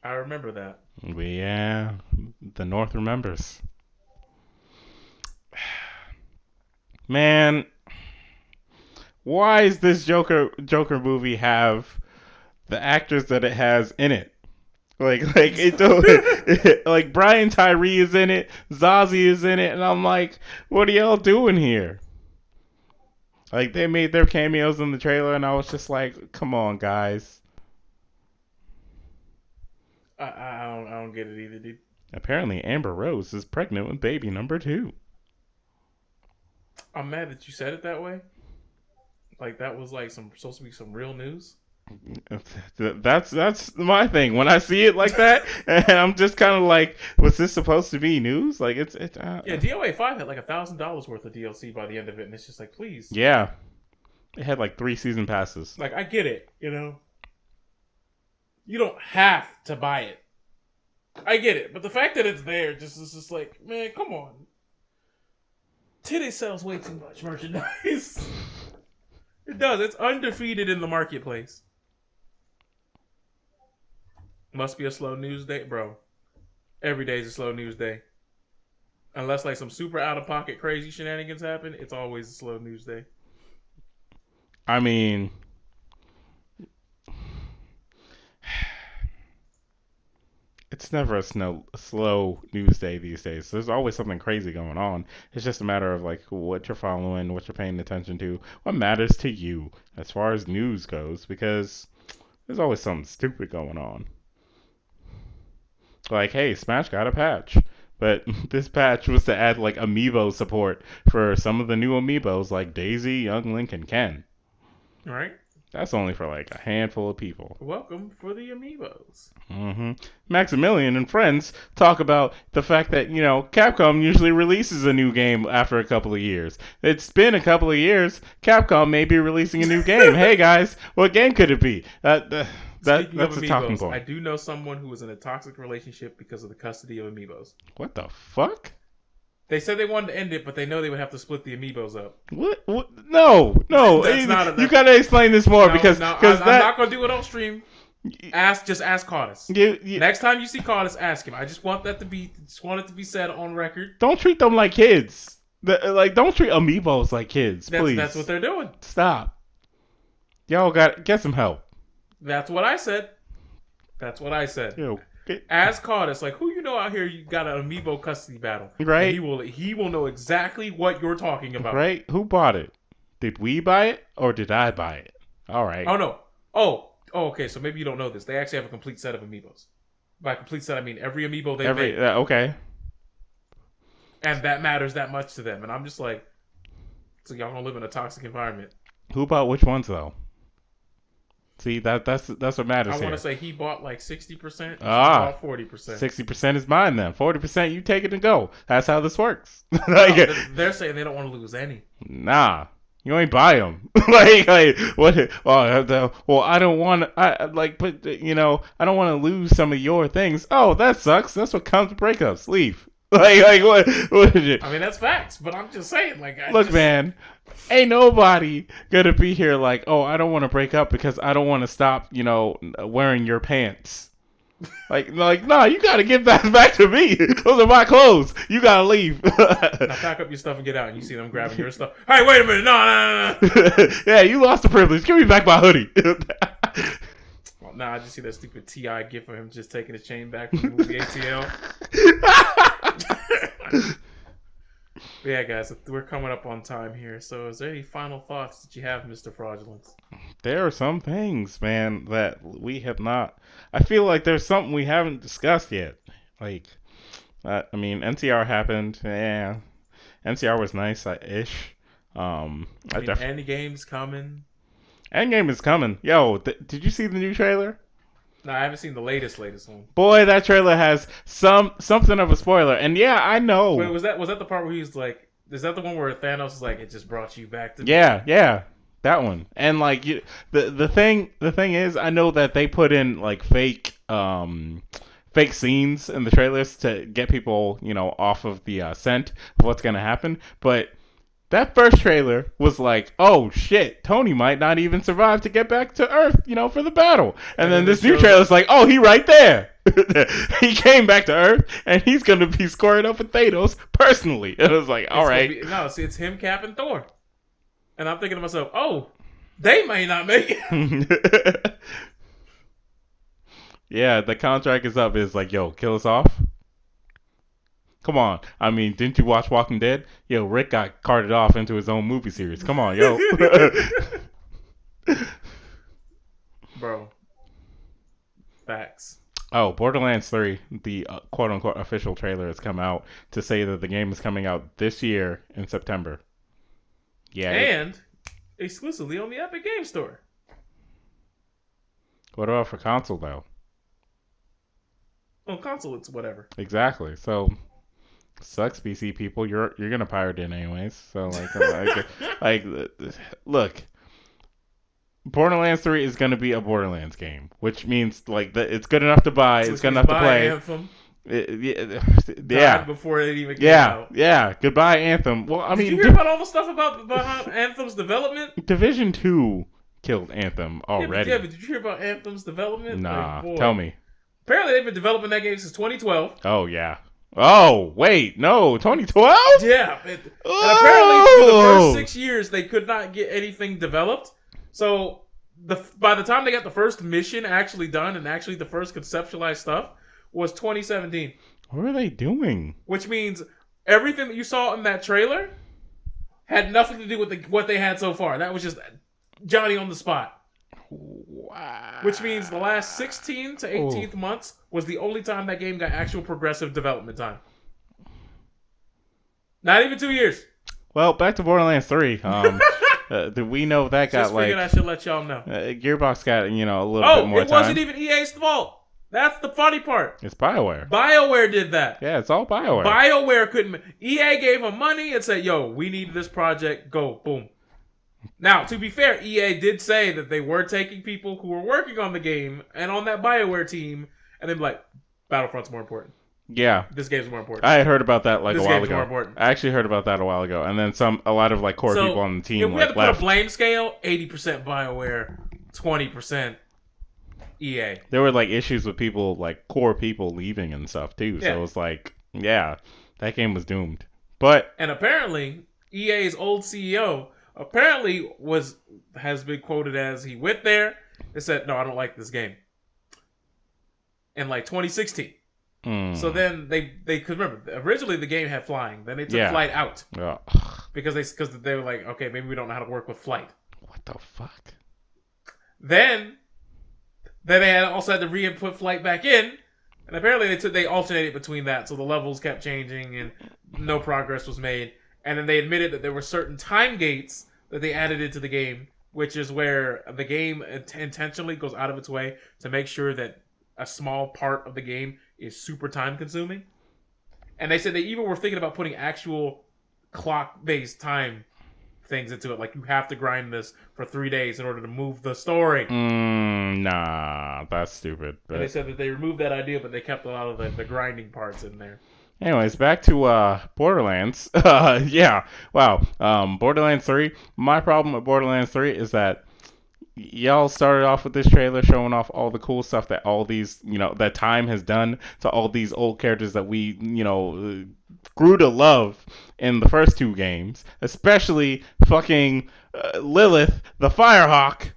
I remember that. Yeah, the North remembers. Man, why is this Joker movie have the actors that it has in it? Like it don't, like Brian Tyree is in it, Zazie is in it, and I'm like, what are y'all doing here? Like they made their cameos in the trailer, and I was just like, come on, guys. I don't get it either, dude. Apparently, Amber Rose is pregnant with baby number 2. I'm mad that you said it that way. Like that was like supposed to be some real news. That's my thing. When I see it like that, and I'm just kind of like, was this supposed to be news? Like it's yeah. DOA 5 had like $1,000 worth of DLC by the end of it, and it's just like, please. Yeah, it had like 3 season passes. Like I get it, you don't have to buy it. I get it, but the fact that it's there just is just like, man, come on. Titty sells way too much merchandise. It does. It's undefeated in the marketplace. Must be a slow news day, bro. Every day is a slow news day. Unless like some super out of pocket crazy shenanigans happen, it's always a slow news day. I mean, it's never a slow news day these days. There's always something crazy going on. It's just a matter of like what you're following, what you're paying attention to, what matters to you as far as news goes, because there's always something stupid going on. Like, hey, Smash got a patch. But this patch was to add like amiibo support for some of the new amiibos like Daisy, Young Link, and Ken. All right. That's only for like a handful of people. Welcome for the amiibos. Mm-hmm. Maximilian and friends talk about the fact that, Capcom usually releases a new game after a couple of years. It's been a couple of years. Capcom may be releasing a new game. Hey guys, what game could it be? That's a talking point. I do know someone who was in a toxic relationship because of the custody of amiibos. What the fuck? They said they wanted to end it, but they know they would have to split the amiibos up. What? No. You gotta explain this more because I'm not gonna do it on stream. Just ask Cardis. Next time you see Cardis, ask him. I just want it to be said on record. Don't treat them like kids. Don't treat amiibos like kids, please. That's what they're doing. Stop. Y'all got get some help. That's what I said. As Cardis, like who out here, you got an amiibo custody battle, right? He will know exactly what you're talking about, right? Who bought it? Did we buy it or did I buy it? All right. Oh no. Oh, okay. So maybe you don't know this. They actually have a complete set of amiibos. By complete set, I mean every amiibo they made. Okay. And that matters that much to them. And I'm just like, so y'all gonna live in a toxic environment. Who bought which ones though? See, that's what matters. I want to say he bought like 60%. Bought 40%. 60% is mine then. 40% you take it and go. That's how this works. They're saying they don't want to lose any. Nah, you ain't buy them. What? Well, I don't want. I don't want to lose some of your things. Oh, that sucks. That's what comes with breakups. Leave. What is it? I mean, that's facts, but I'm just saying, man, ain't nobody gonna be here like, oh, I don't want to break up because I don't want to stop, wearing your pants. Nah, you gotta give that back to me. Those are my clothes. You gotta leave. Now pack up your stuff and get out, and you see them grabbing your stuff. Hey, wait a minute. No. Yeah, you lost the privilege. Give me back my hoodie. I just see that stupid T.I. gift of him just taking his chain back from the movie ATL. Yeah, guys, we're coming up on time here. So is there any final thoughts that you have, Mr. Fraudulence? There are some things, man, that we have not... I feel like there's something we haven't discussed yet. NCR happened. Yeah. NCR was nice-ish. Endgame's coming. Endgame is coming. Yo, did you see the new trailer? No, I haven't seen the latest one. Boy, that trailer has something of a spoiler. And yeah, I know. Wait, was that the part where he's like, is that the one where Thanos is like, it just brought you back to? Yeah, that one. And like the thing is, I know that they put in like fake scenes in the trailers to get people, off of the scent of what's gonna happen. But that first trailer was like, oh shit, Tony might not even survive to get back to Earth, for the battle. And then this new trailer's like, oh, he right there. He came back to Earth, and he's gonna be squaring up with Thanos personally. And I was like, all right. It's him, Cap, and Thor. And I'm thinking to myself, oh, they may not make it. Yeah, the contract is up. It's like, yo, kill us off. Come on. I mean, didn't you watch Walking Dead? Yo, Rick got carted off into his own movie series. Come on, yo. Bro. Facts. Oh, Borderlands 3, the quote-unquote official trailer has come out to say that the game is coming out this year in September. Yeah. And exclusively on the Epic Game Store. What about for console, though? On console, it's whatever. Exactly. So... sucks, PC people. You're gonna pirate it anyways. So look, Borderlands 3 is gonna be a Borderlands game, which means it's good enough to buy. It's good enough to play. Anthem. Yeah. Before it even came out. Yeah. Goodbye, Anthem. Well, I mean, did you hear about all the stuff behind Anthem's development? Division 2 killed Anthem already. Yeah, but did you hear about Anthem's development? Nah, tell me. Apparently, they've been developing that game since 2012. Oh yeah. Oh, wait, no, 2012? Yeah. And apparently, for the first 6 years, they could not get anything developed. So, by the time they got the first mission actually done and actually the first conceptualized stuff was 2017. What are they doing? Which means everything that you saw in that trailer had nothing to do with what they had so far. That was just Johnny on the spot. Wow. Which means the last 16 to 18th months was the only time that game got actual progressive development time. Not even 2 years. Well, back to Borderlands 3. Do we know that got Just figured I should let y'all know. Gearbox got a little bit more time. It wasn't even EA's fault. That's the funny part. It's BioWare. BioWare did that. Yeah, it's all BioWare. BioWare couldn't. EA gave them money and said, "Yo, we need this project. Go, boom." Now, to be fair, EA did say that they were taking people who were working on the game and on that BioWare team, and they'd be like, Battlefront's more important. Yeah. This game's more important. I heard about that a while ago. More important. I actually heard about that a while ago. And then a lot of core people on the team if we had to left. put a blame scale, 80% BioWare, 20% EA. There were issues with people, core people leaving and stuff too. Yeah. So it was that game was doomed. And apparently, EA's old CEO has been quoted as he went there and said, "No, I don't like this game." In 2016. So then because remember, originally the game had flying. Then they took flight out. Because they were like, okay, maybe we don't know how to work with flight. What the fuck? Then they also had to re-input flight back in. And apparently they alternated between that. So the levels kept changing and no progress was made. And then they admitted that there were certain time gates that they added into the game, which is where the game intentionally goes out of its way to make sure that a small part of the game is super time consuming. And they said they even were thinking about putting actual clock-based time things into it. Like, you have to grind this for 3 days in order to move the story. Nah, that's stupid. But... And they said that they removed that idea, but they kept a lot of the grinding parts in there. Anyways, back to Borderlands. Yeah, wow. Borderlands 3. My problem with Borderlands 3 is that y'all started off with this trailer showing off all the cool stuff that all these, that time has done to all these old characters that we, grew to love in the first two games. Especially fucking Lilith, the Firehawk.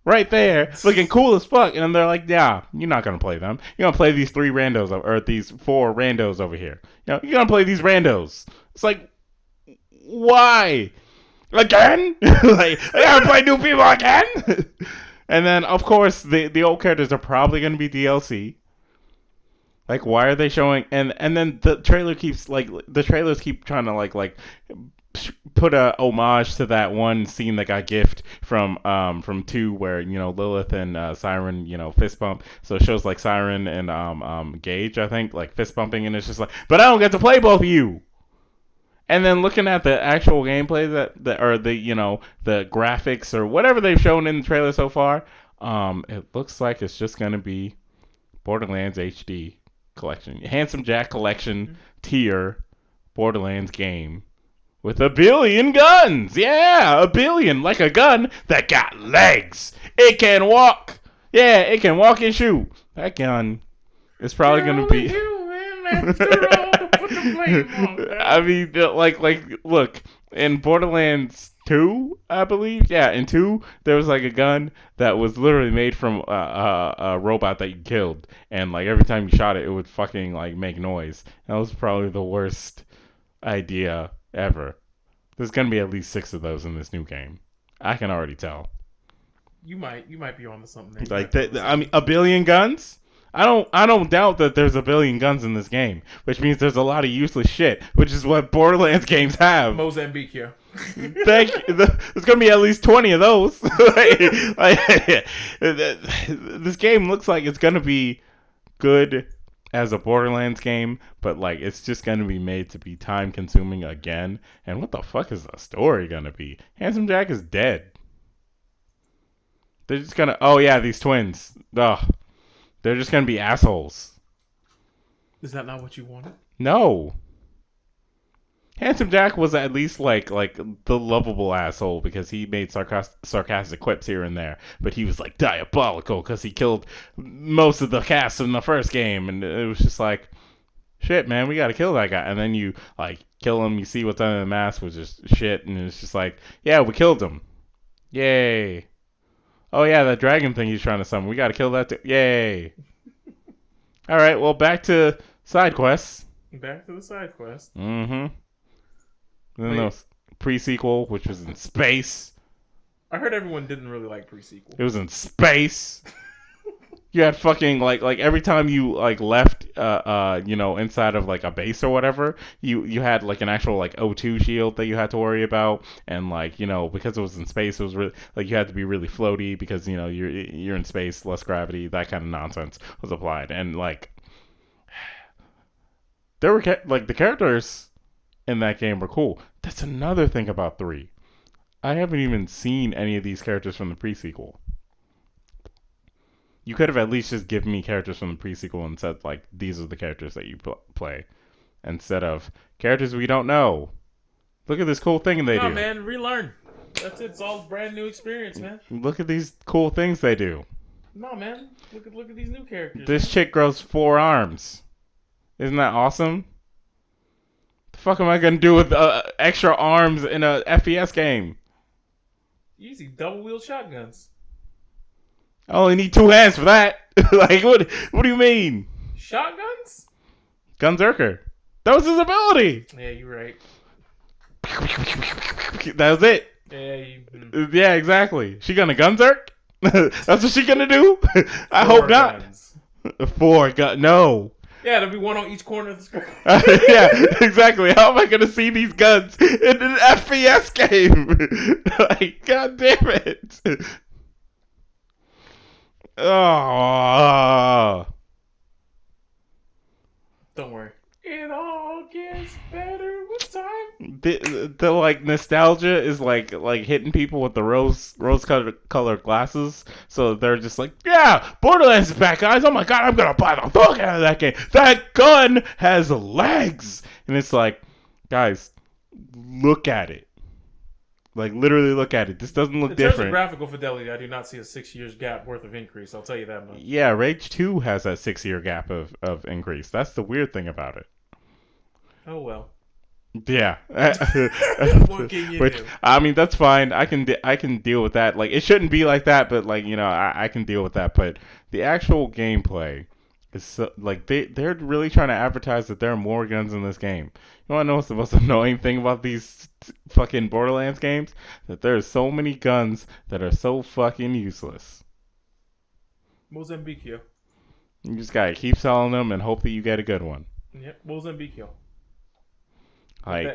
Right there, looking cool as fuck, and then they're like, "Yeah, you're not gonna play them. You're gonna play these these 4 randos over here. You're gonna play these randos." It's like, why? Again? I gotta play new people again? And then, of course, the old characters are probably gonna be DLC. Why are they showing? And then the trailer keeps the trailers keep trying to put a homage to that one scene that got gift from 2 where Lilith and Siren fist bump. So it shows like Siren and Gage, I think, like fist bumping, and it's just like, but I don't get to play both of you. And then looking at the actual gameplay that or the graphics or whatever they've shown in the trailer so far, it looks like it's just gonna be Borderlands HD collection, Handsome Jack collection tier Borderlands game with a billion guns. Yeah, a billion, like a gun that got legs. It can walk. Yeah, it can walk and shoot. That gun is probably gonna be. I mean, like, look, in Borderlands 2, I believe, yeah, in 2, there was like a gun that was literally made from a robot that you killed, and like every time you shot it, it would fucking like make noise. That was probably the worst idea ever. There's gonna be at least 6 of those in this new game. I can already tell. You might be on to something there. Like that, I mean, a billion guns. I don't doubt that there's a billion guns in this game, which means there's a lot of useless shit, which is what Borderlands games have. Mozambique here. Thank you. There's gonna be at least 20 of those. This game looks like it's gonna be good as a Borderlands game, but like it's just gonna be made to be time consuming again. And what the fuck is the story gonna be? Handsome Jack is dead. They're just gonna. Oh yeah, these twins. Ugh. They're just gonna be assholes. Is that not what you wanted? No. Handsome Jack was at least like the lovable asshole because he made sarcastic quips here and there, but he was like diabolical because he killed most of the cast in the first game, and it was just like, shit, man, we gotta kill that guy. And then you like kill him, you see what's under the mask was just shit, and it's just like, yeah, we killed him, yay. Oh yeah, that dragon thing he's trying to summon. We gotta kill that too. Yay. Alright, well, back to side quests. Back to the side quest. Mm-hmm. Then there was pre-sequel, which was in space. I heard everyone didn't really like pre-sequel. It was in space. You had fucking like every time you like left inside of like a base or whatever, you had like an actual like O2 shield that you had to worry about, and like because it was in space, it was really like you had to be really floaty because you're in space, less gravity, that kind of nonsense was applied, and like there were like the characters in that game were cool. That's another thing about 3. I haven't even seen any of these characters from the pre-sequel. You could have at least just given me characters from the pre-sequel and said, like, these are the characters that you play. Instead of characters we don't know. Look at this cool thing they do. No, man, relearn. That's it. It's all brand new experience, man. Look at these cool things they do. No, man. Look at these new characters. This chick grows 4 arms. Isn't that awesome? The fuck am I gonna do with extra arms in a FPS game? Easy, double-wheel shotguns. I only need 2 hands for that. Like, what do you mean? Shotguns? Gunzerker. That was his ability. Yeah, you're right. That was it. Yeah, Yeah, exactly. She gonna gunzerk? That's what she gonna do? I 4 hope not. guns. 4 gun. No. Yeah, there'll be one on each corner of the screen. Yeah, exactly. How am I gonna see these guns in an FPS game? Like, god damn it. Oh. Don't worry. It all gets better with time. The like nostalgia is like hitting people with the rose colored glasses, so they're just like, yeah, Borderlands is back, guys. Oh my god, I'm gonna buy the fuck out of that game. That gun has legs, and it's like, guys, look at it. Like, literally look at it. This doesn't look different. In terms of graphical fidelity, I do not see a 6 years gap worth of increase. I'll tell you that much. Yeah, Rage 2 has that 6-year gap of increase. That's the weird thing about it. Oh, well. Yeah. What can you do? I mean, that's fine. I can deal with that. Like, it shouldn't be like that, but like, I can deal with that. But the actual gameplay is so, like they're really trying to advertise that there are more guns in this game. You want to know what's the most annoying thing about these fucking Borderlands games? That there's so many guns that are so fucking useless. Mozambique. You just gotta keep selling them and hope that you get a good one. Yep, Mozambique. Like,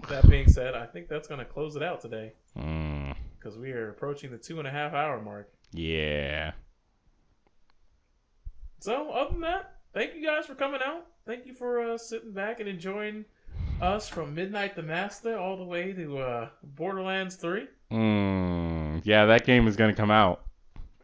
That being said, I think that's gonna close it out today mm, because we are approaching the 2.5 hour mark. yeah. So, other than that, thank you guys for coming out. Thank you for sitting back and enjoying us from Midnite to Masta all the way to Borderlands 3. Yeah, that game is gonna come out.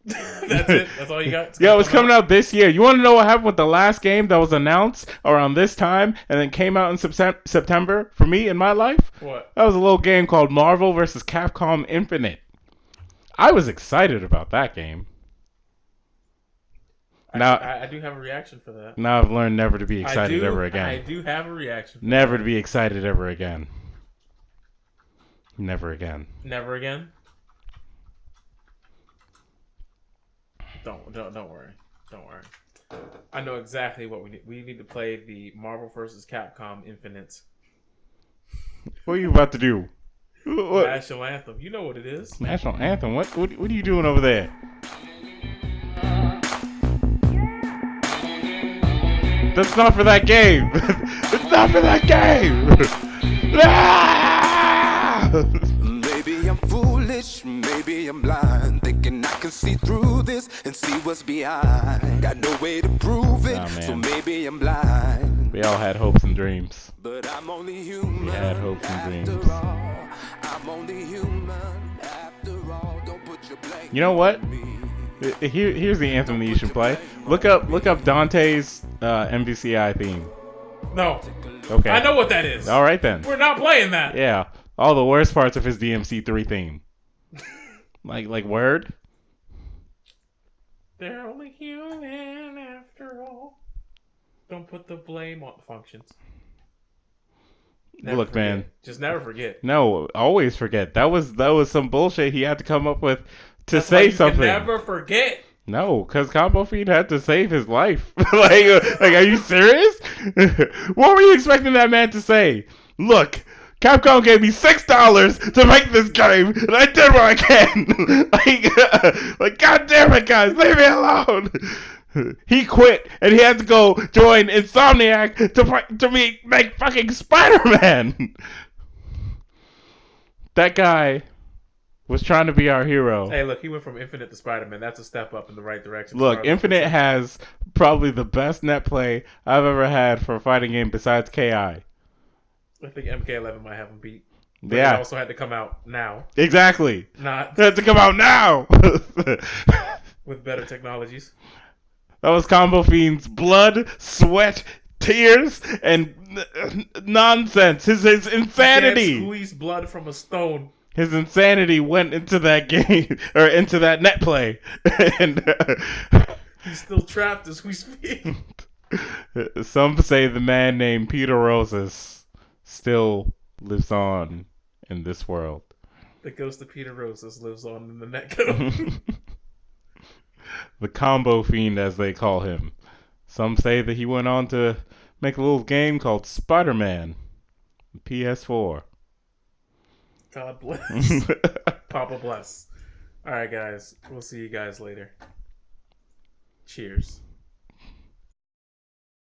That's it. That's all you got. Yeah, it's coming out this year. You want to know what happened with the last game that was announced around this time and then came out in September for me in my life? What? That was a little game called Marvel vs. Capcom Infinite. I was excited about that game. I do have a reaction for that. Now I've learned never to be excited ever again. I do have a reaction. Never to be excited ever again. Never again. Never again. Don't worry. Don't worry. I know exactly what we need. We need to play the Marvel vs. Capcom Infinite What are you about to do? What? National Anthem. You know what it is. National Anthem? What are you doing over there? That's not for that game. It's not for that game. Ah! Maybe I'm foolish, maybe I'm blind, thinking I can see through this and see what's behind. Got no way to prove it, Nah, man. so maybe I'm blind. We all had hopes and dreams. But I'm only human. We had hopes and dreams. After all, I'm only human. After all, don't put your blame You know what? on me. Here's the anthem that you should play. Look up Dante's MVCI theme. No. Okay. I know what that is. All right then. We're not playing that. Yeah. All the worst parts of his DMC3 theme. like word. They're only human after all. Don't put the blame on functions. Never Look, forget. man. Just never forget. No, always forget. That was some bullshit he had to come up with to That's why say you something. can never forget. No, because Combo Fiend had to save his life. like, are you serious? What were you expecting that man to say? Look, Capcom gave me $6 to make this game, and I did what I can. like, God damn it, guys, leave me alone. He quit, and he had to go join Insomniac to make fucking Spider-Man. That guy was trying to be our hero. Hey, look, he went from Infinite to Spider-Man. That's a step up in the right direction. Look, Infinite has probably the best net play I've ever had for a fighting game besides KI. I think MK11 might have him beat. But Yeah. it also had to come out now. Exactly. Not It had to come out now. with better technologies. That was Combo Fiend's blood, sweat, tears, and nonsense. His insanity. Can't squeeze blood from a stone. His insanity went into that game, or into that net play. And He's still trapped as we speak. some say the man named Peter Rosas still lives on in this world. The ghost of Peter Rosas lives on in the netcode. The Combo Fiend, as they call him. Some say that he went on to make a little game called Spider-Man. PS4. God bless. Papa bless. Alright, guys. We'll see you guys later. Cheers.